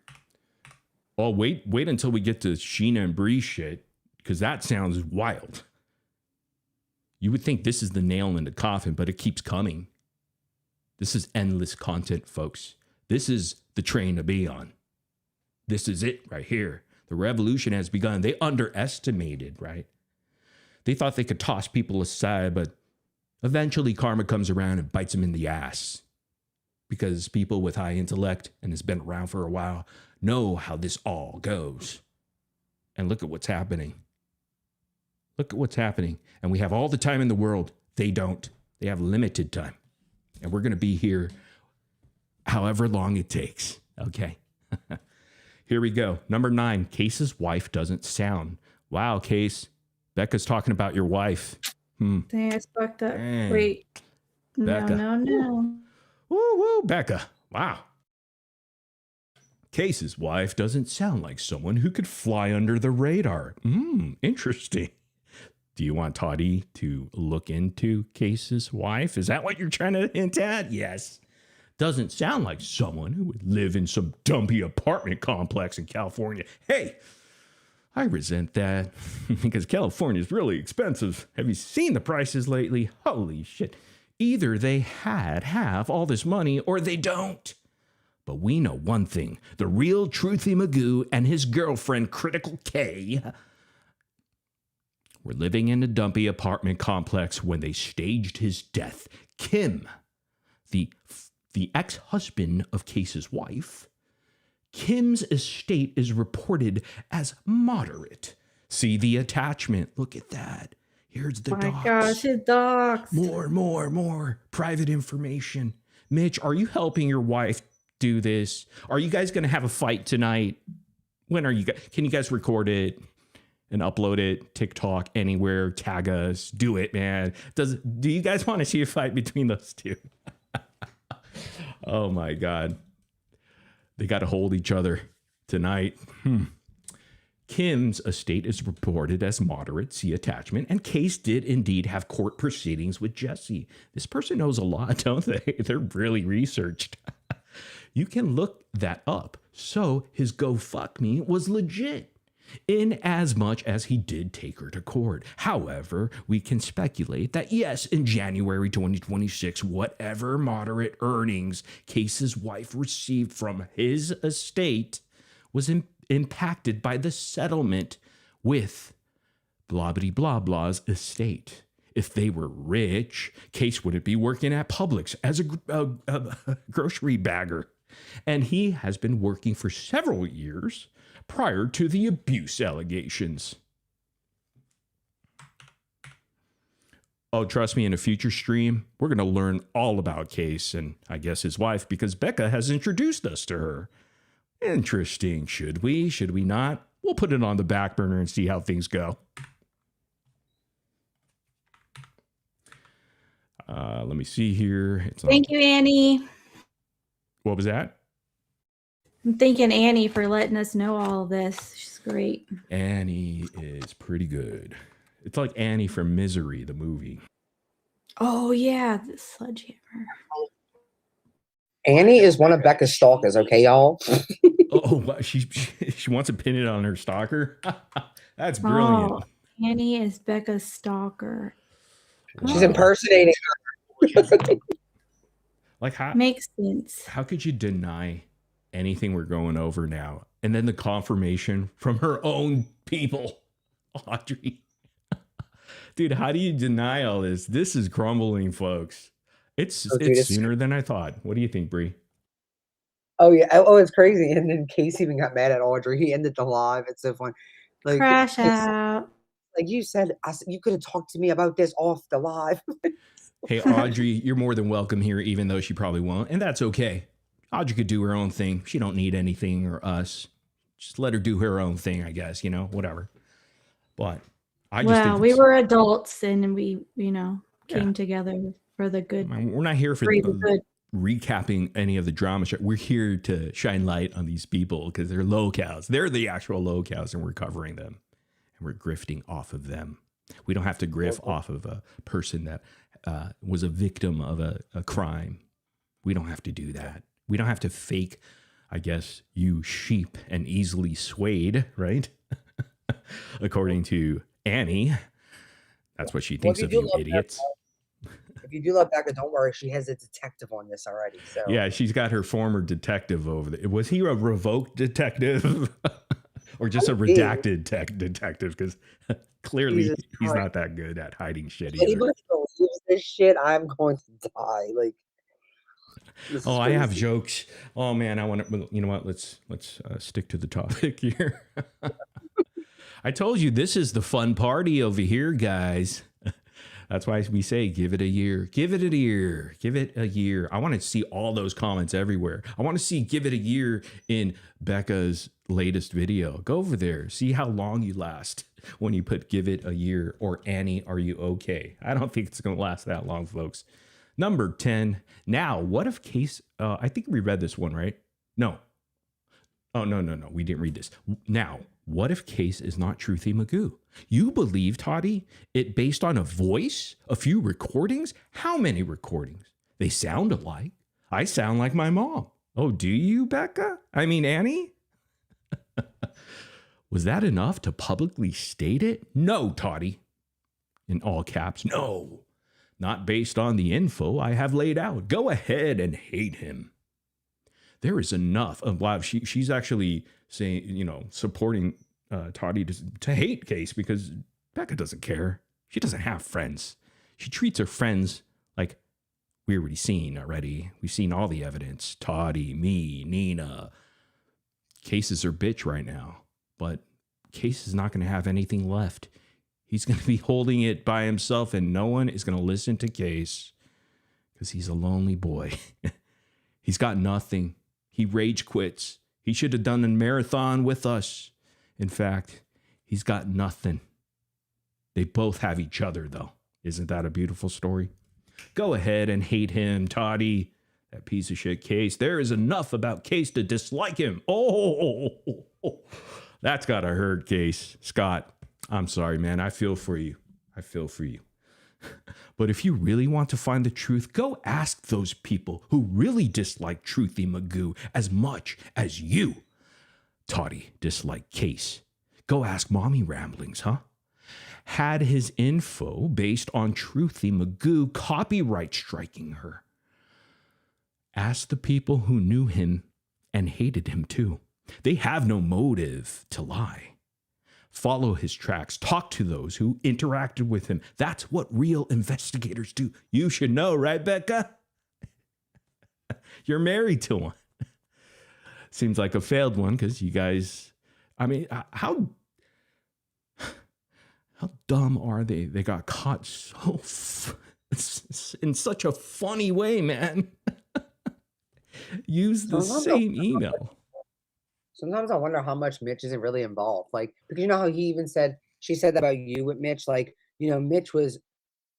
Oh, wait until we get to Sheena and Bree shit, because that sounds wild. You would think this is the nail in the coffin, but it keeps coming. This is endless content, folks. This is the train to be on. This is it right here. The revolution has begun. They underestimated, right? They thought they could toss people aside, but eventually karma comes around and bites them in the ass. Because people with high intellect, and has been around for a while, know how this all goes. And look at what's happening. Look at what's happening. And we have all the time in the world. They don't. They have limited time. And we're going to be here however long it takes. Okay. Here we go. Number 9, Case's wife doesn't sound. Wow, Case. Becca's talking about your wife. Dang, it's fucked up. Dang. Wait. Becca. No. Woo, Becca. Wow. Case's wife doesn't sound like someone who could fly under the radar. Interesting. Do you want Toddy to look into Case's wife? Is that what you're trying to hint at? Yes. Doesn't sound like someone who would live in some dumpy apartment complex in California. Hey, I resent that because California is really expensive. Have you seen the prices lately? Holy shit. Either they have all this money or they don't. But we know one thing. The real Truthy Magoo and his girlfriend, Critical K, were living in a dumpy apartment complex when they staged his death. Kim, the ex-husband of Case's wife, Kim's estate is reported as moderate. See the attachment. Look at that. Here's the docs. Oh my gosh, it docs. More private information. Mitch, are you helping your wife do this? Are you guys going to have a fight tonight? When are you guys? Can you guys record it and upload it? TikTok, anywhere, tag us. Do it, man. Do you guys want to see a fight between those two? Oh my God. They got to hold each other tonight. Kim's estate is reported as moderate, see attachment, and Case did indeed have court proceedings with Jesse. This person knows a lot, don't they? They're really researched. You can look that up. So his GoFundMe was legit. in as much as he did take her to court. However, we can speculate that yes, in January 2026, whatever moderate earnings Case's wife received from his estate was impacted by the settlement with Blobbity Blah Blah's estate. If they were rich, Case wouldn't be working at Publix as a grocery bagger. And he has been working for several years prior to the abuse allegations. Oh, trust me, in a future stream, we're going to learn all about Case and I guess his wife because Becca has introduced us to her. Interesting. Should we? Should we not? We'll put it on the back burner and see how things go. Let me see here. Thank you, Annie. What was that? I'm thanking Annie for letting us know all of this. She's great. Annie is pretty good. It's like Annie from Misery, the movie. Oh, yeah, the sledgehammer. Annie is one of Becca's stalkers, okay, y'all? Oh, she wants to pin it on her stalker? That's brilliant. Oh, Annie is Becca's stalker. She's impersonating her. Like how makes sense. How could you deny anything we're going over now? And then the confirmation from her own people, Audrey. Dude, how do you deny all this? This is crumbling, folks. It's sooner than I thought. What do you think, Bree? Oh yeah. Oh, it's crazy. And then Case even got mad at Audrey. He ended the live. It's so fun. Like crash out. Like you said, you could have talked to me about this off the live. Hey, Audrey, you're more than welcome here, even though she probably won't. And that's okay. Audrey could do her own thing. She don't need anything or us. Just let her do her own thing, I guess, whatever. But I just think we were adults and we, came together for the good. We're not here for recapping any of the drama. We're here to shine light on these people because they're locals. They're the actual locals and we're covering them. And we're grifting off of them. We don't have to grift off of a person that was a victim of a crime. We don't have to do that. We don't have to fake, I guess, you sheep and easily swayed, right? According to Annie. That's what she thinks of you idiots. If you do love Becca, don't worry. She has a detective on this already. So yeah, she's got her former detective over there. Was he a revoked detective? Or just a redacted detective? Because clearly he's not that good at hiding shit either. Anybody believes this shit, I'm going to die. Like, oh, I have jokes. Oh man, I want to. You know what? Let's stick to the topic here. I told you this is the fun party over here, guys. That's why we say give it a year. Give it a year. Give it a year. I want to see all those comments everywhere. I want to see give it a year in Becca's latest video. Go over there. See how long you last when you put give it a year or Annie, are you okay? I don't think it's going to last that long, folks. Number 10. Now, what if Case, I think we read this one, right? No. Oh, no. We didn't read this. Now, what if Case is not Truthy Magoo? You believe, Toddy, it based on a voice, a few recordings? How many recordings? They sound alike. I sound like my mom. Oh, do you, Becca? I mean, Annie? Was that enough to publicly state it? No, Toddy. In all caps, no. Not based on the info I have laid out. Go ahead and hate him. There is enough of wow. She's actually saying, supporting Toddy to hate Case because Becca doesn't care. She doesn't have friends. She treats her friends like we already seen already. We've seen all the evidence. Toddy, me, Nina. Case is her bitch right now. But Case is not going to have anything left. He's going to be holding it by himself and no one is going to listen to Case because he's a lonely boy. He's got nothing. He rage quits. He should have done a marathon with us. In fact, he's got nothing. They both have each other, though. Isn't that a beautiful story? Go ahead and hate him, Toddy. That piece of shit Case. There is enough about Case to dislike him. Oh, that's got to hurt, Case. Scott, I'm sorry, man. I feel for you. But if you really want to find the truth, go ask those people who really dislike Truthy Magoo as much as you, Toddy, dislike Case. Go ask Mommy Ramblings, huh? Had his info based on Truthy Magoo copyright striking her. Ask the people who knew him and hated him too. They have no motive to lie. Follow his tracks. Talk to those who interacted with him. That's what real investigators do. You should know, right, Becca? You're married to one. Seems like a failed one because you guys, I mean, how dumb are they? They got caught so in such a funny way, man. Use the same email. Sometimes I wonder how much Mitch isn't really involved. Like, because you know how he even said, she said that about you with Mitch, like, you know, Mitch was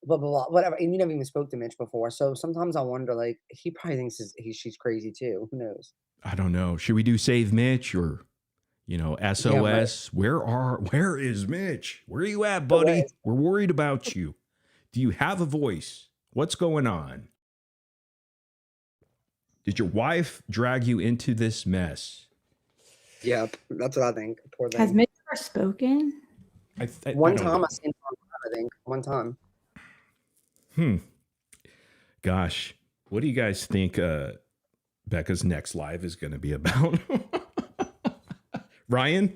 blah, blah, blah, whatever. And you never even spoke to Mitch before. So sometimes I wonder, like, he probably thinks she's crazy too. Who knows? I don't know. Should we do Save Mitch or, you know, SOS? Yeah, where is Mitch? Where are you at, buddy? We're worried about you. Do you have a voice? What's going on? Did your wife drag you into this mess? Yep, that's what I think. Poor thing. Has Mitch ever spoken? One time I seen him on, I think. One time. Gosh, what do you guys think Becca's next live is going to be about? Ryan?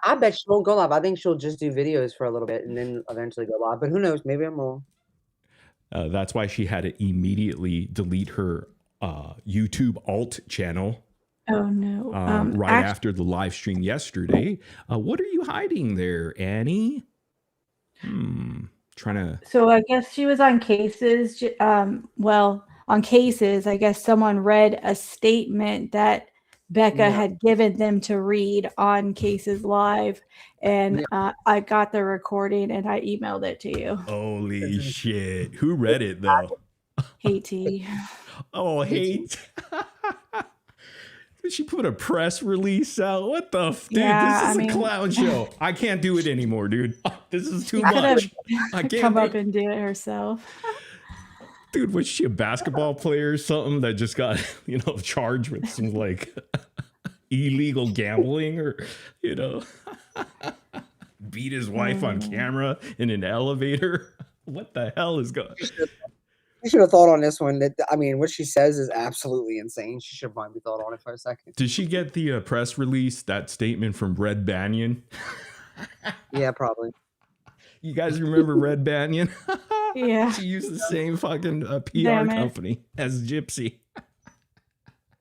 I bet she won't go live. I think she'll just do videos for a little bit and then eventually go live. But who knows? Maybe I'm wrong. That's why she had to immediately delete her YouTube alt channel. Oh, no. After the live stream yesterday. What are you hiding there, Annie? Trying to... So I guess she was on Cases. On Cases, I guess someone read a statement that Becca had given them to read on Cases Live. And I got the recording and I emailed it to you. Holy shit. Who read it, though? Haiti. Oh, hate. She put a press release out. What the dude? This is a clown show. I can't do it anymore, dude. This is too much. I can't come up and do it herself. Dude, was she a basketball player or something that just got, charged with some like illegal gambling or, beat his wife on camera in an elevator? What the hell is going on? You should have thought on this one. What she says is absolutely insane. She should have probably thought on it for a second. Did she get the press release, that statement from Red Banyan? Yeah, probably. You guys remember Red Banyan? Yeah. She used the same fucking PR company as Gypsy.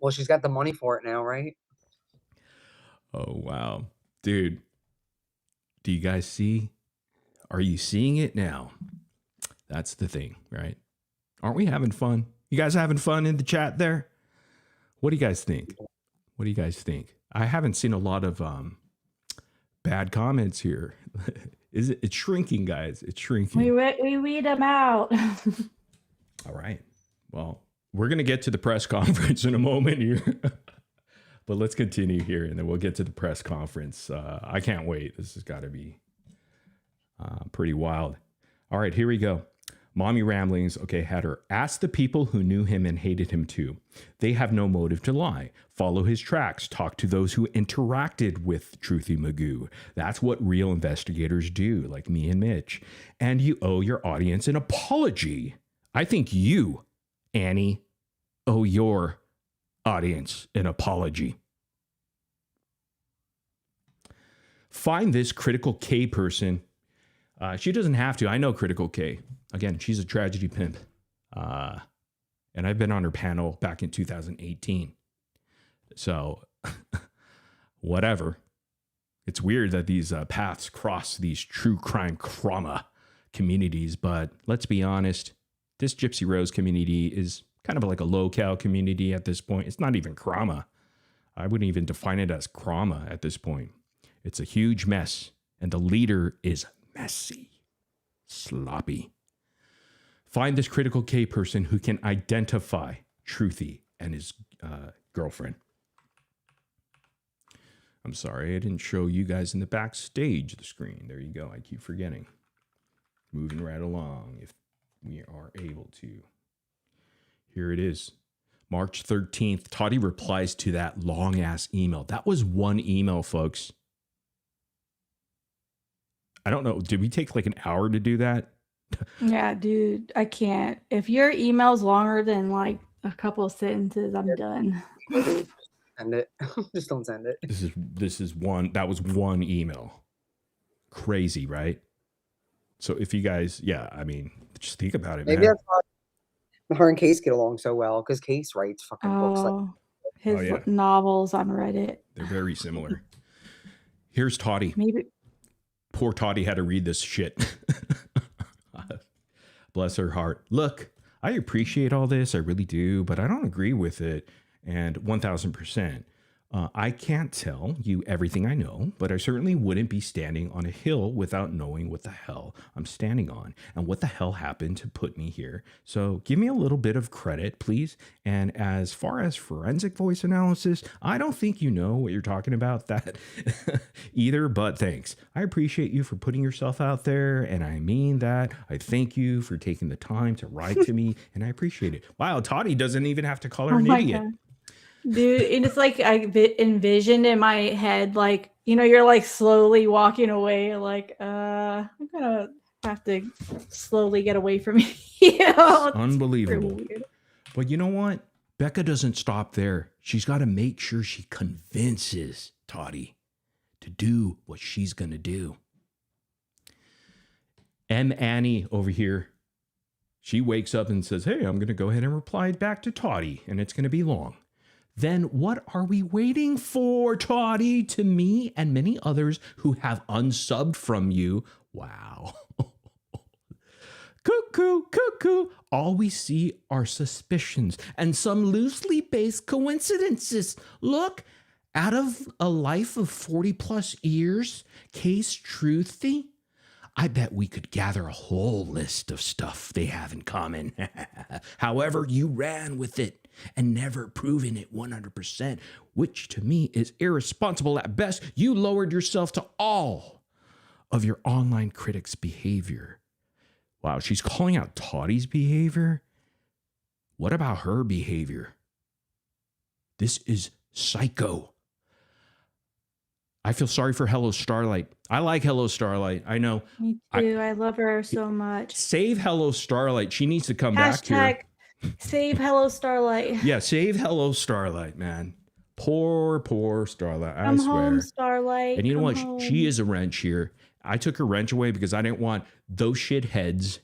Well, she's got the money for it now, right? Oh, wow. Dude, do you guys see? Are you seeing it now? That's the thing, right? Aren't we having fun? You guys having fun in the chat there? What do you guys think? What do you guys think? I haven't seen a lot of bad comments here. It's shrinking, guys. It's shrinking. We weed them out. All right. Well, we're going to get to the press conference in a moment here. But let's continue here, and then we'll get to the press conference. I can't wait. This has got to be pretty wild. All right, here we go. Mommy Ramblings, had her ask the people who knew him and hated him too. They have no motive to lie. Follow his tracks. Talk to those who interacted with Truthy Magoo. That's what real investigators do, like me and Mitch. And you owe your audience an apology. I think you, Annie, owe your audience an apology. Find this Critical K person. She doesn't have to. I know Critical K. Again, she's a tragedy pimp. And I've been on her panel back in 2018. So, whatever. It's weird that these paths cross these true crime trauma communities. But let's be honest, this Gypsy Rose community is kind of like a low-cal community at this point. It's not even crama. I wouldn't even define it as crama at this point. It's a huge mess. And the leader is messy, sloppy. Find this Critical K person who can identify Truthy and his girlfriend. I'm sorry, I didn't show you guys in the backstage of the screen. There you go. I keep forgetting. Moving right along if we are able to. Here it is. March 13th, Toddy replies to that long ass email. That was one email, folks. I don't know. Did we take like an hour to do that? Yeah, dude, I can't. If your email's longer than like a couple of sentences, I'm done. Send it. Just don't send it. This is one. That was one email. Crazy, right? So if you guys, yeah, I mean, just think about it, Maybe man. that's why her and Case get along so well, because Case writes fucking books like His novels on Reddit. They're very similar. Here's Toddy. Maybe. Poor Toddy had to read this shit. Bless her heart. Look, I appreciate all this. I really do, but I don't agree with it. And 1000%. I can't tell you everything I know, but I certainly wouldn't be standing on a hill without knowing what the hell I'm standing on and what the hell happened to put me here. So give me a little bit of credit, please. And as far as forensic voice analysis, I don't think you know what you're talking about that either, but thanks. I appreciate you for putting yourself out there, and I mean that. I thank you for taking the time to write to me, and I appreciate it. Wow, Toddy doesn't even have to call her an idiot. God. Dude, and it's like I envisioned in my head, like, you know, you're like slowly walking away, like, I'm gonna have to slowly get away from you. You know, it's unbelievable. But you know what? Becca doesn't stop there. She's got to make sure she convinces Toddy to do what she's gonna do. Annie over here, she wakes up and says, hey, I'm gonna go ahead and reply back to Toddy, and it's gonna be long. Then what are we waiting for, Toddy? To me and many others who have unsubbed from you. Wow. Cuckoo, cuckoo. All we see are suspicions and some loosely based coincidences. Look, out of a life of 40 plus years, case truthy, I bet we could gather a whole list of stuff they have in common. However, you ran with it and never proven it 100%, which to me is irresponsible at best. You lowered yourself to all of your online critics' behavior. Wow, she's calling out Toddy's behavior? What about her behavior? This is psycho. I feel sorry for Hello Starlight. I like Hello Starlight. I know. Me too. I love her so much. Save Hello Starlight. She needs to come back here. Save Hello Starlight. Yeah, save Hello Starlight, man. Poor Starlight. I Come swear. home, Starlight. And you know what? Home. She is a wrench here. I took her wrench away because I didn't want those shitheads,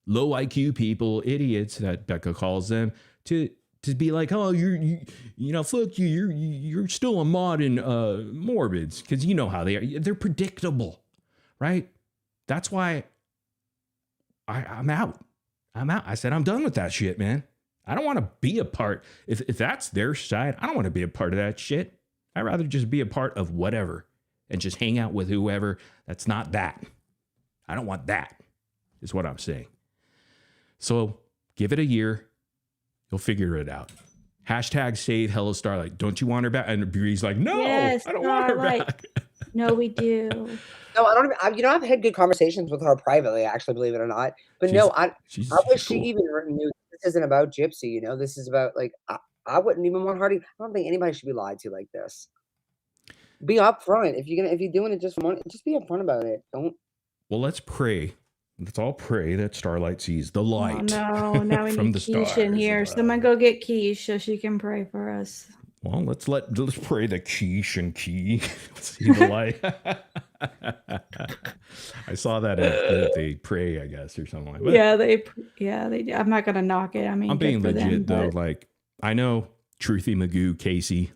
low IQ people, idiots that Becca calls them, to be like, oh, you know, fuck you. You're still a mod in Morbids, because you know how they are. They're predictable, right? That's why I'm out. I said I'm done with that shit, man. I don't want to be a part. If that's their side, I don't want to be a part of that shit. I'd rather just be a part of whatever and just hang out with whoever. That's not that. I don't want that, is what I'm saying. So give it a year. You'll figure it out. Hashtag save Hello Starlight. Don't you want her back? And Bree's like, no, yes, I don't want her back. No, we do. No, I don't. You know, I've had good conversations with her privately, actually, believe it or not. But I wish she even knew this isn't about Gypsy. You know, this is about, like, I wouldn't even want her to. I don't think anybody should be lied to like this. Be upfront. If you're doing it just for money, just be upfront about it. Don't. Well, let's pray. Let's all pray that Starlight sees the light. Oh, no, now we from need the Keish stars. in here. Someone go get Keish so she can pray for us. Well, let's pray that Keish and Key see the light. I saw that at they pray, I guess, or something like that. Yeah, they do. I'm not gonna knock it. I mean, I'm being legit them, though. Like, I know Truthy Magoo Casey.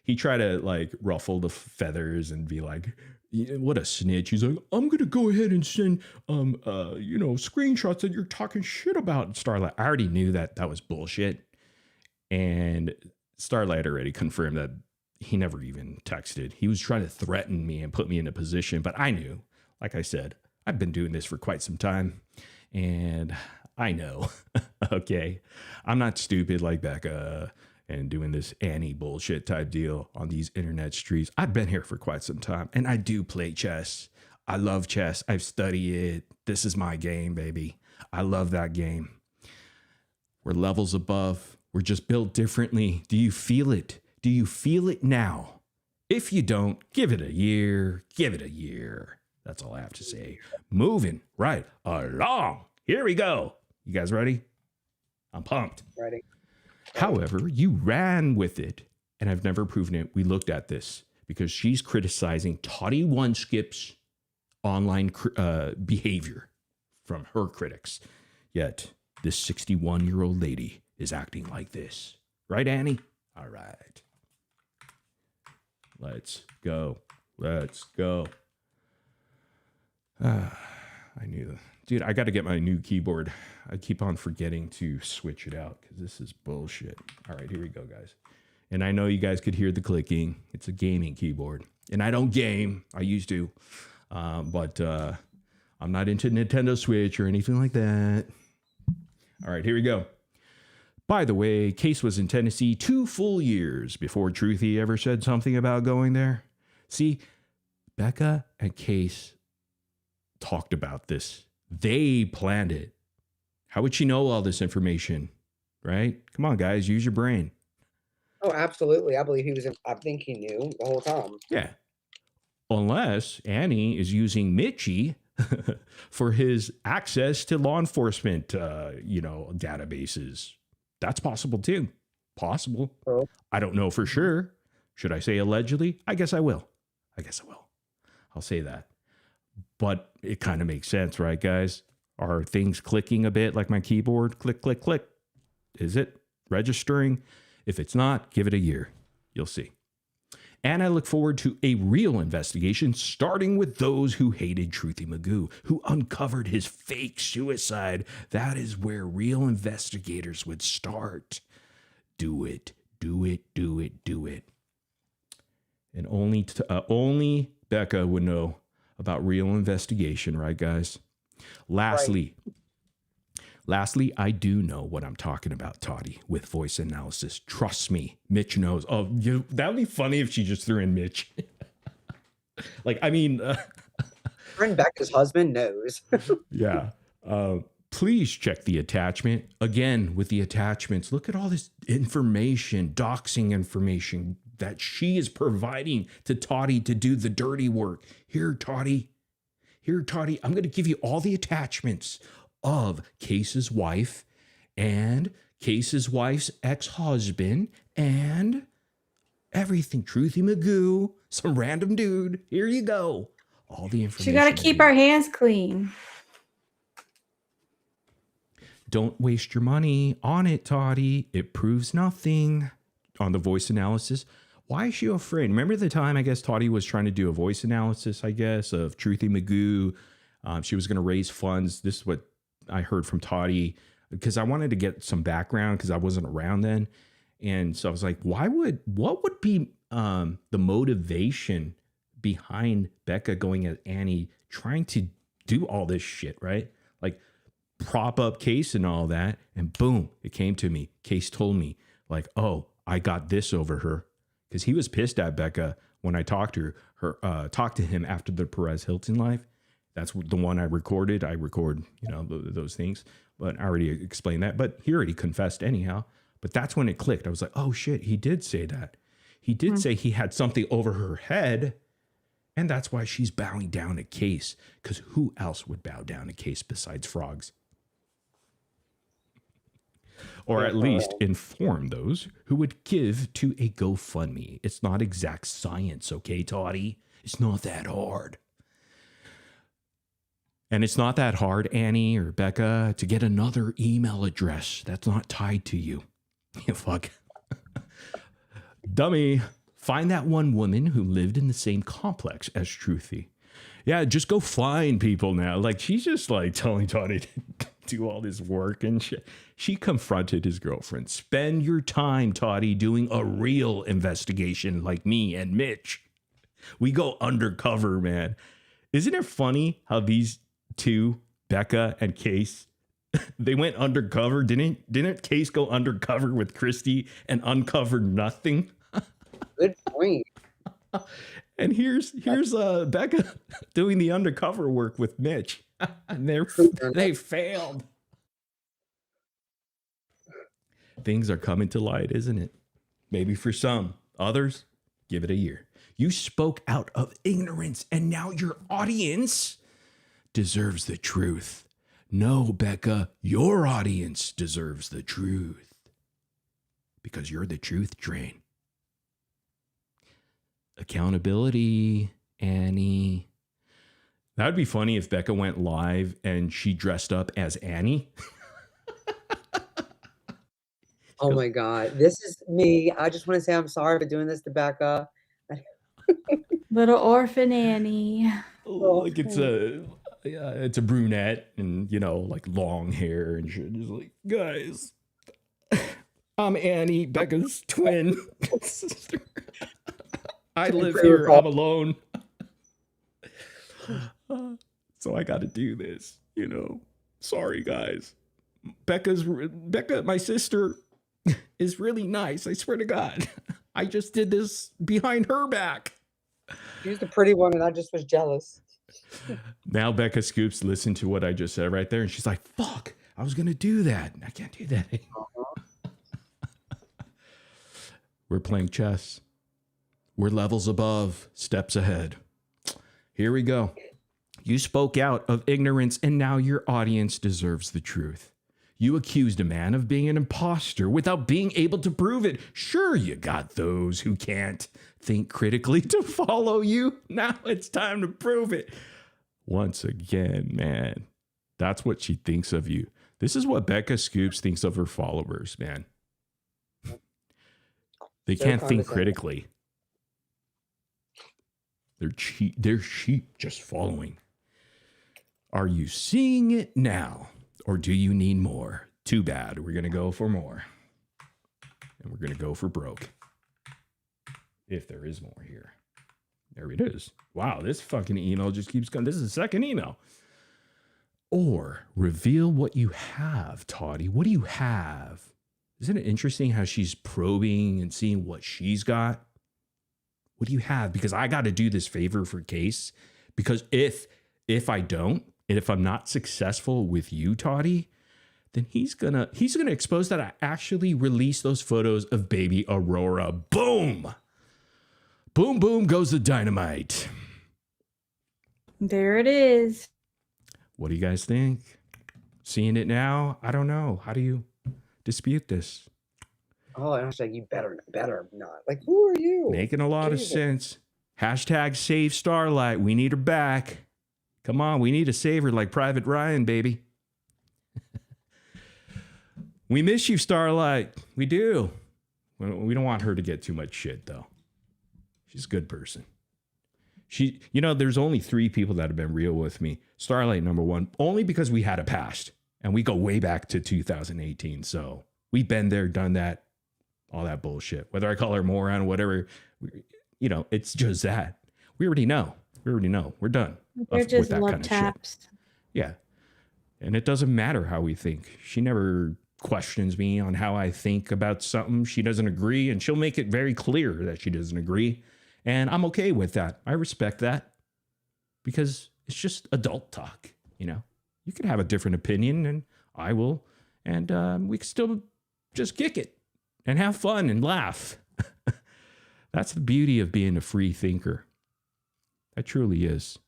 He tried to like ruffle the feathers and be like, what a snitch. He's like, I'm gonna go ahead and send screenshots that you're talking shit about, Starlight. I already knew that was bullshit. And Starlight already confirmed that he never even texted. He was trying to threaten me and put me in a position, but I knew, like I said, I've been doing this for quite some time and I know, okay, I'm not stupid like Becca and doing this Annie bullshit type deal on these internet streets. I've been here for quite some time and I do play chess. I love chess. I've studied it. This is my game, baby. I love that game. We're levels above. We're just built differently. Do you feel it? Do you feel it now? If you don't, give it a year. Give it a year. That's all I have to say. Moving right along. Here we go. You guys ready? I'm pumped. Ready. However, you ran with it, and I've never proven it. We looked at this because she's criticizing Toddy One Skip's online behavior from her critics. Yet this 61-year-old lady is acting like this. Right, Annie? All right. Let's go. Let's go. I knew. Dude, I got to get my new keyboard. I keep on forgetting to switch it out because this is bullshit. All right, here we go, guys. And I know you guys could hear the clicking. It's a gaming keyboard. And I don't game. I used to. But I'm not into Nintendo Switch or anything like that. All right, here we go. By the way, Case was in Tennessee 2 full years before Truthy ever said something about going there. See, Becca and Case talked about this. They planned it. How would she know all this information? Right? Come on, guys, use your brain. Oh, absolutely. I believe he was. I think he knew the whole time. Yeah. Unless Annie is using Mitchie for his access to law enforcement, databases. That's possible too. Possible. Oh. I don't know for sure. Should I say allegedly? I guess I will. I'll say that. But it kind of makes sense, right, guys? Are things clicking a bit like my keyboard? Click, click, click. Is it registering? If it's not, give it a year. You'll see. And I look forward to a real investigation, starting with those who hated Truthy Magoo, who uncovered his fake suicide. That is where real investigators would start. Do it, do it, do it, do it. And only Becca would know about real investigation, right, guys? Lastly, I do know what I'm talking about, Toddy, with voice analysis. Trust me, Mitch knows. Oh, that would be funny if she just threw in Mitch. Friend Becca's husband knows. Yeah. Please check the attachment. Again, with the attachments, look at all this information, doxing information that she is providing to Toddy to do the dirty work. Here, Toddy, I'm going to give you all the attachments of Case's wife and Case's wife's ex-husband and everything. Truthy Magoo, some random dude. Here you go. All the information. She got to keep our hands clean. Don't waste your money on it, Toddy. It proves nothing. On the voice analysis, why is she afraid? Remember the time, I guess, Toddy was trying to do a voice analysis, I guess, of Truthy Magoo. She was going to raise funds. This is what I heard from Toddy, because I wanted to get some background because I wasn't around then. And so I was like, what would be the motivation behind Becca going at Annie trying to do all this shit, right? Like prop up Case and all that. And boom, it came to me. Case told me like, oh, I got this over her. Because he was pissed at Becca when I talked to him after the Perez Hilton life. That's the one I recorded. I record, those things. But I already explained that. But he already confessed anyhow. But that's when it clicked. I was like, oh shit, he did say that. He did say he had something over her head. And that's why she's bowing down to Case. Because who else would bow down to Case besides frogs? Or at least inform those who would give to a GoFundMe. It's not exact science, okay, Toddy? It's not that hard. And it's not that hard, Annie or Becca, to get another email address that's not tied to you. You fuck. Dummy. Find that one woman who lived in the same complex as Truthy. Yeah, just go find people now. Like, she's just like telling Toddy to do all this work and shit. She confronted his girlfriend. Spend your time, Toddy, doing a real investigation like me and Mitch. We go undercover, man. Isn't it funny how these two, Becca and Case, they went undercover? Didn't Case go undercover with Christy and uncover nothing? Good point. And here's Becca doing the undercover work with Mitch. And they failed. Things are coming to light, isn't it? Maybe for some. Others, give it a year. You spoke out of ignorance, and now your audience deserves the truth. No, Becca, your audience deserves the truth. Because you're the truth train. Accountability, Annie. That would be funny if Becca went live and she dressed up as Annie. Oh my God. This is me. I just want to say I'm sorry for doing this to Becca. Little orphan Annie. Like it's a brunette and, you know, like long hair and shit. Just like, guys, I'm Annie, Becca's twin sister. I live here. I'm alone. So I got to do this, you know. Sorry, guys. Becca, my sister, is really nice. I swear to God. I just did this behind her back. She's the pretty one, and I just was jealous. Now Becca Scoops listened to what I just said right there, and she's like, fuck, I was going to do that. I can't do that anymore. We're playing chess. We're levels above, steps ahead. Here we go. You spoke out of ignorance, and now your audience deserves the truth. You accused a man of being an imposter without being able to prove it. Sure, you got those who can't think critically to follow you. Now it's time to prove it. Once again, man, that's what she thinks of you. This is what Becca Scoops thinks of her followers, man. They can't think critically. They're sheep just following. Are you seeing it now? Or do you need more? Too bad. We're going to go for more. And we're going to go for broke. If there is more here. There it is. Wow, this fucking email just keeps coming. This is the second email. Or reveal what you have, Toddy. What do you have? Isn't it interesting how she's probing and seeing what she's got? What do you have? Because I got to do this favor for Case. Because if I don't, and if I'm not successful with you, Toddy, then he's gonna expose that I actually released those photos of baby Aurora. Boom! Boom, boom goes the dynamite. There it is. What do you guys think? Seeing it now? I don't know. How do you dispute this? Oh, and I was like, you better not. Like, who are you? Making a lot of sense. Hashtag save Starlight. We need her back. Come on, we need to save her like Private Ryan, baby. We miss you, Starlight. We do. We don't want her to get too much shit, though. She's a good person. There's only 3 people that have been real with me. Starlight, number 1, only because we had a past. And we go way back to 2018. So we've been there, done that, all that bullshit. Whether I call her moron, whatever, it's just that. We already know. We're done. They're just love taps. Shit. Yeah. And it doesn't matter how we think. She never questions me on how I think about something. She doesn't agree, and she'll make it very clear that she doesn't agree. And I'm okay with that. I respect that because it's just adult talk. You can have a different opinion, and I will. And we can still just kick it and have fun and laugh. That's the beauty of being a free thinker. That truly is.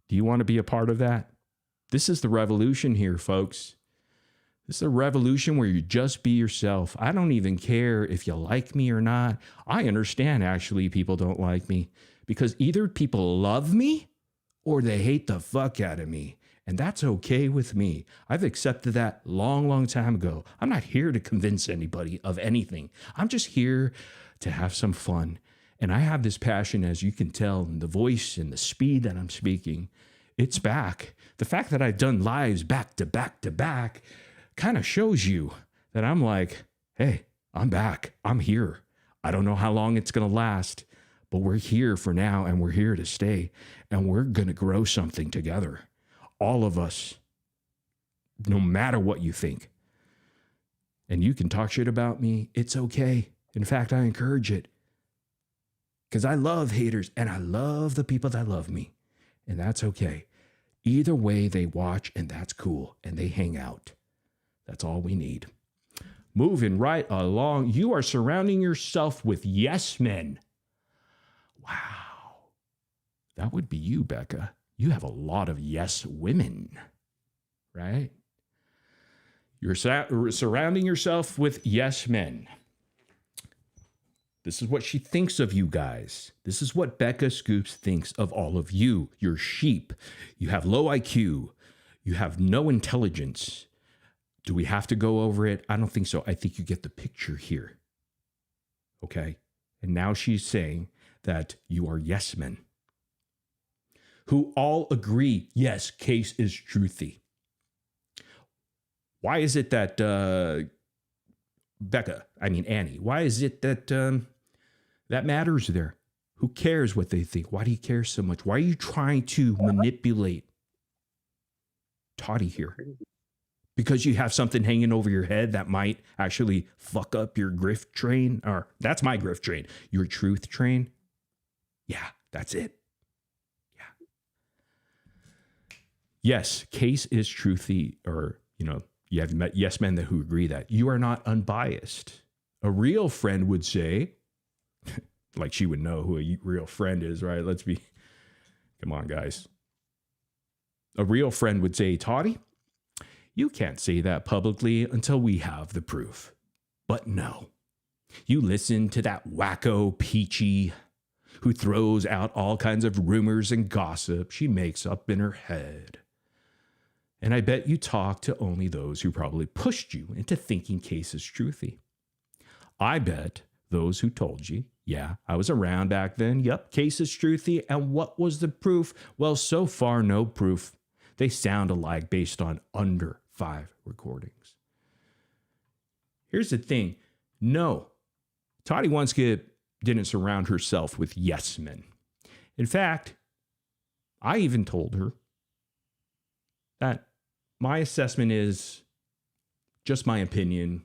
Do you want to be a part of that? This is the revolution here, folks. This is a revolution where you just be yourself. I don't even care if you like me or not. I understand, actually, people don't like me because either people love me or they hate the fuck out of me. And that's okay with me. I've accepted that long, long time ago. I'm not here to convince anybody of anything. I'm just here to have some fun. And I have this passion, as you can tell, in the voice and the speed that I'm speaking. It's back. The fact that I've done lives back to back to back kind of shows you that I'm like, hey, I'm back. I'm here. I don't know how long it's going to last, but we're here for now, and we're here to stay, and we're going to grow something together. All of us, no matter what you think. And you can talk shit about me. It's okay. In fact, I encourage it. Because I love haters, and I love the people that love me. And that's okay. Either way, they watch, and that's cool. And they hang out. That's all we need. Moving right along. You are surrounding yourself with yes men. Wow. That would be you, Becca. You have a lot of yes women, right? You're surrounding yourself with yes men. This is what she thinks of you guys. This is what Becca Scoops thinks of all of you. You're sheep. You have low IQ. You have no intelligence. Do we have to go over it? I don't think so. I think you get the picture here. Okay? And now she's saying that you are yes men who all agree, yes, case is truthy. Why is it that, Annie, why is it that that matters there? Who cares what they think? Why do you care so much? Why are you trying to manipulate Toddy here? Because you have something hanging over your head that might actually fuck up your grift train? Or that's my grift train. Your truth train? Yeah, that's it. Yeah. Yes, case is truthy, or, you have met yes men who agree that you are not unbiased. A real friend would say, like she would know who a real friend is, right? Come on, guys. A real friend would say, Toddy, you can't say that publicly until we have the proof. But no, you listen to that wacko Peachy who throws out all kinds of rumors and gossip she makes up in her head. And I bet you talk to only those who probably pushed you into thinking case is truthy. I bet those who told you, yeah, I was around back then. Yep, case is truthy. And what was the proof? Well, so far, no proof. They sound alike based on under 5 recordings. Here's the thing. No, Toddy once didn't surround herself with yes men. In fact, I even told her that my assessment is just my opinion.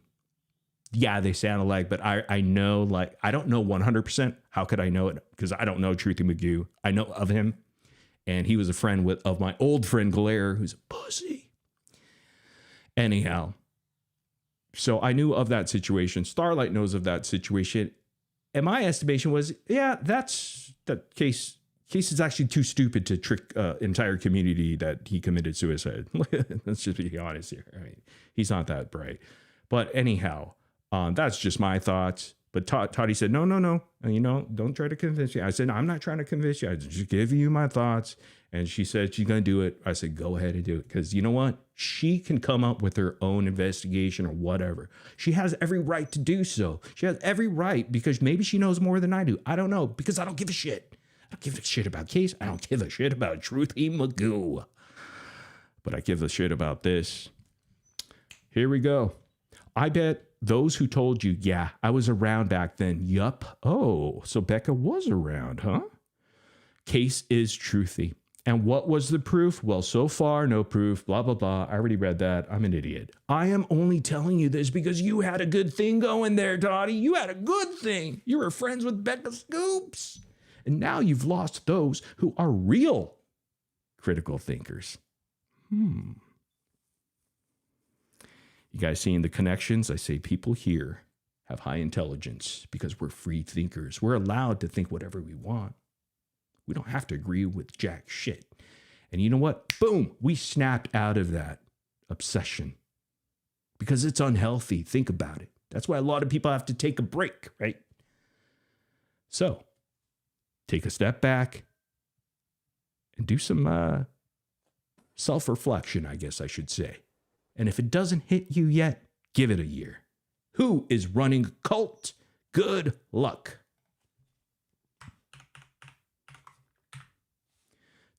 Yeah, they sound alike, but I know, I don't know 100%. How could I know it? Because I don't know Truthy Magoo. I know of him. And he was a friend of my old friend Glare, who's a pussy. Anyhow, so I knew of that situation. Starlight knows of that situation. And my estimation was, yeah, that's the case. Case is actually too stupid to trick entire community that he committed suicide. Let's just be honest here. I mean, he's not that bright. But anyhow, that's just my thoughts. But Toddy said, no. Don't try to convince me. I said, no, I'm not trying to convince you. I just give you my thoughts. And she said, she's going to do it. I said, go ahead and do it. Because you know what? She can come up with her own investigation or whatever. She has every right to do so. She has every right because maybe she knows more than I do. I don't know because I don't give a shit. I don't give a shit about Case. I don't give a shit about Truthy Magoo. But I give a shit about this. Here we go. I bet those who told you, yeah, I was around back then. Yup. Oh, so Becca was around, huh? Case is truthy. And what was the proof? Well, so far, no proof, blah, blah, blah. I already read that. I'm an idiot. I am only telling you this because you had a good thing going there, Toddy. You had a good thing. You were friends with Becca Scoops. And now you've lost those who are real critical thinkers. You guys seeing the connections? I say people here have high intelligence because we're free thinkers. We're allowed to think whatever we want. We don't have to agree with jack shit. And you know what? Boom, we snapped out of that obsession because it's unhealthy. Think about it. That's why a lot of people have to take a break, right? So take a step back and do some self-reflection, I guess I should say. And if it doesn't hit you yet, give it a year. Who is running a cult? Good luck.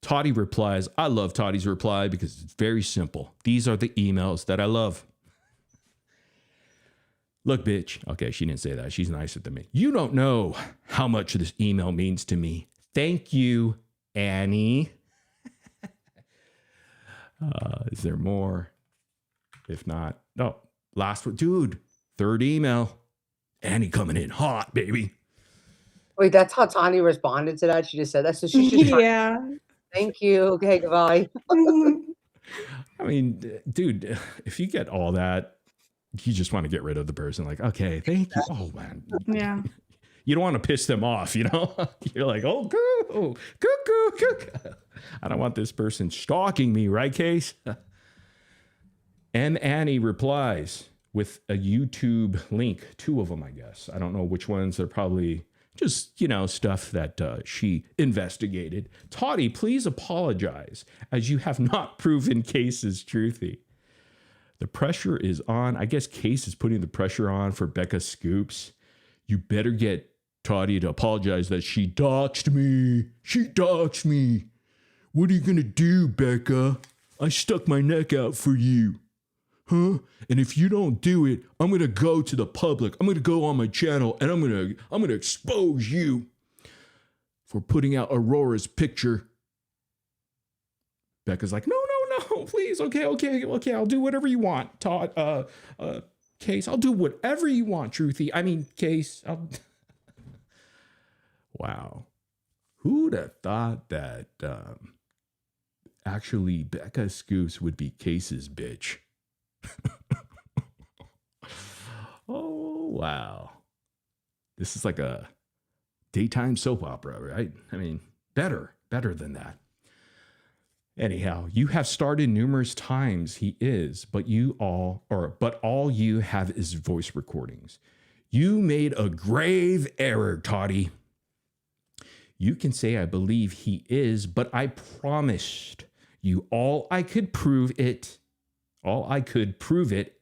Toddy replies, I love Toddy's reply because it's very simple. These are the emails that I love. Look, bitch. Okay, she didn't say that. She's nicer than me. You don't know how much this email means to me. Thank you, Annie. Is there more? If not, no. Last one. Dude, third email. Annie coming in hot, baby. Wait, that's how Tanya responded to that? She just said that? So she should Yeah. Thank you. Okay, goodbye. I mean, dude, if you get all that, You just want to get rid of the person. Like, okay, thank you. Oh, man. Yeah. You don't want to piss them off, you know? You're like, oh, cuckoo, cuckoo, cuckoo. I don't want this person stalking me, right, Case? And Annie replies with a YouTube link, 2 of them, I guess. I don't know which ones. They're probably just, stuff that she investigated. Toddy, please apologize, as you have not proven Case's truthy. The pressure is on. I guess Case is putting the pressure on for Becca Scoops. You better get Toddy to apologize that she doxed me. She doxed me. What are you going to do, Becca? I stuck my neck out for you. Huh? And if you don't do it, I'm going to go to the public. I'm going to go on my channel and I'm going to expose you for putting out Aurora's picture. Becca's like, no, please. Okay. I'll do whatever you want. Case, I'll do whatever you want, Truthy. I mean, Case. Wow. Who'd have thought that actually Becca Scoops would be Case's bitch? Oh, wow. This is like a daytime soap opera, right? I mean, better than that. Anyhow, you have started numerous times, he is, but all you have is voice recordings. You made a grave error, Toddy. You can say I believe he is, but I promised you all I could prove it,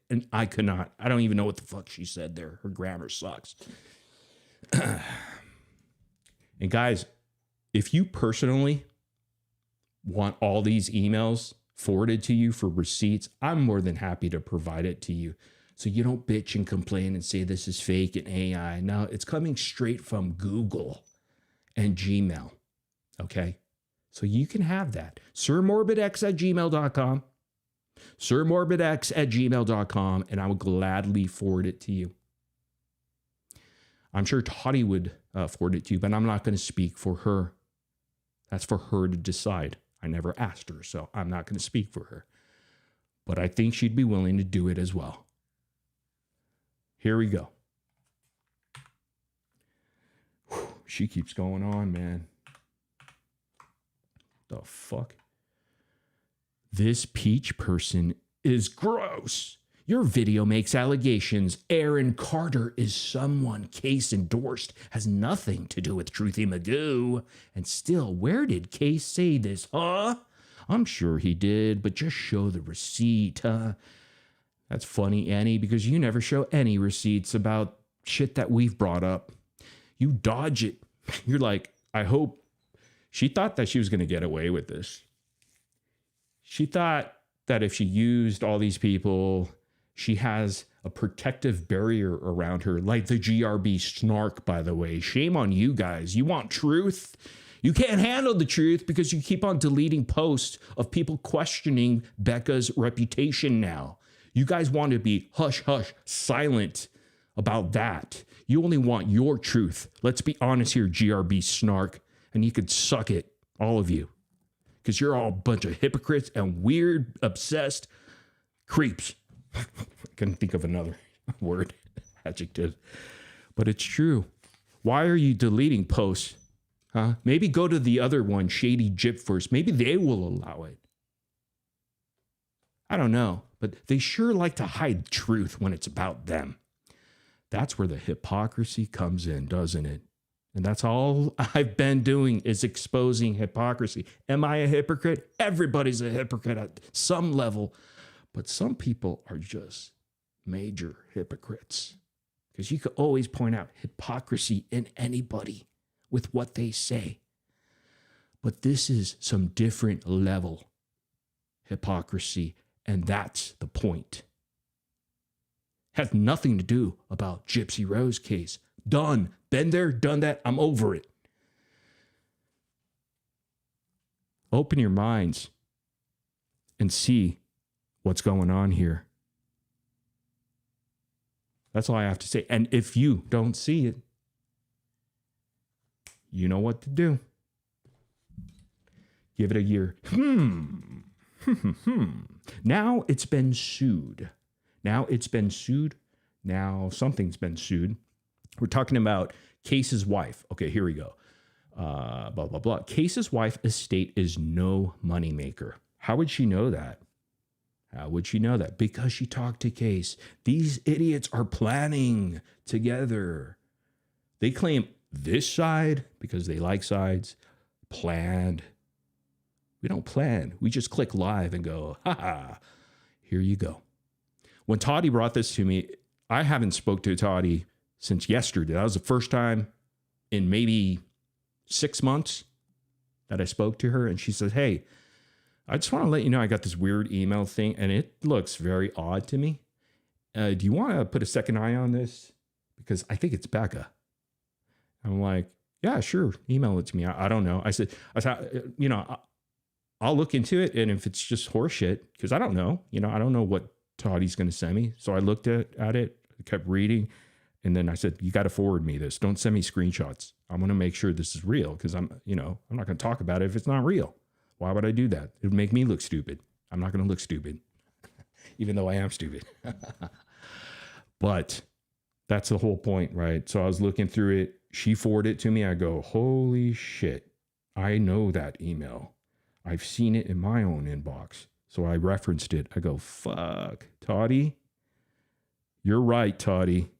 and I could not. I don't even know what the fuck she said there. Her grammar sucks. And guys, if you personally want all these emails forwarded to you for receipts, I'm more than happy to provide it to you. So you don't bitch and complain and say this is fake and AI. No, it's coming straight from Google and Gmail. Okay? So you can have that. SirMorbidX@gmail.com. SirMorbidX@gmail.com, and I will gladly forward it to you. I'm sure Toddy would forward it to you, but I'm not going to speak for her. That's for her to decide. I never asked her, so I'm not going to speak for her. But I think she'd be willing to do it as well. Here we go. Whew, she keeps going on, man. The fuck? This peach person is gross. Your video makes allegations Aaron Carter is someone Case endorsed, has nothing to do with Truthy Magoo. And still, where did Case say this, huh? I'm sure he did, but just show the receipt, huh? That's funny, Annie, because you never show any receipts about shit that we've brought up. You dodge it. You're like, I hope. She thought that she was going to get away with this. She thought that if she used all these people, she has a protective barrier around her, like the GRB snark, by the way. Shame on you guys. You want truth? You can't handle the truth because you keep on deleting posts of people questioning Becca's reputation now. You guys want to be hush, hush, silent about that. You only want your truth. Let's be honest here, GRB snark. And you could suck it, all of you. Because you're all a bunch of hypocrites and weird, obsessed creeps. I couldn't think of another word, adjective. But it's true. Why are you deleting posts? Huh? Maybe go to the other one, Shady Gyp first. Maybe they will allow it. I don't know. But they sure like to hide truth when it's about them. That's where the hypocrisy comes in, doesn't it? And that's all I've been doing is exposing hypocrisy. Am I a hypocrite? Everybody's a hypocrite at some level. But some people are just major hypocrites. Because you could always point out hypocrisy in anybody with what they say. But this is some different level hypocrisy. And that's the point. Has nothing to do about Gypsy Rose case. Done. Been there, done that. I'm over it. Open your minds and see what's going on here. That's all I have to say. And if you don't see it, you know what to do. Give it a year. Now it's been sued. Now it's been sued. Now something's been sued. We're talking about Case's wife. Okay, here we go. Blah, blah, blah. Case's wife estate is no moneymaker. How would she know that? How would she know that? Because she talked to Case. These idiots are planning together. They claim this side, because they like sides, planned. We don't plan. We just click live and go, ha, here you go. When Toddy brought this to me, I haven't spoke to Toddy since yesterday. That was the first time in maybe 6 months that I spoke to her. And she said, hey, I just want to let you know I got this weird email thing and it looks very odd to me. Do you want to put a second eye on this? Because I think it's Becca. I'm like, yeah, sure. Email it to me. I don't know. I said, you know, I'll look into it. And if it's just horseshit, because I don't know, you know, I don't know what Toddy's going to send me. So I looked at it, kept reading. And then I said, you got to forward me this. Don't send me screenshots. I'm going to make sure this is real because I'm not going to talk about it if it's not real. Why would I do that? It would make me look stupid. I'm not going to look stupid, even though I am stupid. But that's the whole point, right? So I was looking through it. She forwarded it to me. I go, holy shit. I know that email. I've seen it in my own inbox. So I referenced it. I go, fuck, Toddy. You're right, Toddy.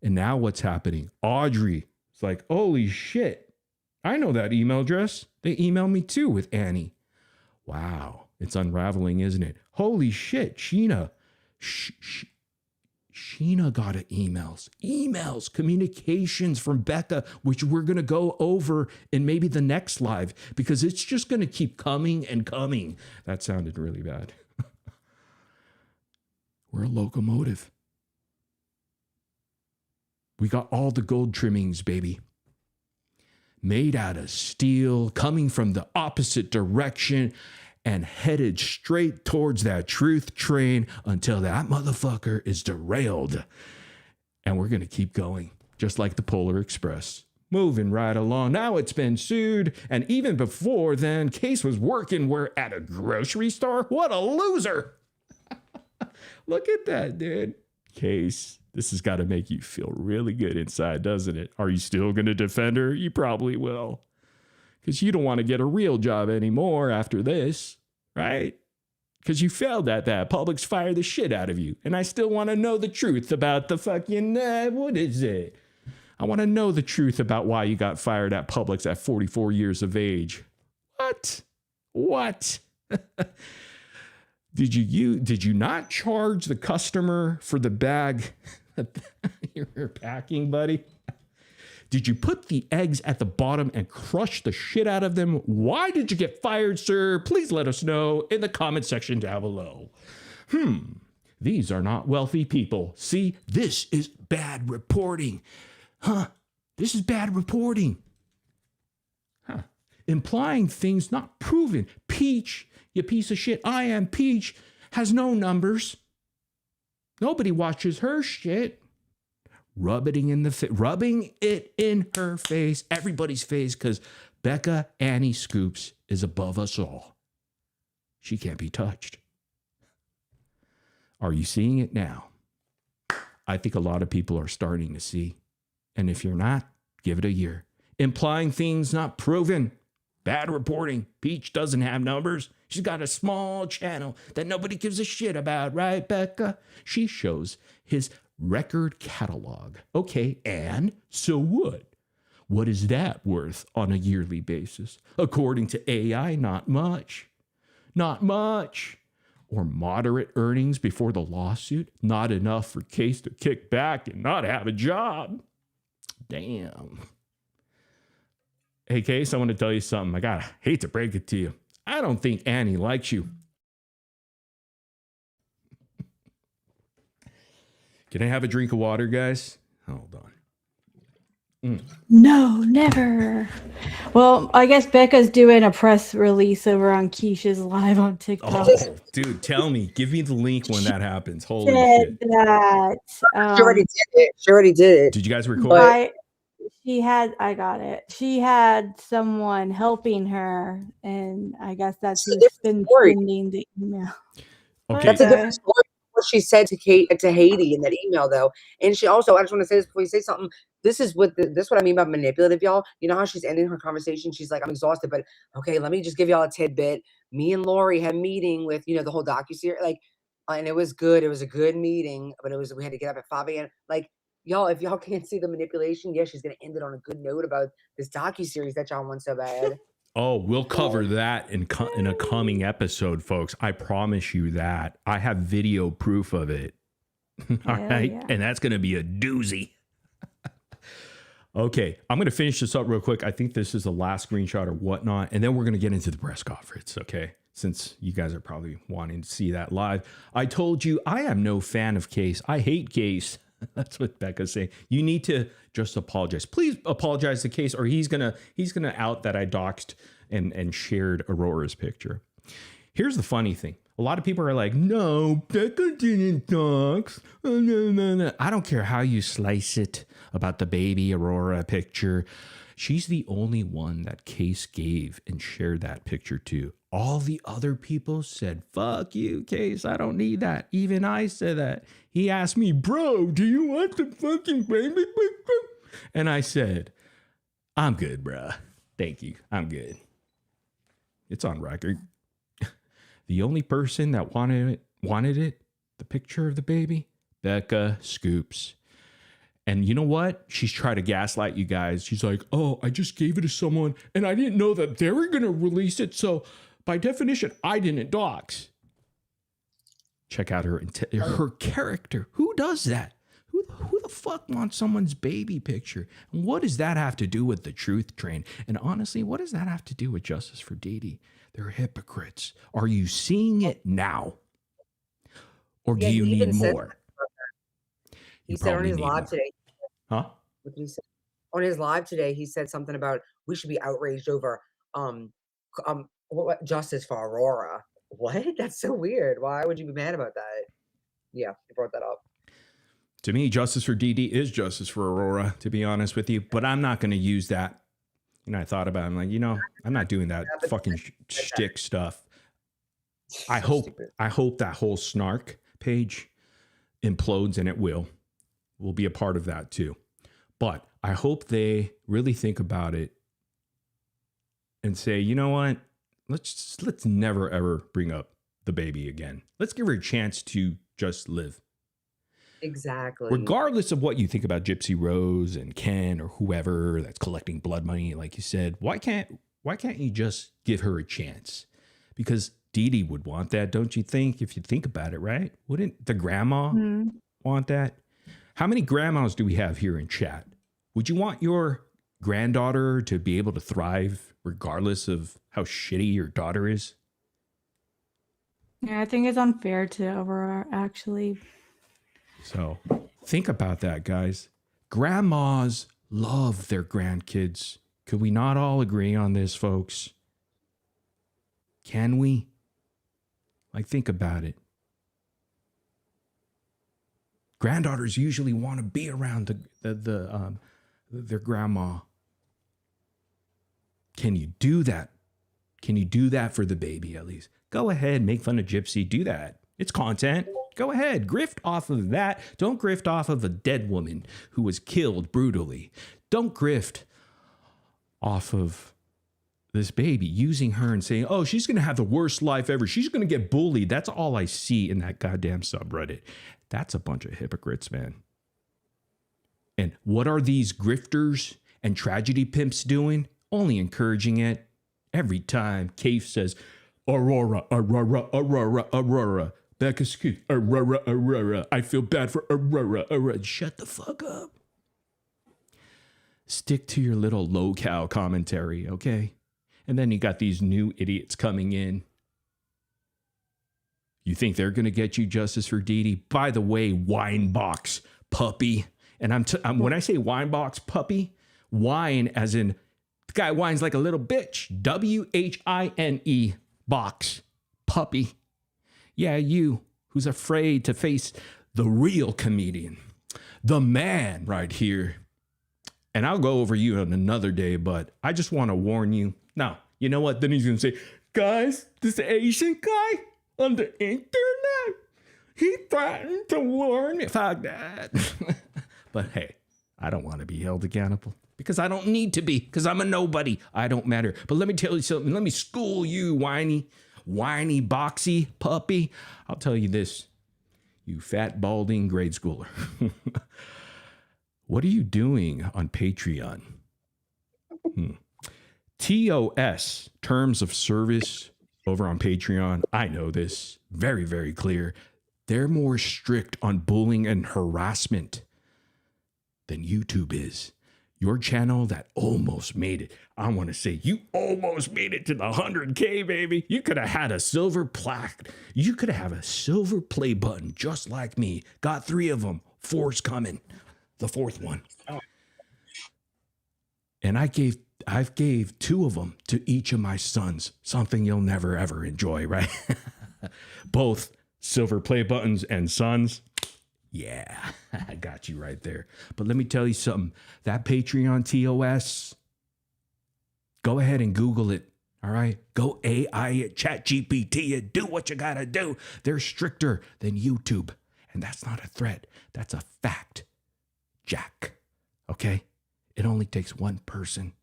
And now what's happening? Audrey is like, holy shit. I know that email address. They emailed me too with Annie. Wow. It's unraveling, isn't it? Holy shit. Sheena. Sheena got emails, communications from Becca, which we're going to go over in maybe the next live because it's just going to keep coming and coming. That sounded really bad. We're a locomotive. We got all the gold trimmings, baby. Made out of steel, coming from the opposite direction and headed straight towards that truth train until that motherfucker is derailed. And we're going to keep going, just like the Polar Express. Moving right along. Now it's been sued. And even before then, Case was working at a grocery store. What a loser. Look at that, dude. Case. This has got to make you feel really good inside, doesn't it? Are you still going to defend her? You probably will. Because you don't want to get a real job anymore after this, right? Because you failed at that. Publix fired the shit out of you. And I still want to know the truth about the fucking, what is it? I want to know the truth about why you got fired at Publix at 44 years of age. What? Did you not charge the customer for the bag you're packing, buddy? Did you put the eggs at the bottom and crush the shit out of them? Why did you get fired, sir? Please let us know in the comment section down below. These are not wealthy people. See, this is bad reporting. This is bad reporting. Implying things not proven. Peach, you piece of shit. I am Peach has no numbers. Nobody watches her shit. Rubbing it in her face, everybody's face, because Becca Annie Scoops is above us all. She can't be touched. Are you seeing it now? I think a lot of people are starting to see. And if you're not, give it a year. Implying things not proven. Bad reporting. Peach doesn't have numbers. She's got a small channel that nobody gives a shit about, right, Becca? She shows his record catalog. Okay, and so what? What is that worth on a yearly basis? According to AI, not much. Not much. Or moderate earnings before the lawsuit. Not enough for Case to kick back and not have a job. Damn. Hey, Case, I want to tell you something. I hate to break it to you. I don't think Annie likes you. Can I have a drink of water, guys? Hold on. No, never. Well, I guess Becca's doing a press release over on Keisha's live on TikTok. Oh, dude, tell me. Give me the link when that happens. Holy shit. That, She already did it. She already did it. Did you guys record it? I got it. She had someone helping her, and I guess that's who's been sending the email. Okay. That's a different story. what she said to Haiti in that email though. And she also, I just want to say this before you say something. This is what I mean by manipulative, y'all. You know how she's ending her conversation? She's like, I'm exhausted, but okay, let me just give y'all a tidbit. Me and Lori had a meeting with, the whole docuseries, like, and it was good. It was a good meeting, but we had to get up at 5 a.m. Like, y'all, if y'all can't see the manipulation, yeah, she's gonna end it on a good note about this docuseries that y'all want so bad. Oh, we'll cover that in a coming episode, folks. I promise you that. I have video proof of it. All right. Yeah. And that's going to be a doozy. Okay. I'm going to finish this up real quick. I think this is the last screenshot or whatnot. And then we're going to get into the press conference. Okay. Since you guys are probably wanting to see that live. I told you I am no fan of Case. I hate Case. That's what Becca's saying. You need to just apologize. Please apologize to Case, or he's gonna out that I doxed and shared Aurora's picture. Here's the funny thing. A lot of people are like, no, Becca didn't dox. No. I don't care how you slice it about the baby Aurora picture. She's the only one that Case gave and shared that picture to. All the other people said, fuck you, Case. I don't need that. Even I said that. He asked me, bro, do you want the fucking baby picture? And I said, I'm good, bruh. Thank you. I'm good. It's on record. The only person that wanted it, the picture of the baby, Becca Scoops. And you know what? She's trying to gaslight you guys. She's like, oh, I just gave it to someone and I didn't know that they were going to release it. So by definition, I didn't dox. Check out her character. Who does that? Who the fuck wants someone's baby picture? And what does that have to do with the truth train? And honestly, what does that have to do with justice for Dee? They're hypocrites. Are you seeing it now? Or do you need more? He said on his live today. Huh? What did he say? On his live today, he said something about we should be outraged over what justice for Aurora. What? That's so weird. Why would you be mad about that? Yeah, he brought that up. To me, justice for Dee is justice for Aurora, to be honest with you. But I'm not going to use that. I thought about it. I'm like, I'm not doing that fucking shtick stuff. I hope that whole snark page implodes, and it will. We'll be a part of that too. But I hope they really think about it and say, you know what? Let's never ever bring up the baby again. Let's give her a chance to just live. Exactly. Regardless of what you think about Gypsy Rose and Ken or whoever that's collecting blood money, like you said, why can't you just give her a chance? Because Dee would want that, don't you think? If you think about it, right? Wouldn't the grandma want that? How many grandmas do we have here in chat? Would you want your granddaughter to be able to thrive regardless of how shitty your daughter is? Yeah, I think it's unfair to Aurora, actually. So think about that, guys. Grandmas love their grandkids. Could we not all agree on this, folks? Can we? Like, think about it. Granddaughters usually want to be around their grandma. Can you do that? Can you do that for the baby at least? Go ahead, make fun of Gypsy. Do that. It's content. Go ahead, grift off of that. Don't grift off of a dead woman who was killed brutally. Don't grift off of this baby, using her and saying, oh, she's going to have the worst life ever. She's going to get bullied. That's all I see in that goddamn subreddit. That's a bunch of hypocrites, man. And what are these grifters and tragedy pimps doing? Only encouraging it. Every time Cave says, Aurora, Aurora, Aurora, Aurora. Becca Scoops, Aurora, Aurora. I feel bad for Aurora, Aurora. Shut the fuck up. Stick to your little low-cow commentary, okay? And then you got these new idiots coming in. You think they're going to get you justice for Dee? By the way, wine box puppy. And when I say wine box puppy, wine as in the guy whines like a little bitch. WHINE box puppy. Yeah, you who's afraid to face the real comedian, the man right here. And I'll go over you on another day, but I just want to warn you. Now, you know what? Then he's going to say, guys, this Asian guy on the internet, He threatened to warn me. Fuck that. But hey, I don't want to be held accountable because I don't need to be, because I'm a nobody. I don't matter. But let me tell you something. Let me school you, whiny, boxy puppy. I'll tell you this, you fat, balding grade schooler. What are you doing on Patreon? TOS, terms of service, over on Patreon. I know this very, very clear. They're more strict on bullying and harassment than YouTube is. Your channel that almost made it. I want to say you almost made it to the 100K, baby. You could have had a silver plaque. You could have a silver play button just like me. Got 3 of them. 4's coming. The 4th one. And I've gave 2 of them to each of my sons. Something you'll never ever enjoy, right? Both silver play buttons and sons. Yeah, I got you right there. But let me tell you something. That Patreon TOS, go ahead and Google it. All right? Go AI it, chat GPT it, do what you gotta do. They're stricter than YouTube. And that's not a threat. That's a fact, Jack. Okay? It only takes one person.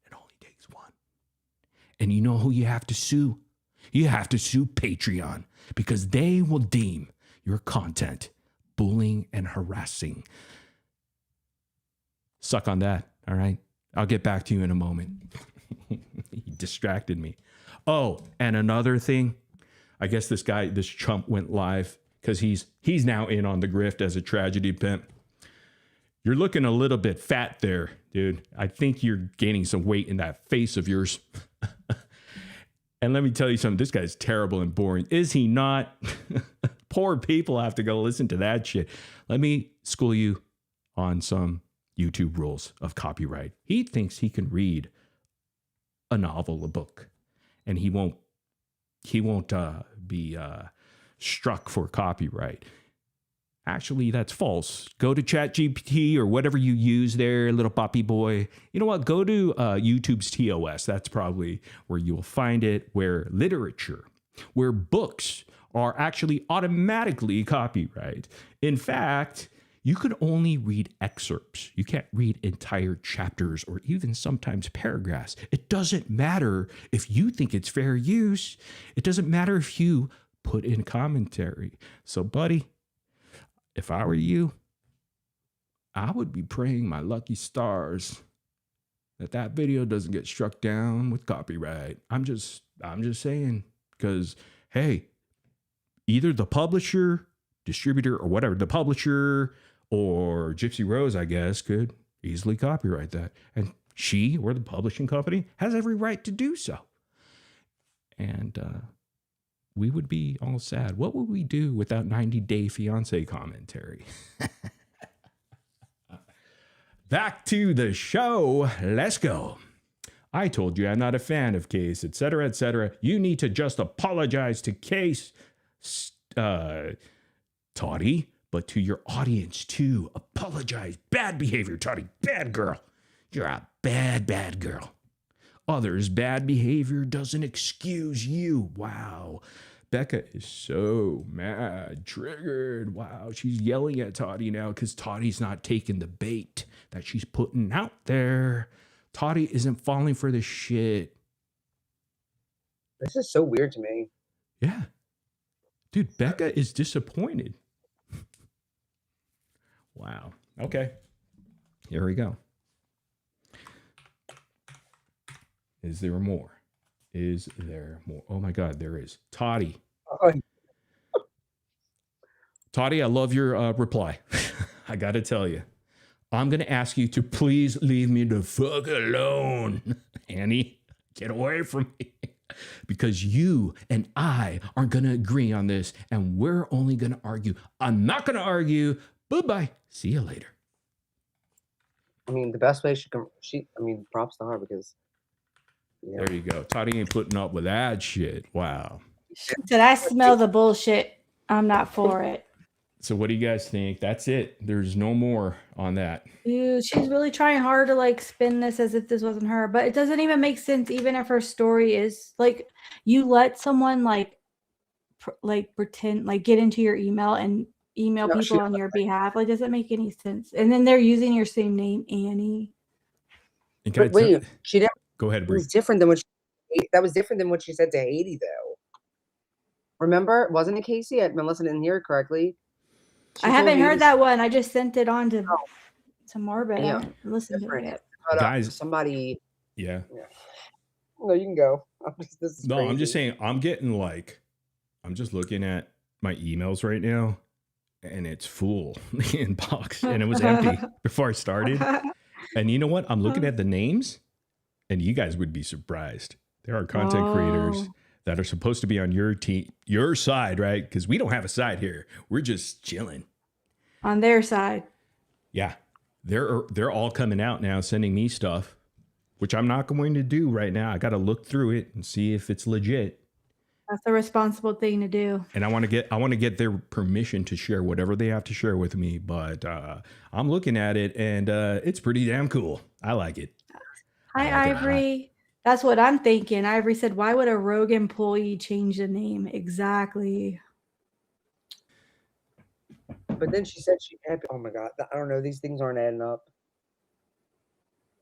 It only takes one. And you know who you have to sue? You have to sue Patreon, because they will deem your content bullying and harassing. Suck on that, all right? I'll get back to you in a moment. He distracted me. Oh, and another thing, I guess this chump went live because he's now in on the grift as a tragedy pimp. You're looking a little bit fat there, dude. I think you're gaining some weight in that face of yours. And let me tell you something, this guy's terrible and boring. Is he not? Poor people have to go listen to that shit. Let me school you on some YouTube rules of copyright. He thinks he can read a novel, a book, and he won't be struck for copyright. Actually, that's false. Go to ChatGPT or whatever you use there, little poppy boy. You know what? Go to YouTube's TOS. That's probably where you'll find it, where literature, where books are actually automatically copyright. In fact, you could only read excerpts. You can't read entire chapters or even sometimes paragraphs. It doesn't matter if you think it's fair use. It doesn't matter if you put in commentary. So, buddy, if I were you, I would be praying my lucky stars that video doesn't get struck down with copyright. I'm just saying, because hey, either the publisher, distributor, or whatever, the publisher or Gypsy Rose, I guess, could easily copyright that. And she, or the publishing company, has every right to do so. And we would be all sad. What would we do without 90 Day Fiancé commentary? Back to the show. Let's go. I told you I'm not a fan of Case, etc., etc. You need to just apologize to Case, Toddy, but to your audience too. Apologize. Bad behavior, Toddy. Bad girl. You're a bad, bad girl. Others' bad behavior doesn't excuse you. Wow. Becca is so mad, triggered. Wow, she's yelling at Toddy now because Toddy's not taking the bait that she's putting out there. Toddy isn't falling for this shit. This is so weird to me. Yeah. Dude, Becca is disappointed. Wow. Okay. Here we go. Is there more? Is there more? Oh my God, there is. Toddy. Toddy, I love your reply. I got to tell you. I'm going to ask you to please leave me the fuck alone. Annie, get away from me. Because you and I aren't going to agree on this, and we're only going to argue. I'm not going to argue. Bye-bye. See you later. I mean, the best way props to her because... Yeah. There you go. Toddy ain't putting up with that shit. Wow. Said I smell the bullshit. I'm not for it. So what do you guys think? That's it. There's no more on that. Dude, she's really trying hard to like spin this as if this wasn't her, but it doesn't even make sense. Even if her story is like, you let someone like like pretend like get into your email and email No, people on your behalf. Like, doesn't make any sense. And then they're using your same name, Annie. And can I But wait, she never. go ahead, It Bree. was different than what that was different than what she said to Haiti, though. Remember, wasn't it Casey? Melissa didn't hear it correctly. I haven't heard that one. I just sent it on to Marbet. Yeah, I haven't listened to it yet. But, Guys, somebody. Yeah. No, you can go. I'm just saying, I'm just looking at my emails right now, and it's full the inbox, and it was empty before I started. And you know what? I'm looking at the names, and you guys would be surprised. There are content creators that are supposed to be on your team, your side, right? Because we don't have a side here. We're just chilling. On their side. Yeah. They're all coming out now, sending me stuff, which I'm not going to do right now. I got to look through it and see if it's legit. That's the responsible thing to do. And I want to get their permission to share whatever they have to share with me. But I'm looking at it, and it's pretty damn cool. I like it. Hi, Ivory. That's what I'm thinking. Ivory said, why would a rogue employee change the name? Exactly. But then she said oh my God, I don't know. These things aren't adding up.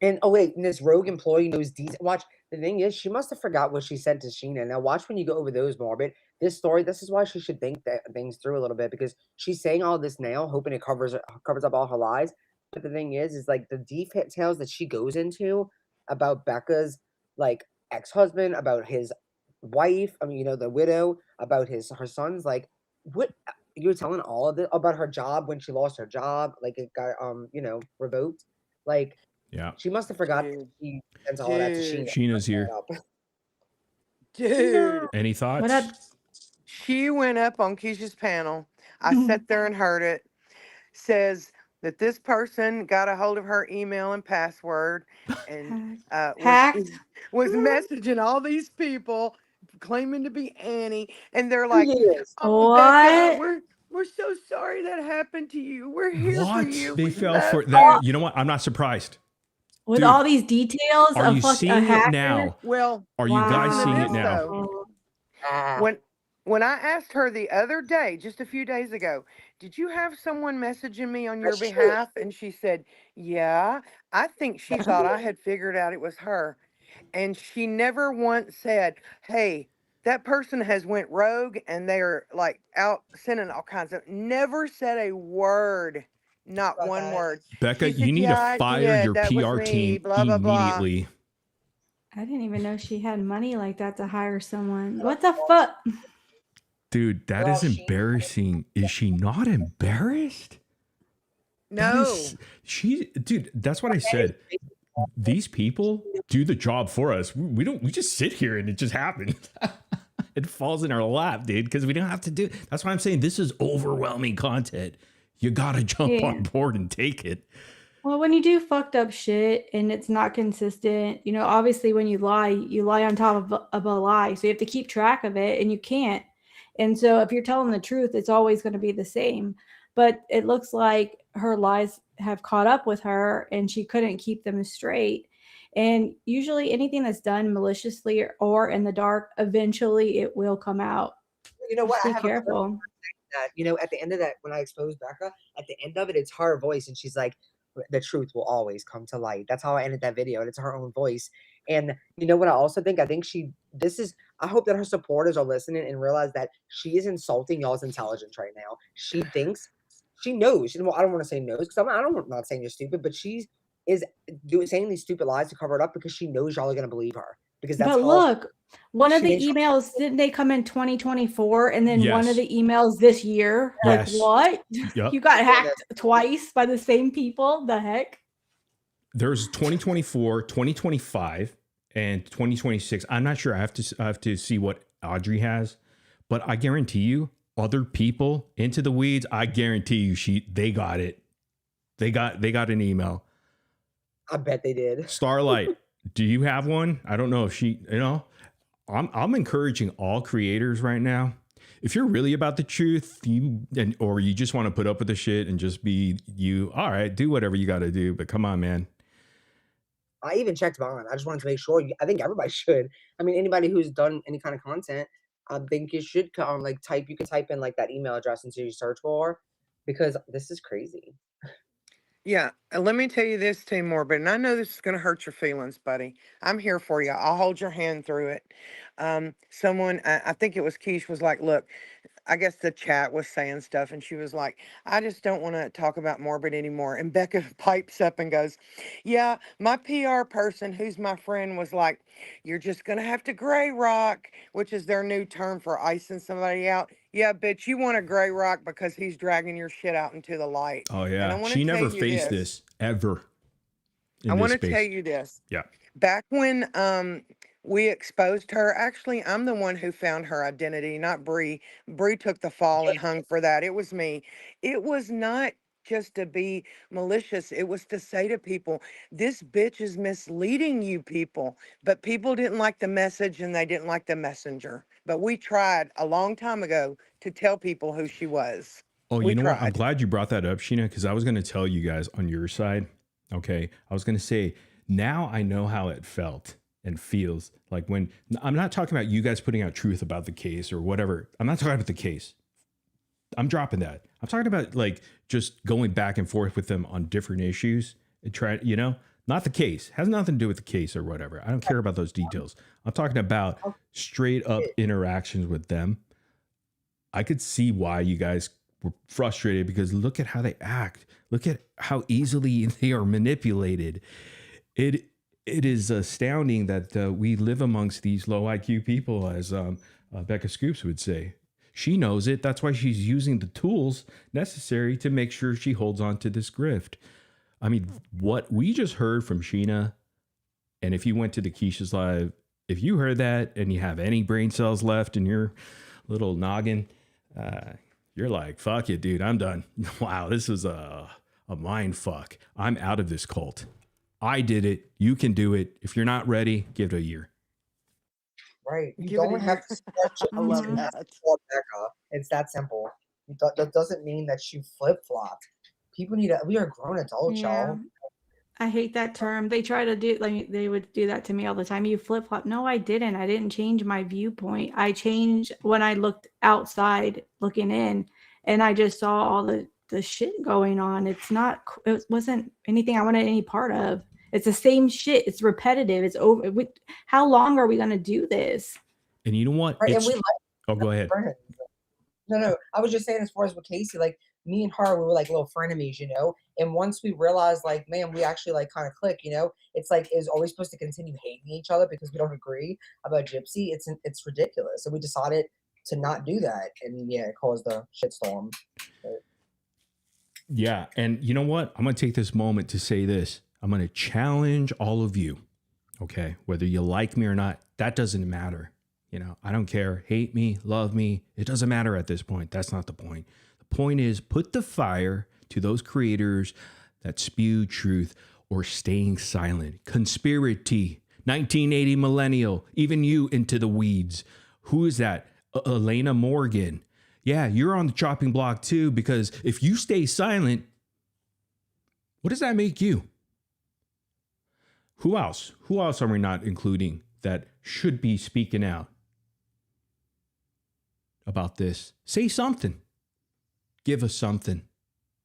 And oh wait, and this rogue employee knows details. Watch, the thing is, she must have forgot what she said to Sheena. Now watch when you go over those, Morbid. This story, this is why she should think things through a little bit, because she's saying all this now, hoping it covers up all her lies. But the thing is like the details that she goes into about Becca's like ex-husband, about his wife, I mean, the widow, about her sons, like what you're telling all of it about her job when she lost her job, like it got revoked. Like, yeah, she must have forgotten that she sent all that to Sheena. Sheena's here. Dude. Any thoughts? What up? She went up on Keisha's panel. I sat there and heard it. Says that this person got a hold of her email and password and was messaging all these people claiming to be Annie, and they're like, "Oh, Becca, we're so sorry that happened to you. We're here for you. They We fell for love that. you." You know what? I'm not surprised. With Dude, all these details are of you seeing a hacker? it now? Well, are you guys seeing it now? When I asked her the other day, just a few days ago, did you have someone messaging me on your behalf? And she said, yeah. I think she thought I had figured out it was her. And she never once said, hey, that person has went rogue and they're like out sending all kinds of, never said a word. Not one word. Becca, She said, you need "Yeah, to fire yeah, your that was PR me, team blah, blah, blah." immediately. I didn't even know she had money like that to hire someone. What the fuck? Dude, that is embarrassing. Is she not embarrassed? No. Dude, that's what I said. These people do the job for us. We just sit here and it just happens. It falls in our lap, dude, because we don't have to do it. That's why I'm saying this is overwhelming content. You gotta jump on board and take it. Well, when you do fucked up shit and it's not consistent, obviously when you lie on top of a lie. So you have to keep track of it, and you can't. And so if you're telling the truth, it's always going to be the same. But it looks like her lies have caught up with her and she couldn't keep them straight. And usually anything that's done maliciously or in the dark, eventually it will come out. You know what? Just be careful. That, at the end of that, when I exposed Becca, at the end of it, it's her voice. And she's like, the truth will always come to light. That's how I ended that video. And it's her own voice. And you know what I also think? I think I hope that her supporters are listening and realize that she is insulting y'all's intelligence right now. She thinks, she knows. Well, I don't want to say knows, because I'm not saying you're stupid, but she is saying these stupid lies to cover it up because she knows y'all are going to believe her. Because that's but look, one of the emails, didn't they come in 2024? And then one of the emails this year? Yes. Like, what? Yep. You got hacked twice by the same people? The heck? There's 2024, 2025, and 2026. I'm not sure. I have to see what Audrey has, but I guarantee you, other people into the weeds, I guarantee you they got it. They got an email. I bet they did. Starlight, do you have one? I don't know if I'm encouraging all creators right now. If you're really about the truth, or you just want to put up with the shit and just be you, all right, do whatever you got to do. But come on, man. I even checked mine. I just wanted to make sure. I think everybody should. I mean, anybody who's done any kind of content, I think you should like you can type in like that email address into your search bar because this is crazy. Yeah, let me tell you this, Team Morbid, and I know this is going to hurt your feelings, buddy. I'm here for you. I'll hold your hand through it. Someone, I think it was Keish, was like, look, I guess the chat was saying stuff, and she was like, I just don't want to talk about Morbid anymore. And Becca pipes up and goes, yeah, my PR person, who's my friend, was like, you're just going to have to gray rock, which is their new term for icing somebody out. Yeah, bitch, you want to gray rock because he's dragging your shit out into the light. Oh And I yeah, want she to tell never you faced this. this ever I in want this to tell space. you this. Yeah. Back when we exposed her, actually, I'm the one who found her identity, not Bree. Bree took the fall and hung for that. It was me. It was not just to be malicious. It was to say to people, this bitch is misleading you people. But people didn't like the message and they didn't like the messenger. But we tried a long time ago to tell people who she was. Oh, We you know what? I'm tried. glad you brought that up, Sheena, because I was going to tell you guys on your side. Okay. I was going to say, now I know how it felt and feels like when I'm not talking about you guys putting out truth about the case or whatever. I'm not talking about the case. I'm dropping that. I'm talking about like just going back and forth with them on different issues and try, not the case. Has nothing to do with the case or whatever. I don't care about those details. I'm talking about straight up interactions with them. I could see why you guys were frustrated because look at how they act. Look at how easily they are manipulated. It is astounding that we live amongst these low IQ people, as Becca Scoops would say. She knows it. That's why she's using the tools necessary to make sure she holds on to this grift. I mean, what we just heard from Sheena, and if you went to the Keisha's Live, if you heard that and you have any brain cells left in your little noggin, you're like, fuck it, dude, I'm done. Wow, this is a mind fuck. I'm out of this cult. I did it. You can do it. If you're not ready, give it a year. Right. You Give it a don't have year. to start I love Mhm. that. Becca. It's that simple. That doesn't mean that you flip-flopped. People need to, we are grown adults, Yeah. y'all. I hate that term. They try to do like they would do that to me all the time. You flip flop. No, I didn't. I didn't change my viewpoint. I changed when I looked outside, looking in, and I just saw all the shit going on. It wasn't anything I wanted any part of. It's the same shit. It's repetitive. It's over. How long are we gonna do this? And you know what? Right. And we like oh, go ahead. friends. No. I was just saying as far as with Casey, like me and her, we were like little frenemies, And once we realized, like, man, we actually like kind of click, It's like, is always supposed to continue hating each other because we don't agree about Gypsy? It's ridiculous. So we decided to not do that, and yeah, it caused a shitstorm. But Yeah, and you know what? I'm going to take this moment to say this. I'm going to challenge all of you. Okay, whether you like me or not, that doesn't matter. I don't care. Hate me, love me. It doesn't matter at this point. That's not the point. The point is put the fire to those creators that spew truth or staying silent. Conspiracy, 1980 millennial, even you into the weeds. Who is that? Elena Morgan. Yeah, you're on the chopping block too, because if you stay silent, what does that make you? Who else? Who else are we not including that should be speaking out about this? Say something. Give us something.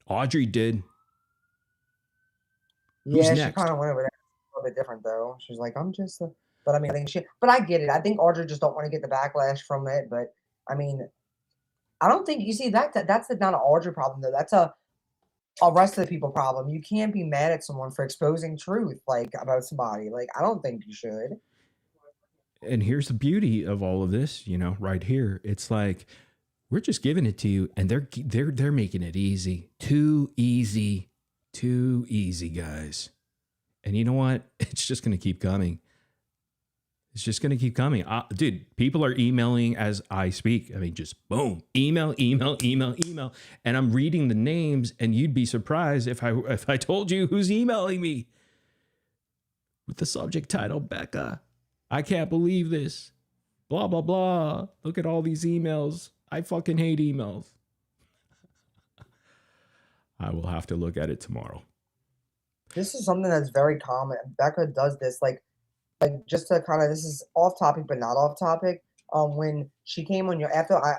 Audrey did. Who's yeah, she next? kind of went over there a little bit different though. She's like, I'm just, but I mean, but I get it. I think Audrey just don't want to get the backlash from it. But I mean, I don't think you see that's not an Audrey problem though. That's a rest of the people problem. You can't be mad at someone for exposing truth like about somebody. Like, I don't think you should. And here's the beauty of all of this, right here. It's like we're just giving it to you, and they're making it easy. Too easy, guys. And you know what? It's just going to keep coming. It's just going to keep coming. Dude, people are emailing as I speak. I mean, just boom, email. And I'm reading the names, and you'd be surprised if I told you who's emailing me with the subject title, Becca. I can't believe this. Blah, blah, blah. Look at all these emails. I fucking hate emails. I will have to look at it tomorrow. This is something that's very common. Becca does this, like just to kind of, this is off topic but not off topic. when she came on your after I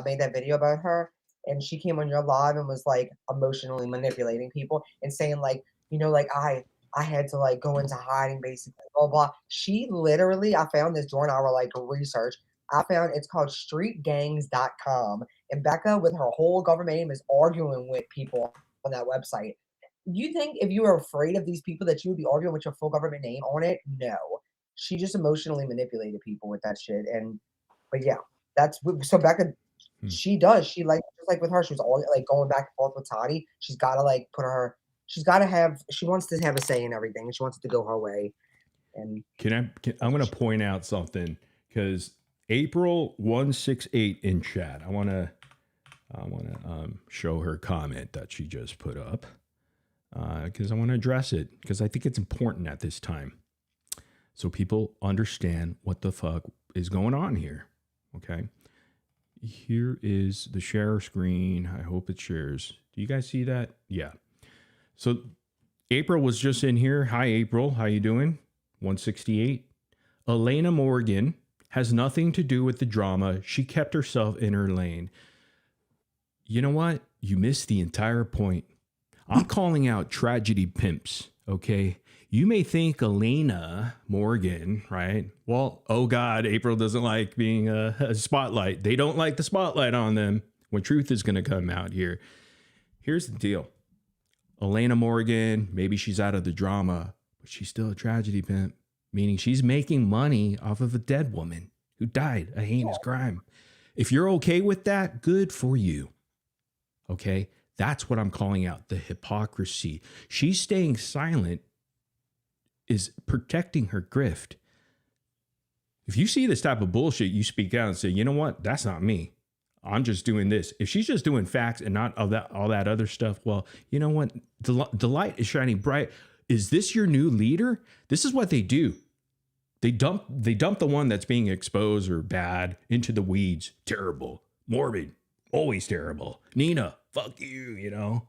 made that video about her, and she came on your live and was like emotionally manipulating people and saying like, like I had to like go into hiding basically, blah blah. She literally, I found this during our like research. I found it's called streetgangs.com, and Becca with her whole government name is arguing with people on that website. You think if you were afraid of these people that you would be arguing with your full government name on it? No. She just emotionally manipulated people with that shit. But yeah, so Becca, she does. She like just like with her, she was all like going back and forth with Toddy. She's gotta like she wants to have a say in everything, and she wants it to go her way. And I'm gonna point out something because April 168 in chat. I wanna show her comment that she just put up. Because I want to address it, because I think it's important at this time so people understand what the fuck is going on here. Okay, here is the share screen. I hope it shares. Do you guys see that? Yeah. So April was just in here. Hi, April. How you doing? 168. Elena Morgan has nothing to do with the drama. She kept herself in her lane. You know what? You missed the entire point. I'm calling out tragedy pimps, okay? You may think Elena Morgan, right? Well, oh God, April doesn't like being a spotlight. They don't like the spotlight on them when truth is going to come out here. Here's the deal. Elena Morgan, maybe she's out of the drama, but she's still a tragedy pimp, meaning she's making money off of a dead woman who died a heinous crime. If you're okay with that, good for you, okay? That's what I'm calling out, the hypocrisy. She's staying silent is protecting her grift. If you see this type of bullshit, you speak out and say, you know what? That's not me. I'm just doing this. If she's just doing facts and not all that other stuff, well, you know what? The light is shining bright. Is this your new leader? This is what they do. They dump the one that's being exposed or bad into the weeds. Terrible, morbid, always terrible. Nina, fuck you, you know.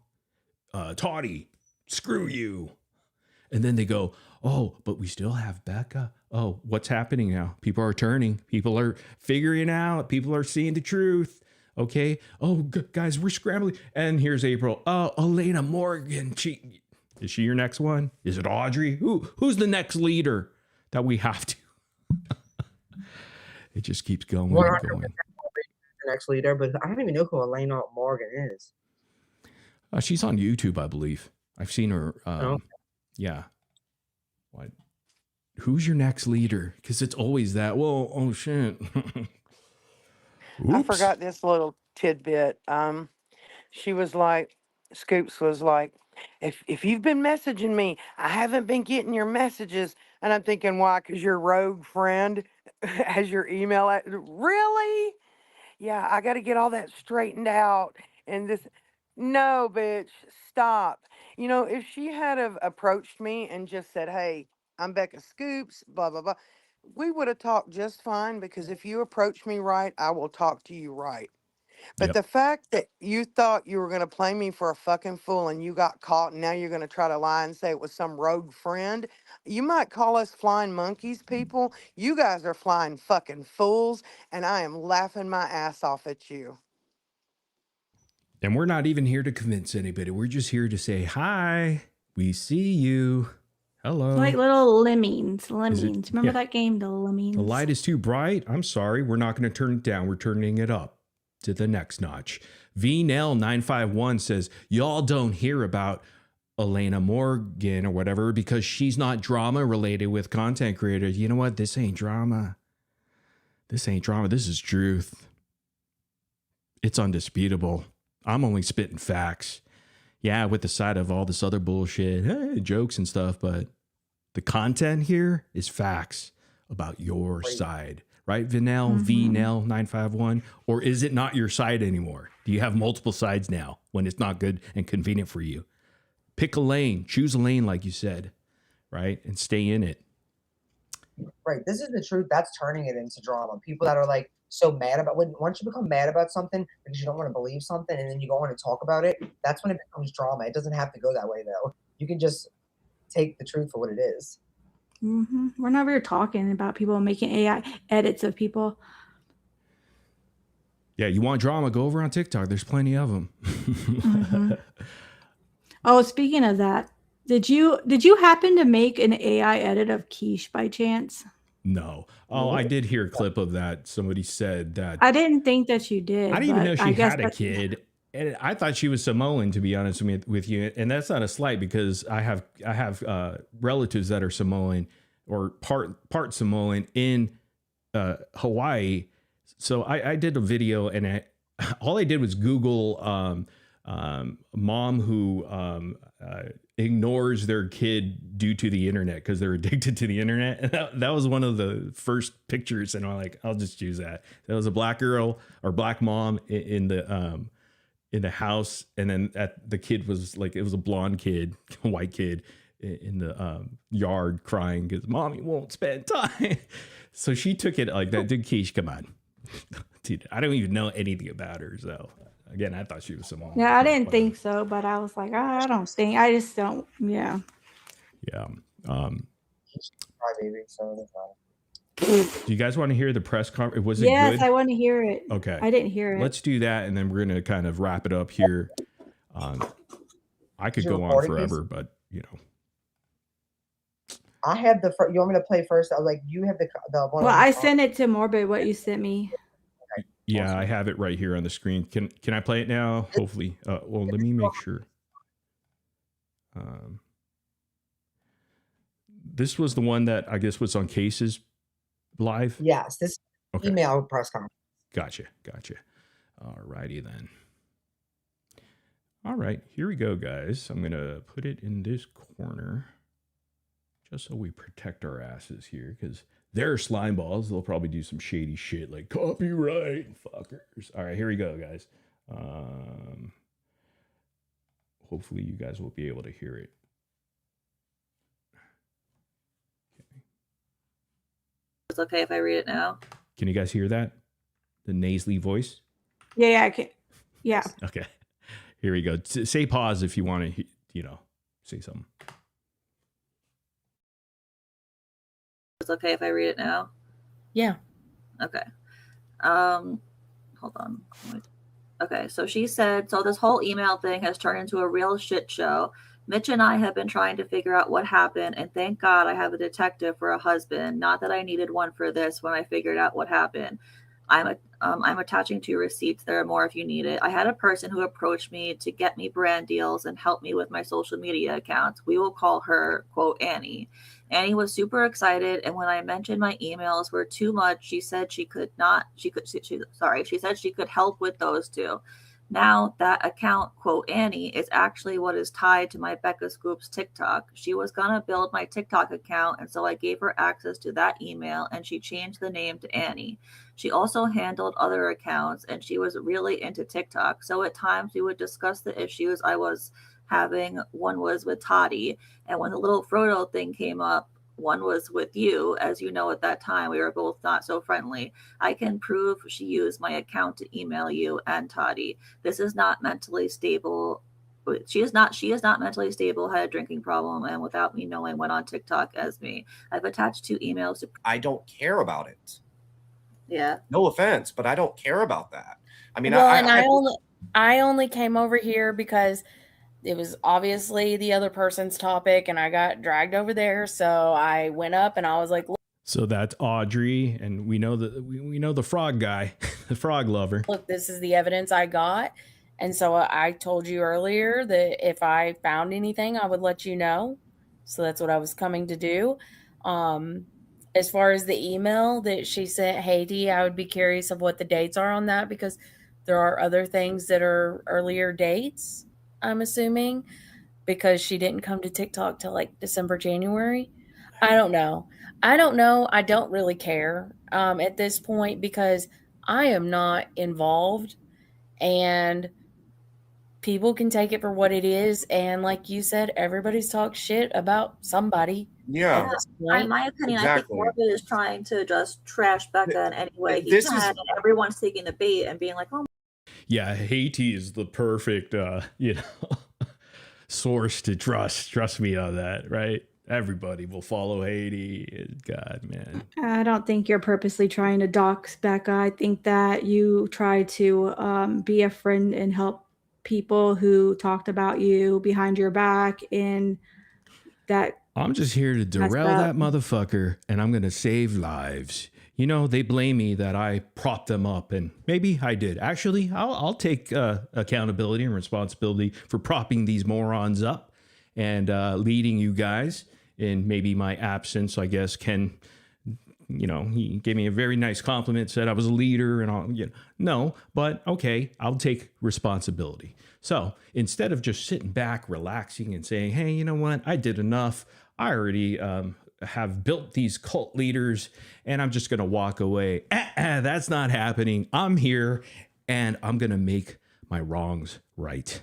Toddy, screw you. And then they go, oh, but we still have Becca. Oh, what's happening now? People are turning. People are figuring out. People are seeing the truth. Okay. Oh, guys, we're scrambling. And here's April. Oh, Elena Morgan. Is she your next one? Is it Audrey? Who's the next leader that we have to? It just keeps going and going. The next leader, but I don't even know who Elena Morgan is. She's on YouTube, I believe. I've seen her. Yeah. What? Who's your next leader? Because it's always that. Well, oh shit. I forgot this little tidbit. She was like, Scoops was like, if you've been messaging me, I haven't been getting your messages. And I'm thinking, why? Because your rogue friend has your email. Really? Yeah, I got to get all that straightened out. And this, no, bitch, stop. You know, if she had have approached me and just said, hey, I'm Becca Scoops, blah, blah, blah, we would have talked just fine, because if you approach me right, I will talk to you right. But the fact that you thought you were going to play me for a fucking fool and you got caught, and now you're going to try to lie and say it was some rogue friend. You might call us flying monkeys, people. You guys are flying fucking fools, and I am laughing my ass off at you. And we're not even here to convince anybody. We're just here to say, hi, we see you. Hello. Like little lemmings. Remember that game, the lemmings? The light is too bright. I'm sorry. We're not going to turn it down. We're turning it up to the next notch. VNell951 says, y'all don't hear about Elena Morgan or whatever because she's not drama related with content creators. You know what? This ain't drama. This ain't drama. This is truth. It's undisputable. I'm only spitting facts. Yeah, with the side of all this other bullshit, jokes and stuff, but the content here is facts about your side. Right, Vinell, VNell951? Or is it not your side anymore? Do you have multiple sides now when it's not good and convenient for you? Pick a lane, choose a lane like you said, right? And stay in it. Right, this is the truth. That's turning it into drama. People that are like so mad about, once you become mad about something because you don't want to believe something and then you go on and talk about it, that's when it becomes drama. It doesn't have to go that way though. You can just take the truth for what it is. We're never talking about people making AI edits of people. Yeah, you want drama? Go over on TikTok. There's plenty of them. Mm-hmm. Oh, speaking of that, did you happen to make an AI edit of Quiche by chance? No. Oh, I did hear a clip of that. Somebody said that. I didn't think that you did. I didn't even know I she guess had a kid. And I thought she was Samoan, to be honest with you. And that's not a slight, because I have relatives that are Samoan or part Samoan in Hawaii. So I did a video, and all I did was Google mom who ignores their kid due to the internet because they're addicted to the internet. And that was one of the first pictures, and I'm like, I'll just choose that. That was a black girl or black mom in the house, and then the kid was like, it was a blonde kid, a white kid in the yard crying because mommy won't spend time. So she took it like that. Dude, Keish, come on. Dude, I don't even know anything about her. So again, I thought she was Samoan. Yeah, I didn't think so, but I was like, I just don't. Yeah. Yeah. Crybaby, so that's fine. Do you guys want to hear the press conference? Was it Yes, good? I want to hear it. Okay. I didn't hear it. Let's do that, and then we're going to kind of wrap it up here. I could go on forever, but you know. I had you want me to play first? I was like, you have the one. Well, I sent it to Morbid, what you sent me. Okay. Yeah, Awesome. I have it right here on the screen. Can I play it now? Hopefully. Well, let me make sure. This was the one that I guess was on Cases Live? Yes, this email press conference. Gotcha. All righty then. All right, here we go, guys. I'm going to put it in this corner just so we protect our asses here, because they're slime balls. They'll probably do some shady shit like copyright fuckers. All right, here we go, guys. Hopefully you guys will be able to hear it. Okay. It's okay if I read it now. Can you guys hear that? The nasally voice? Yeah, I can. Yeah. Okay. Here we go. Say pause if you want to, say something. It's okay if I read it now. Yeah. Okay. Hold on. Okay, so she said, so this whole email thing has turned into a real shit show. Mitch and I have been trying to figure out what happened, and thank God I have a detective for a husband. Not that I needed one for this when I figured out what happened. I'm attaching 2 receipts. There are more if you need it. I had a person who approached me to get me brand deals and help me with my social media accounts. We will call her, quote, Annie. Annie was super excited, and when I mentioned my emails were too much, she said she could help with those 2. Now that account, quote, Annie, is actually what is tied to my Becca Scoops TikTok. She was going to build my TikTok account, and so I gave her access to that email, and she changed the name to Annie. She also handled other accounts, and she was really into TikTok. So at times we would discuss the issues I was having. One was with Toddy, and when the little Frodo thing came up, one was with you. As you know, at that time, we were both not so friendly. I can prove she used my account to email you and Toddy. This is not mentally stable. She is not mentally stable, had a drinking problem, and without me knowing, went on TikTok as me. I've attached 2 emails to. I don't care about it. Yeah. No offense, but I don't care about that. I mean, well, I only came over here because it was obviously the other person's topic, and I got dragged over there. So I went up and I was like, so that's Audrey, and we know the frog guy, the frog lover. Look, this is the evidence I got. And so I told you earlier that if I found anything, I would let you know. So that's what I was coming to do. As far as the email that she sent Haiti, I would be curious of what the dates are on that, because there are other things that are earlier dates, I'm assuming, because she didn't come to TikTok till like December, January. I don't know. I don't really care at this point, because I am not involved, and people can take it for what it is. And like you said, everybody's talked shit about somebody. Yeah. In my opinion, exactly. I think Morbid is trying to just trash Becca in any way he can, and everyone's taking the bait and being like, oh. Yeah, Haiti is the perfect, source to trust. Trust me on that, right? Everybody will follow Haiti. God, man. I don't think you're purposely trying to dox Becca. I think that you try to be a friend and help people who talked about you behind your back, and that I'm just here to derail up. that motherfucker, and I'm going to save lives. You know, they blame me that I propped them up, and maybe I did. Actually, I'll take accountability and responsibility for propping these morons up and leading you guys in maybe my absence. I guess Ken, you know, he gave me a very nice compliment, said I was a leader and all. You know, no, but okay, I'll take responsibility. So instead of just sitting back, relaxing and saying, hey, you know what, I did enough. I already have built these cult leaders and I'm just going to walk away. That's not happening. I'm here and I'm going to make my wrongs right.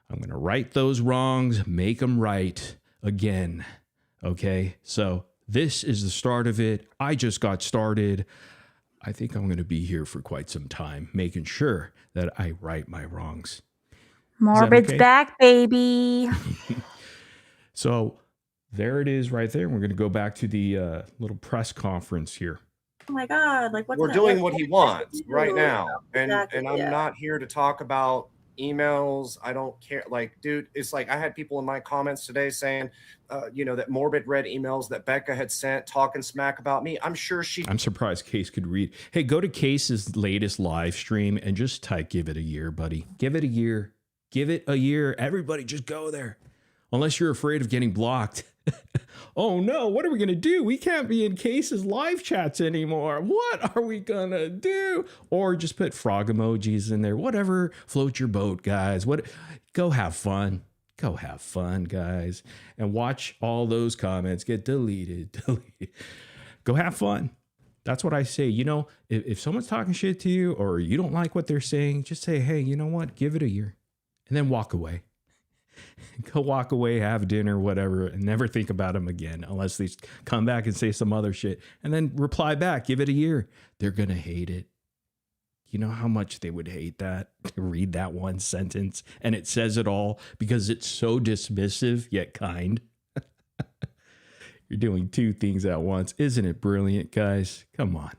I'm going to right those wrongs, make them right again. Okay, so this is the start of it. I just got started. I think I'm going to be here for quite some time, making sure that I right my wrongs. Morbid's okay? back, baby. So there it is right there. We're going to go back to the little press conference here. Oh my God! Like We're doing what he wants right now, and I'm not here to talk about emails. I don't care. Like, dude, it's like I had people in my comments today saying, you know, that Morbid read emails that Becca had sent talking smack about me. I'm sure I'm surprised Case could read. Hey, go to Case's latest live stream and just type "give it a year," buddy. Give it a year. Give it a year. Everybody just go there. Unless you're afraid of getting blocked. Oh no, what are we going to do? We can't be in Case's live chats anymore. What are we going to do? Or just put frog emojis in there. Whatever. Float your boat, guys. Go have fun. Go have fun, guys. And watch all those comments get deleted. Go have fun. That's what I say. You know, if someone's talking shit to you or you don't like what they're saying, just say, hey, you know what? Give it a year. And then walk away. Go walk away, have dinner, whatever, and never think about them again unless they come back and say some other shit. And then reply back, give it a year. They're going to hate it. You know how much they would hate that, to read that one sentence, and it says it all because it's so dismissive yet kind. You're doing two things at once. Isn't it brilliant, guys? Come on.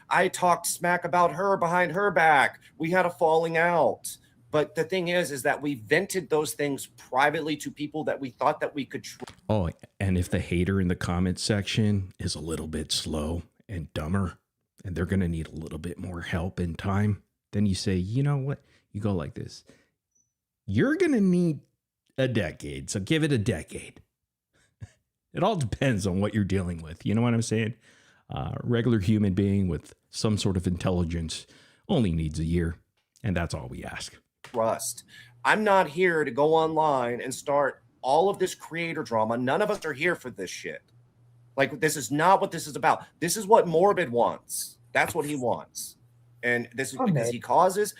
I talked smack about her behind her back. We had a falling out. But the thing is that we vented those things privately to people that we thought that we could. Oh, and if the hater in the comment section is a little bit slow and dumber, and they're going to need a little bit more help and time, then you say, you know what? You go like this. You're going to need a decade. So give it a decade. It all depends on what you're dealing with. You know what I'm saying? Regular human being with some sort of intelligence only needs a year. And that's all we ask. Trust. I'm not here to go online and start all of this creator drama. None of us are here for this shit. Like, this is not what this is about. This is what Morbid wants. That's what he wants. And this is because he causes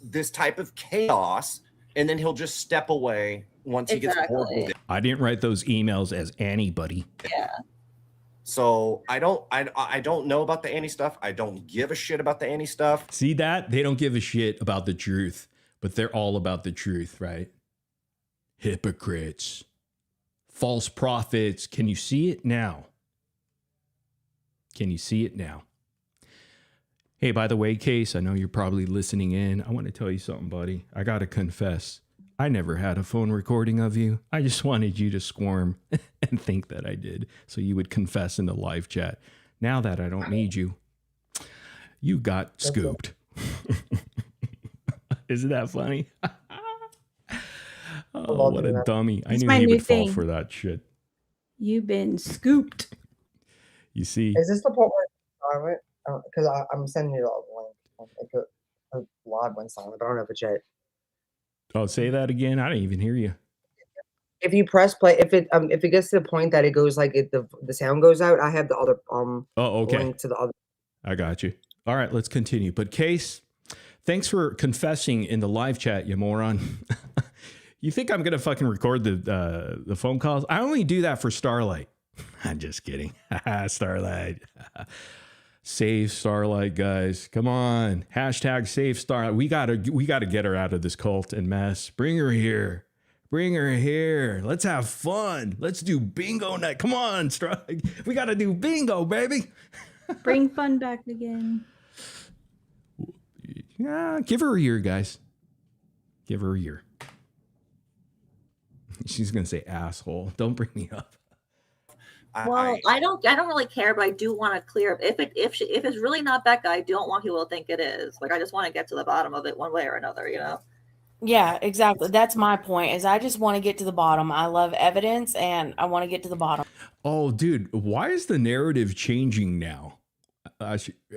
this type of chaos, and then he'll just step away once he gets bored with it. I didn't write those emails as anybody. Yeah. So I don't know about the Annie stuff. I don't give a shit about the Annie stuff. See that? They don't give a shit about the truth, but they're all about the truth, right? Hypocrites. False prophets. Can you see it now? Can you see it now? Hey, by the way, Case, I know you're probably listening in. I want to tell you something, buddy. I got to confess. I never had a phone recording of you. I just wanted you to squirm and think that I did, so you would confess in the live chat. Now that I don't need you, you got scooped. Isn't that funny? Oh, what a dummy. I knew he would fall for that shit. You've been scooped. You see. Is this the part where because I'm sending you a link. The live went silent. I don't know if it's yet. Oh, say that again. I didn't even hear you. If you press play, if it gets to the point that it goes like the sound goes out, I have the other Oh, okay. link to the other. I got you. All right, let's continue. But Case, thanks for confessing in the live chat, you moron. You think I'm gonna fucking record the phone calls? I only do that for Starlight. I'm just kidding. Starlight. Save Starlight, guys. Come on. Hashtag save Starlight. We gotta get her out of this cult and mess. Bring her here. Bring her here. Let's have fun. Let's do bingo night. Come on, Strike. We got to do bingo, baby. Bring fun back again. Yeah, give her a year, guys. Give her a year. She's going to say asshole. Don't bring me up. Well, I don't really care, but I do want to clear if it's really not Becca, I don't want people to think it is. Like, I just want to get to the bottom of it one way or another, you know? Yeah, exactly. That's my point. Is I just want to get to the bottom. I love evidence, and I want to get to the bottom. Oh, dude, why is the narrative changing now?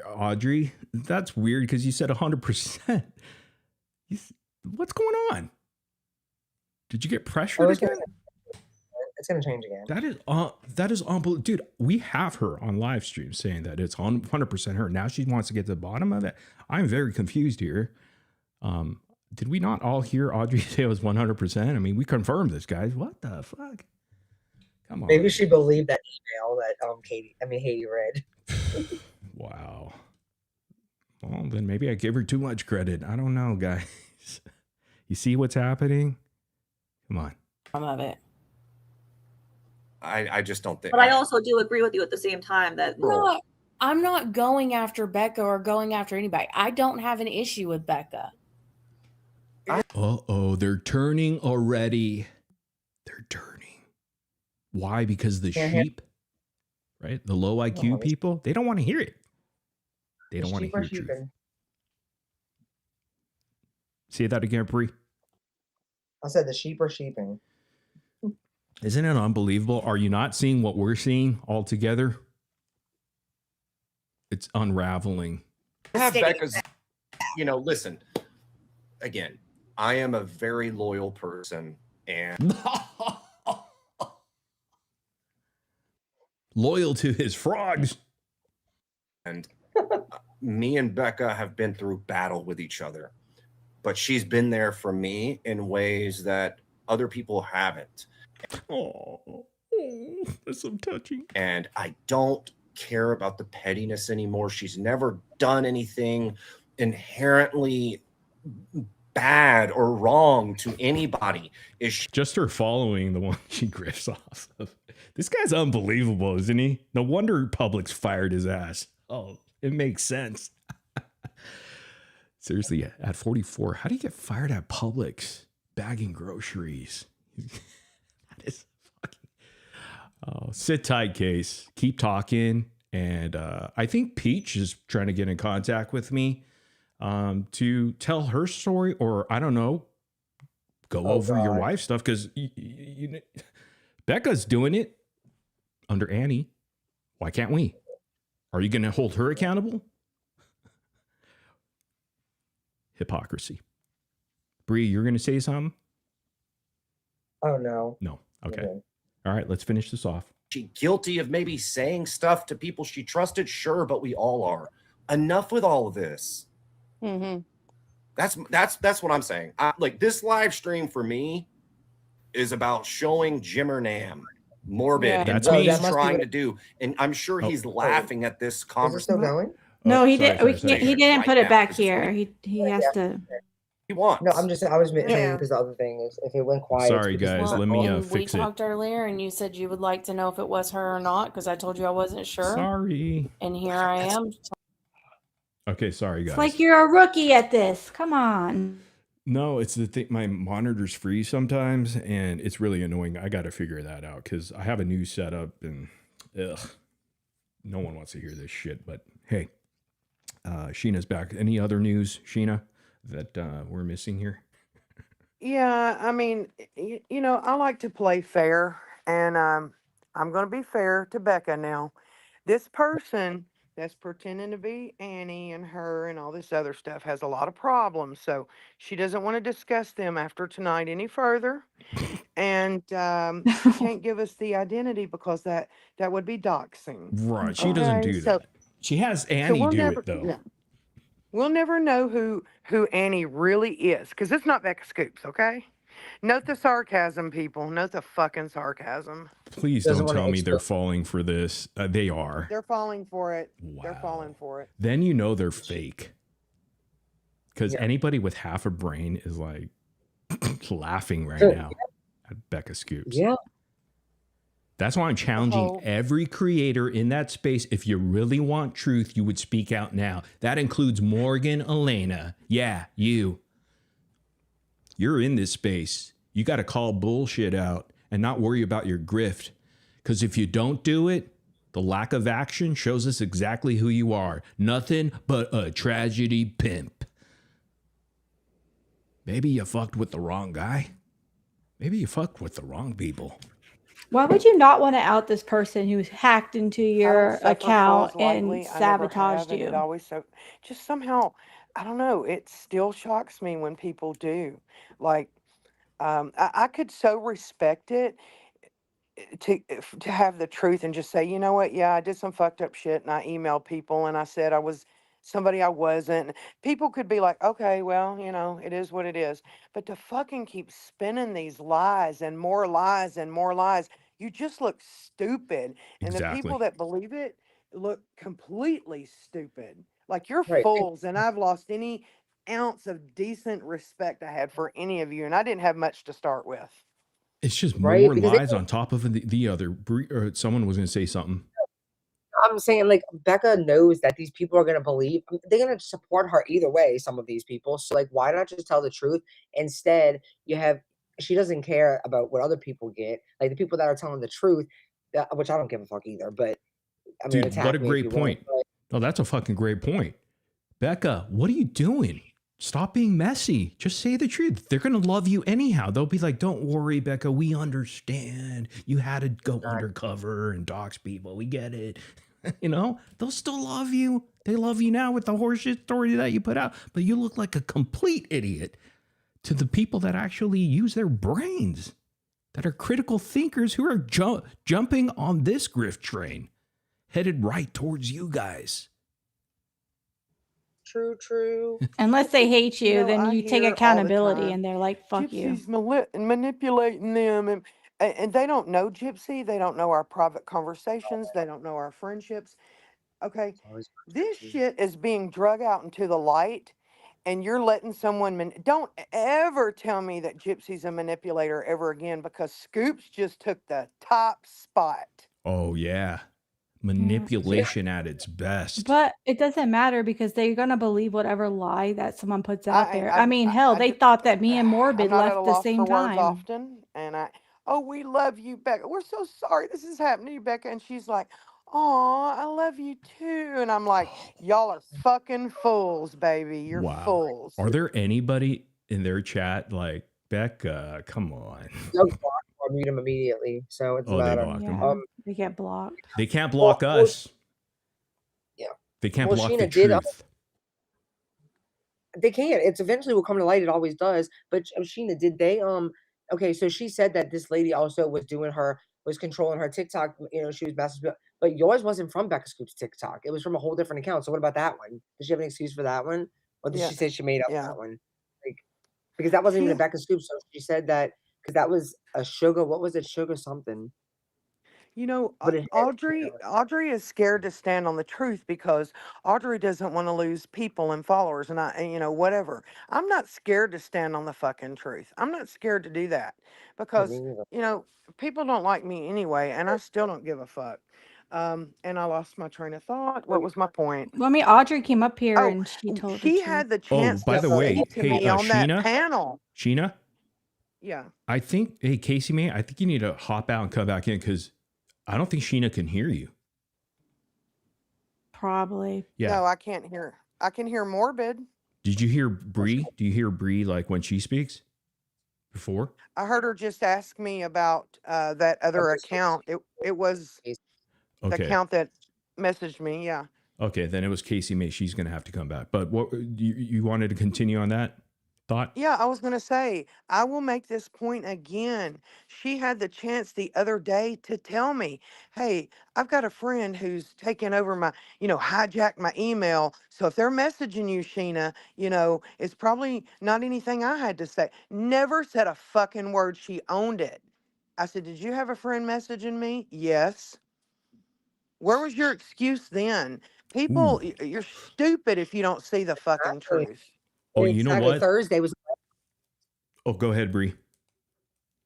Audrey, that's weird because you said 100%. What's going on? Did you get pressured again? It's gonna change again. That is unbelievable, dude. We have her on live stream saying that it's 100% her. Now she wants to get to the bottom of it. I'm very confused here. Did we not all hear Audrey say it was 100%? I mean, we confirmed this, guys. What the fuck? Come on. Maybe she believed that email that Haiti read. Wow. Well, then maybe I give her too much credit. I don't know, guys. You see what's happening? Come on. I love it. I just don't think. But I also do agree with you at the same time that I'm not going after Becca or going after anybody. I don't have an issue with Becca. Uh-oh, they're turning already. They're turning. Why? Because the sheep, right? The low IQ people, they don't want to hear it. They don't want to hear truth. Say that again, Bree. I said the sheep are sheeping. Isn't it unbelievable? Are you not seeing what we're seeing all together? It's unraveling. I have Becca's, listen, again, I am a very loyal person and loyal to his frogs. And me and Becca have been through battle with each other, but she's been there for me in ways that other people haven't. Oh, that's so touching. And I don't care about the pettiness anymore. She's never done anything inherently bad or wrong to anybody. Is just her following the one she grifts off of. This guy's unbelievable, isn't he? No wonder Publix fired his ass. Oh, it makes sense. Seriously, at 44, how do you get fired at Publix bagging groceries? That is fucking... Oh, sit tight, Case. Keep talking. And I think Peach is trying to get in contact with me to tell her story, or I don't know, go over your wife's stuff, because Becca's doing it under Annie. Why can't we? Are you going to hold her accountable? Hypocrisy. Bree, you're going to say something? Oh, no. No. Okay. All right, let's finish this off. she guilty of maybe saying stuff to people she trusted? Sure, but we all are. Enough with all of this. Mm-hmm. That's what I'm saying. Like, this live stream for me is about showing Jimmer Nam morbid and That's what me. he's trying to do. And I'm sure he's laughing at this conversation. Is it still going? No, he sorry, did. sorry. He didn't Right put it now, back it's here. like- He has to. He wants. No, I was saying Yeah. because the other thing is if it went quiet. Sorry, it's because- guys. Let me And we fix it. talked earlier, and you said you would like to know if it was her or not, because I told you I wasn't sure. Sorry. And here I am. Okay, sorry, guys. It's like you're a rookie at this. Come on. No, it's the thing. My monitor's freeze sometimes, and it's really annoying. I got to figure that out because I have a new setup, and no one wants to hear this shit. But hey, Sheena's back. Any other news, Sheena, that we're missing here? Yeah, I mean, I like to play fair, and I'm going to be fair to Becca now. This person that's pretending to be Annie and her and all this other stuff has a lot of problems, so she doesn't want to discuss them after tonight any further. And she can't give us the identity because that would be doxing. Right. She doesn't Okay, do so- that. She has Annie we'll do never- it, though. yeah. We'll never know who Annie really is, because it's not Becca Scoops, okay? Note the sarcasm, people. Note the fucking sarcasm. Please Doesn't don't wanna tell me they're expose- falling for this. They are. They're falling for it. Wow. They're falling for it. Then you know they're fake. Because Yeah. anybody with half a brain is like laughing right So, now. at Becca Scoops. Yeah. That's why I'm challenging every creator in that space. If you really want truth, you would speak out now. That includes Morgan, Elena. Yeah, you. You're in this space. You got to call bullshit out and not worry about your grift. Because if you don't do it, the lack of action shows us exactly who you are. Nothing but a tragedy pimp. Maybe you fucked with the wrong guy. Maybe you fucked with the wrong people. Why would you not want to out this person who's hacked into I your don't suffer account fools and lightly. I never sabotaged have, and it you? always just somehow, I don't know. It still shocks me when people do. Like, I could so respect it to have the truth and just say, you know what, yeah, I did some fucked up shit, and I emailed people and I said I was somebody I wasn't. People could be like, okay, well, you know, it is what it is. But to fucking keep spinning these lies and more lies and more lies, you just look stupid. And the people Exactly. that believe it look completely stupid. Like you're Right. fools, and I've lost any ounce of decent respect I had for any of you, and I didn't have much to start with. It's just Right, more because they lies on top of the other. Or someone was going to say something. I'm saying, like, Becca knows that these people are gonna believe they're gonna support her either way, some of these people. So, like, why not just tell the truth? Instead, you have she doesn't care about what other people get. Like, the people that are telling the truth, which I don't give a fuck either, but, I mean, Dude, what a attack me if great you want, point. but Oh, that's a fucking great point. Becca, what are you doing? Stop being messy. Just say the truth. They're going to love you anyhow. They'll be like, don't worry, Becca. We understand. You had to go undercover and dox people. We get it. You know, they'll still love you. They love you now with the horseshit story that you put out. But you look like a complete idiot to the people that actually use their brains, that are critical thinkers who are jumping on this grift train, headed right towards you guys. True. Unless they hate you, know, then I you take hear all the accountability time, and they're like, fuck you. Gypsy's manipulating them, and they don't know Gypsy. They don't know our private conversations. They don't know our friendships. Okay, It's always this Gypsy. shit is being drug out into the light, and you're letting someone don't ever tell me that Gypsy's a manipulator ever again, because Scoops just took the top spot. Oh, yeah. Manipulation at its best. But it doesn't matter because they're gonna believe whatever lie that someone puts out there. I mean, hell, I they just, thought that me and I'm Morbid not at a left the loss same for words time. often, and oh, we love you, Becca. We're so sorry this is happening to you, Becca. And she's like, oh, I love you too. And I'm like, y'all are fucking fools, baby. You're Wow. fools. Are there anybody in their chat like, Becca, come on? Doug blocked or mute him immediately, so it's Oh, they not blocked him. Yeah, they get blocked. They can't block us. Yeah. They can't Well, block the Sheena did. truth. They can't. It's eventually will come to light. It always does. But Sheena, did they? Okay, so she said that this lady also was controlling her TikTok. You know, she was messaging, but yours wasn't from Becca Scoop's TikTok. It was from a whole different account. So what about that one? Does she have an excuse for that one, or did Yeah. she say she made up Yeah. that one? Like, because that wasn't even a She- Becca Scoop. So she said that because that was a sugar. What was it? Sugar something. You know, But it, Audrey is scared to stand on the truth because Audrey doesn't want to lose people and followers, and you know, whatever. I'm not scared to stand on the fucking truth. I'm not scared to do that because, you know, people don't like me anyway, and I still don't give a fuck. And I lost my train of thought. What was my point? Well, I mean, Audrey came up here Oh, and she told the she truth. had the Oh, chance by to the way, say to hey, me on that Sheena? panel. Sheena, Yeah. I think, hey, Casey, man, I think you need to hop out and come back in because I don't think Sheena can hear you. Probably. Yeah. No, I can't hear. I can hear Morbid. Did you hear Bree? Do you hear Bree like when she speaks before? I heard her just ask me about that other account. It was the Okay. account that messaged me. Yeah. Okay, then it was Casey May. She's going to have to come back. But what you wanted to continue on that thought? Yeah, I was going to say, I will make this point again. She had the chance the other day to tell me, hey, I've got a friend who's taken over my, hijacked my email. So if they're messaging you, Sheena, it's probably not anything I had to say. Never said a fucking word. She owned it. I said, did you have a friend messaging me? Yes. Where was your excuse then? People, you're stupid if you don't see the fucking truth. Oh, you know what? Thursday was. Oh, go ahead, Bree.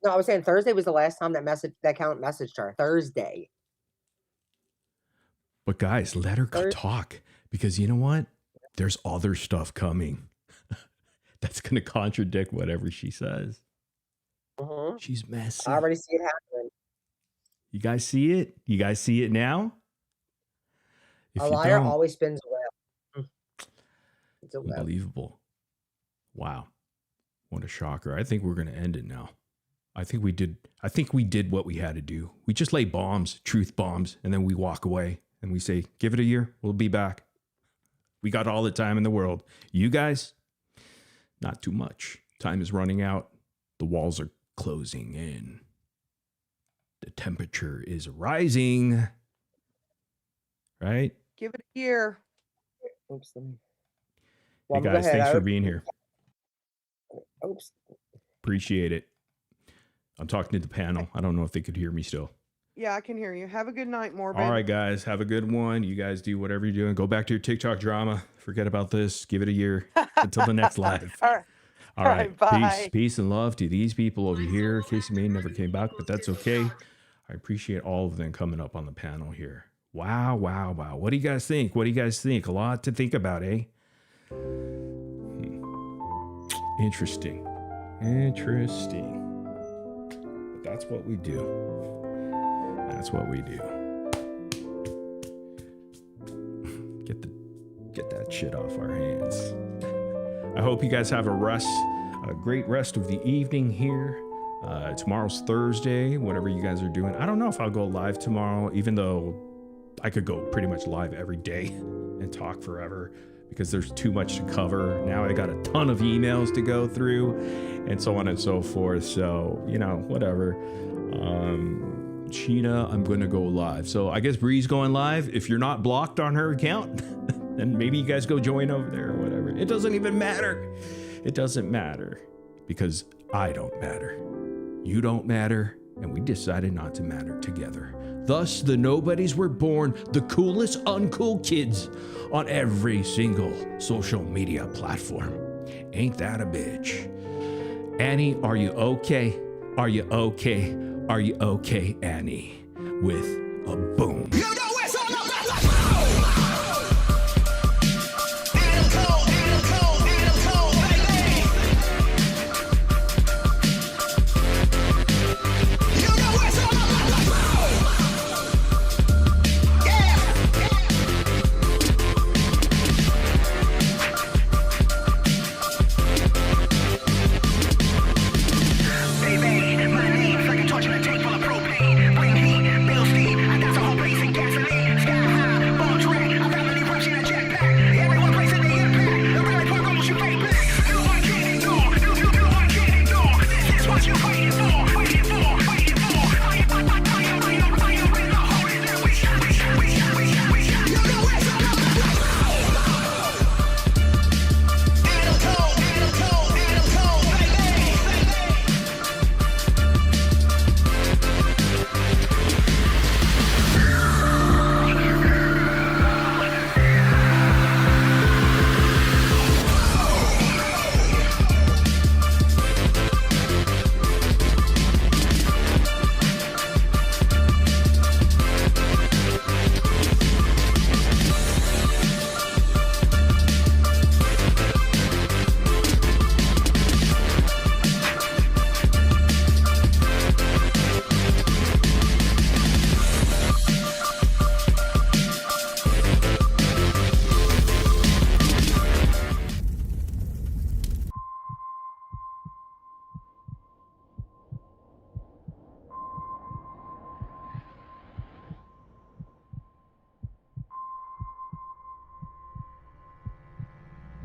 No, I was saying Thursday was the last time that account messaged her. Thursday. But guys, let her talk, because you know what? There's other stuff coming that's going to contradict whatever she says. She's messy. I already see it happening. You guys see it? You guys see it now? If A you liar don't, always spins a wheel. It's a wheel. unbelievable. Wow. What a shocker. I think we're going to end it now. I think we did what we had to do. We just lay bombs, truth bombs, and then we walk away and we say, give it a year. We'll be back. We got all the time in the world. You guys, not too much. Time is running out. The walls are closing in. The temperature is rising. Right? Give it a year. Oops. Hey guys, thanks for being here. Oops. Appreciate it. I'm talking to the panel. I don't know if they could hear me still. Yeah, I can hear you. Have a good night, Morbid. All right, guys. Have a good one. You guys do whatever you're doing. Go back to your TikTok drama. Forget about this. Give it a year until the next live. All right. Bye. Peace and love to these people over here. Casey May never came back, but that's okay. I appreciate all of them coming up on the panel here. Wow. What do you guys think? A lot to think about, eh? Interesting. But that's what we do. Get that shit off our hands. I hope you guys have a great rest of the evening here. Tomorrow's Thursday, whatever you guys are doing. I don't know if I'll go live tomorrow, even though I could go pretty much live every day and talk forever because there's too much to cover. Now I got a ton of emails to go through and so on and so forth. So, whatever. Sheena, I'm going to go live. So I guess Bree's going live. If you're not blocked on her account, then maybe you guys go join over there or whatever. It doesn't even matter. It doesn't matter because I don't matter. You don't matter. And we decided not to matter together. Thus, the nobodies were born, the coolest uncool kids on every single social media platform. Ain't that a bitch? Annie, are you okay? Are you okay? Are you okay, Annie? With a boom.